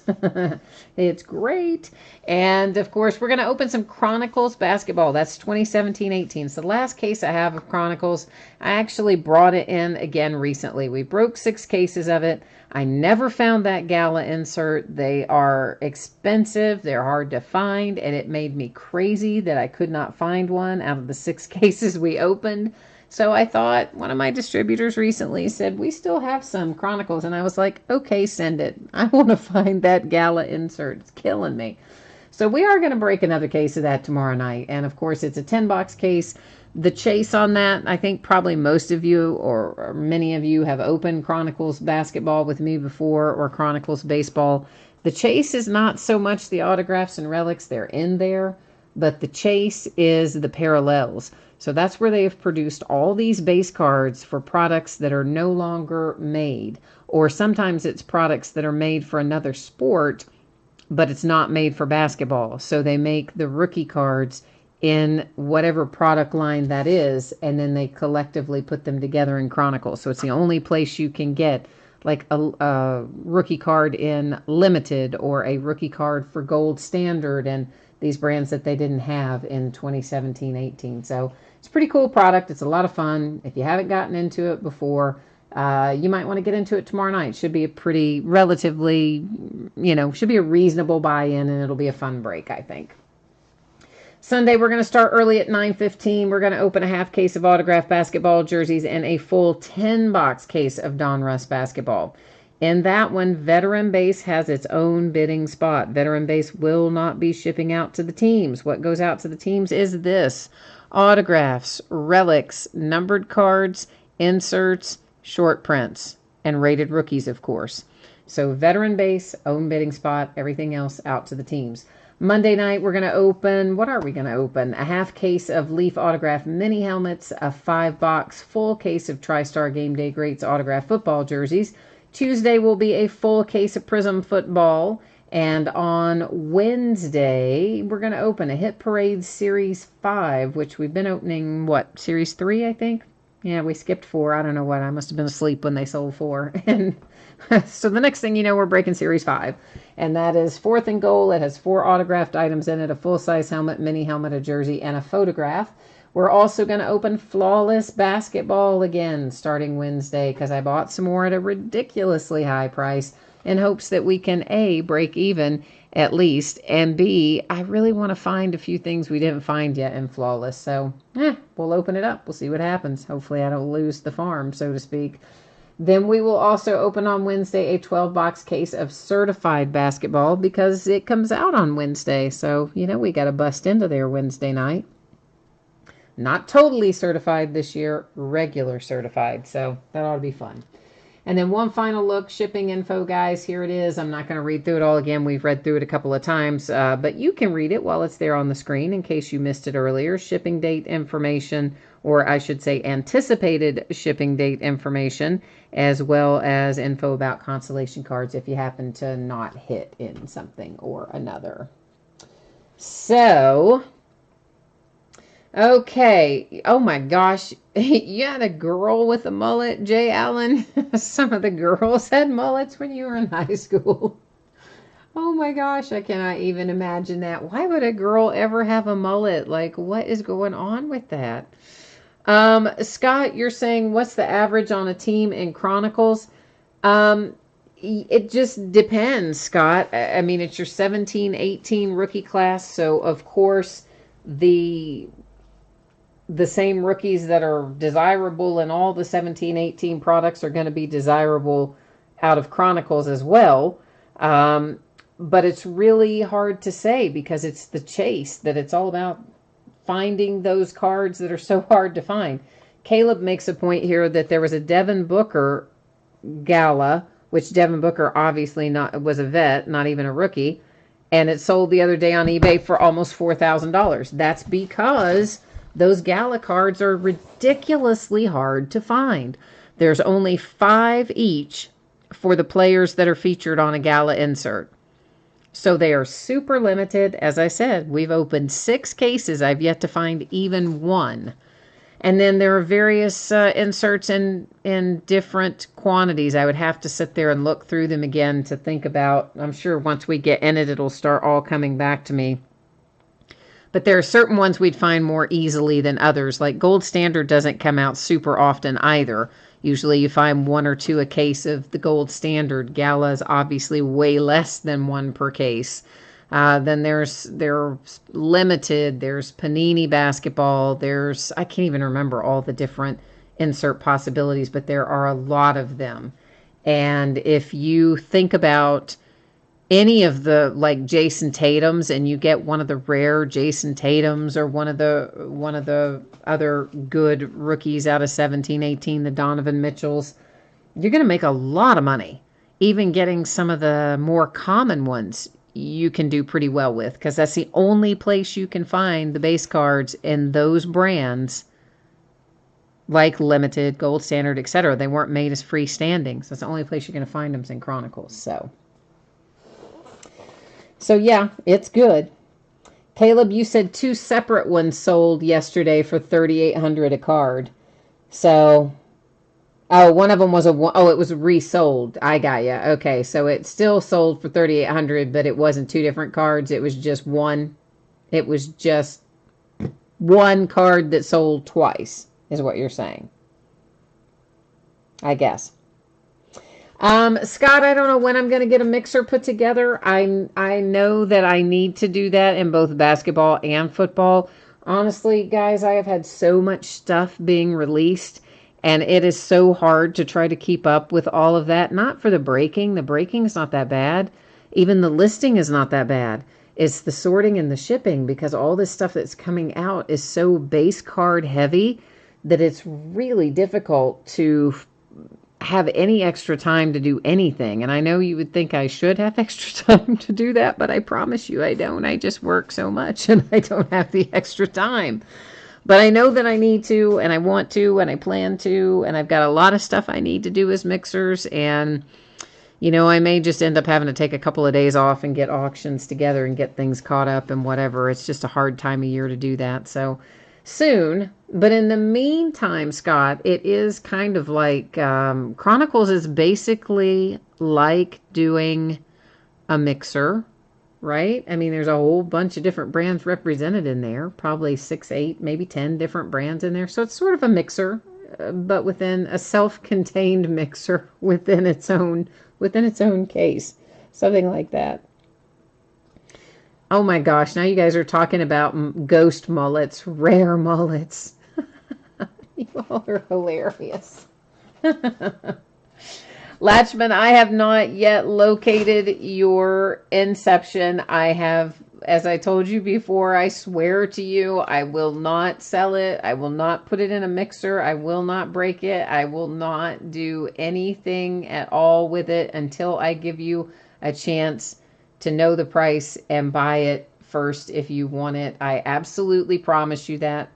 Speaker 1: It's great. And, of course, we're going to open some Chronicles basketball. That's 2017-18. So the last case I have of Chronicles, I actually brought it in again recently. We broke 6 cases of it. I never found that gala insert. They are expensive. They're hard to find. And it made me crazy that I could not find one out of the 6 cases we opened. So I thought one of my distributors recently said, we still have some Chronicles. And I was like, okay, send it. I want to find that gala insert. It's killing me. So we are going to break another case of that tomorrow night. And of course, it's a 10-box case. The chase on that, I think probably most of you or many of you have opened Chronicles basketball with me before or Chronicles baseball. The chase is not so much the autographs and relics, they're in there, but the chase is the parallels. So that's where they have produced all these base cards for products that are no longer made. Or sometimes it's products that are made for another sport, but it's not made for basketball. So they make the rookie cards in whatever product line that is, and then they collectively put them together in Chronicles. So it's the only place you can get like a rookie card in limited or a rookie card for gold standard and these brands that they didn't have in 2017-18. So it's a pretty cool product. It's a lot of fun. If you haven't gotten into it before, you might want to get into it tomorrow night. Should be a pretty relatively, should be a reasonable buy-in, and it'll be a fun break, I think. Sunday, we're going to start early at 9:15. We're going to open a half case of autographed basketball jerseys and a full 10-box case of Donruss basketball. In that one, Veteran Base has its own bidding spot. Veteran Base will not be shipping out to the teams. What goes out to the teams is this: autographs, relics, numbered cards, inserts, short prints, and rated rookies, of course. So Veteran Base, own bidding spot, everything else out to the teams. Monday night, we're going to open, what are we going to open? A half case of Leaf autographed mini helmets, a 5-box full case of TriStar Game Day Greats autographed football jerseys. Tuesday will be a full case of Prism football. And on Wednesday, we're going to open a Hit Parade Series 5, which we've been opening, Series 3, I think? Yeah, we skipped 4. I don't know what. I must have been asleep when they sold 4. And so the next thing you know, we're breaking Series 5. And that is 4th and goal. It has 4 autographed items in it, a full-size helmet, mini helmet, a jersey, and a photograph. We're also going to open Flawless Basketball again starting Wednesday because I bought some more at a ridiculously high price in hopes that we can, A, break even at least, and B, I really want to find a few things we didn't find yet in Flawless. So, we'll open it up. We'll see what happens. Hopefully I don't lose the farm, so to speak. Then we will also open on Wednesday a 12-box case of certified basketball because it comes out on Wednesday. So, we got to bust into there Wednesday night. Not totally certified this year, regular certified. So that ought to be fun. And then one final look, shipping info, guys. Here it is. I'm not going to read through it all again. We've read through it a couple of times, but you can read it while it's there on the screen in case you missed it earlier. Shipping date information, or I should say anticipated shipping date information, as well as info about consolation cards if you happen to not hit in something or another. So, okay. Oh my gosh. You had a girl with a mullet, Jay Allen. Some of the girls had mullets when you were in high school. Oh my gosh, I cannot even imagine that. Why would a girl ever have a mullet? Like, what is going on with that? Scott, you're saying what's the average on a team in Chronicles? It just depends, Scott. I mean, it's your 17-18 rookie class, so of course the same rookies that are desirable in all the 17-18 products are going to be desirable out of Chronicles as well. But it's really hard to say because it's the chase that it's all about, finding those cards that are so hard to find. Caleb makes a point here that there was a Devin Booker gala, which Devin Booker obviously was a vet, not even a rookie, and it sold the other day on eBay for almost $4,000. That's because those gala cards are ridiculously hard to find. There's only 5 each for the players that are featured on a gala insert. So they are super limited. As I said, we've opened 6 cases. I've yet to find even one. And then there are various inserts in different quantities. I would have to sit there and look through them again to think about. I'm sure once we get in it, it'll start all coming back to me. But there are certain ones we'd find more easily than others. Like Gold Standard doesn't come out super often either. Usually you find 1 or 2 a case of the Gold Standard. Gala is obviously way less than 1 per case. Then there's limited, there's Panini basketball, I can't even remember all the different insert possibilities, but there are a lot of them. And if you think about any of the like Jason Tatum's and you get one of the rare Jason Tatum's or one of the other good rookies out of 17-18, the Donovan Mitchells, you're going to make a lot of money. Even getting some of the more common ones you can do pretty well with, because that's the only place you can find the base cards in those brands, like Limited, Gold Standard, etc. They weren't made as freestanding, so that's the only place you're going to find them in Chronicles. So yeah, it's good. Caleb, you said 2 separate ones sold yesterday for $3,800 a card. So, one of them was it was resold. I got you. Okay, so it still sold for $3,800, but it wasn't 2 different cards. It was just one. It was just one card that sold twice, is what you're saying. I guess. Scott, I don't know when I'm going to get a mixer put together. I know that I need to do that in both basketball and football. Honestly, guys, I have had so much stuff being released, and it is so hard to try to keep up with all of that. Not for the breaking. The breaking is not that bad. Even the listing is not that bad. It's the sorting and the shipping, because all this stuff that's coming out is so base card heavy that it's really difficult to have any extra time to do anything. And I know you would think I should have extra time to do that, but I promise you I don't. I just work so much and I don't have the extra time. But I know that I need to, and I want to, and I plan to, and I've got a lot of stuff I need to do as mixers, and I may just end up having to take a couple of days off and get auctions together and get things caught up and whatever. It's just a hard time of year to do that. So soon. But in the meantime, Scott, it is kind of like Chronicles is basically like doing a mixer, right? I mean, there's a whole bunch of different brands represented in there, probably 6, 8, maybe 10 different brands in there. So it's sort of a mixer, but within a self-contained mixer within its own case, something like that. Oh my gosh, now you guys are talking about ghost mullets, rare mullets. You all are hilarious. Latchman, I have not yet located your Inception. I have, as I told you before, I swear to you, I will not sell it. I will not put it in a mixer. I will not break it. I will not do anything at all with it until I give you a chance to know the price and buy it first if you want it. I absolutely promise you that.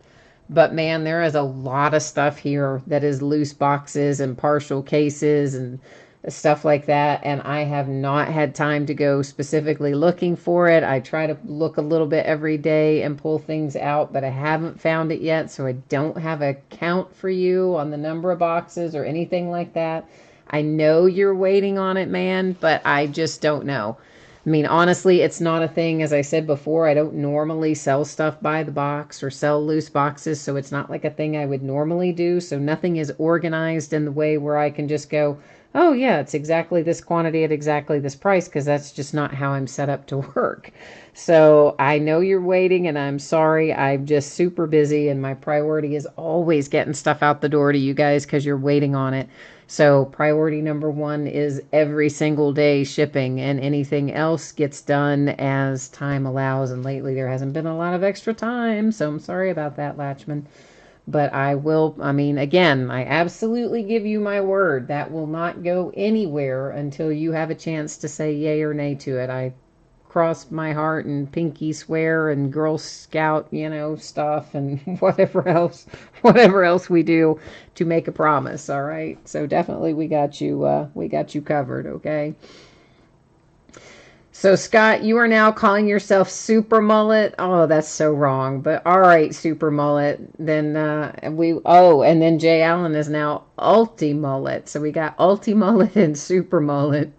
Speaker 1: But man, there is a lot of stuff here that is loose boxes and partial cases and stuff like that. And I have not had time to go specifically looking for it. I try to look a little bit every day and pull things out, but I haven't found it yet. So I don't have a count for you on the number of boxes or anything like that. I know you're waiting on it, man, but I just don't know. I mean, honestly, it's not a thing. As I said before, I don't normally sell stuff by the box or sell loose boxes, so it's not like a thing I would normally do. So nothing is organized in the way where I can just go, oh, yeah, it's exactly this quantity at exactly this price, because that's just not how I'm set up to work. So I know you're waiting, and I'm sorry. I'm just super busy, and my priority is always getting stuff out the door to you guys because you're waiting on it. So priority number one is every single day shipping, and anything else gets done as time allows. And lately there hasn't been a lot of extra time, so I'm sorry about that, Latchman. But I will, I mean, again, I absolutely give you my word. That will not go anywhere until you have a chance to say yay or nay to it. I cross my heart and pinky swear and Girl Scout, stuff and whatever else we do to make a promise. All right. So definitely we got you covered. Okay. So Scott, you are now calling yourself Super Mullet. Oh, that's so wrong. But all right, Super Mullet. Then and then Jay Allen is now Ulti Mullet. So we got Ulti Mullet and Super Mullet.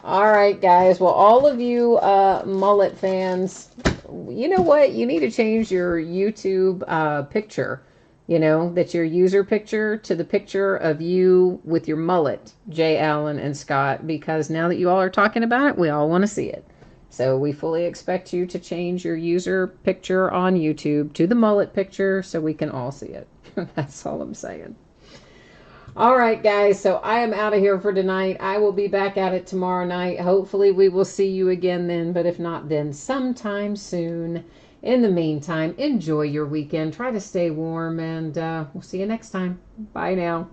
Speaker 1: All right, guys. Well, all of you mullet fans, you know what? You need to change your YouTube picture. That's your user picture to the picture of you with your mullet, Jay Allen and Scott, because now that you all are talking about it, we all want to see it. So we fully expect you to change your user picture on YouTube to the mullet picture so we can all see it. That's all I'm saying. All right, guys, so I am out of here for tonight. I will be back at it tomorrow night. Hopefully we will see you again then, but if not, then sometime soon. In the meantime, enjoy your weekend. Try to stay warm, and we'll see you next time. Bye now.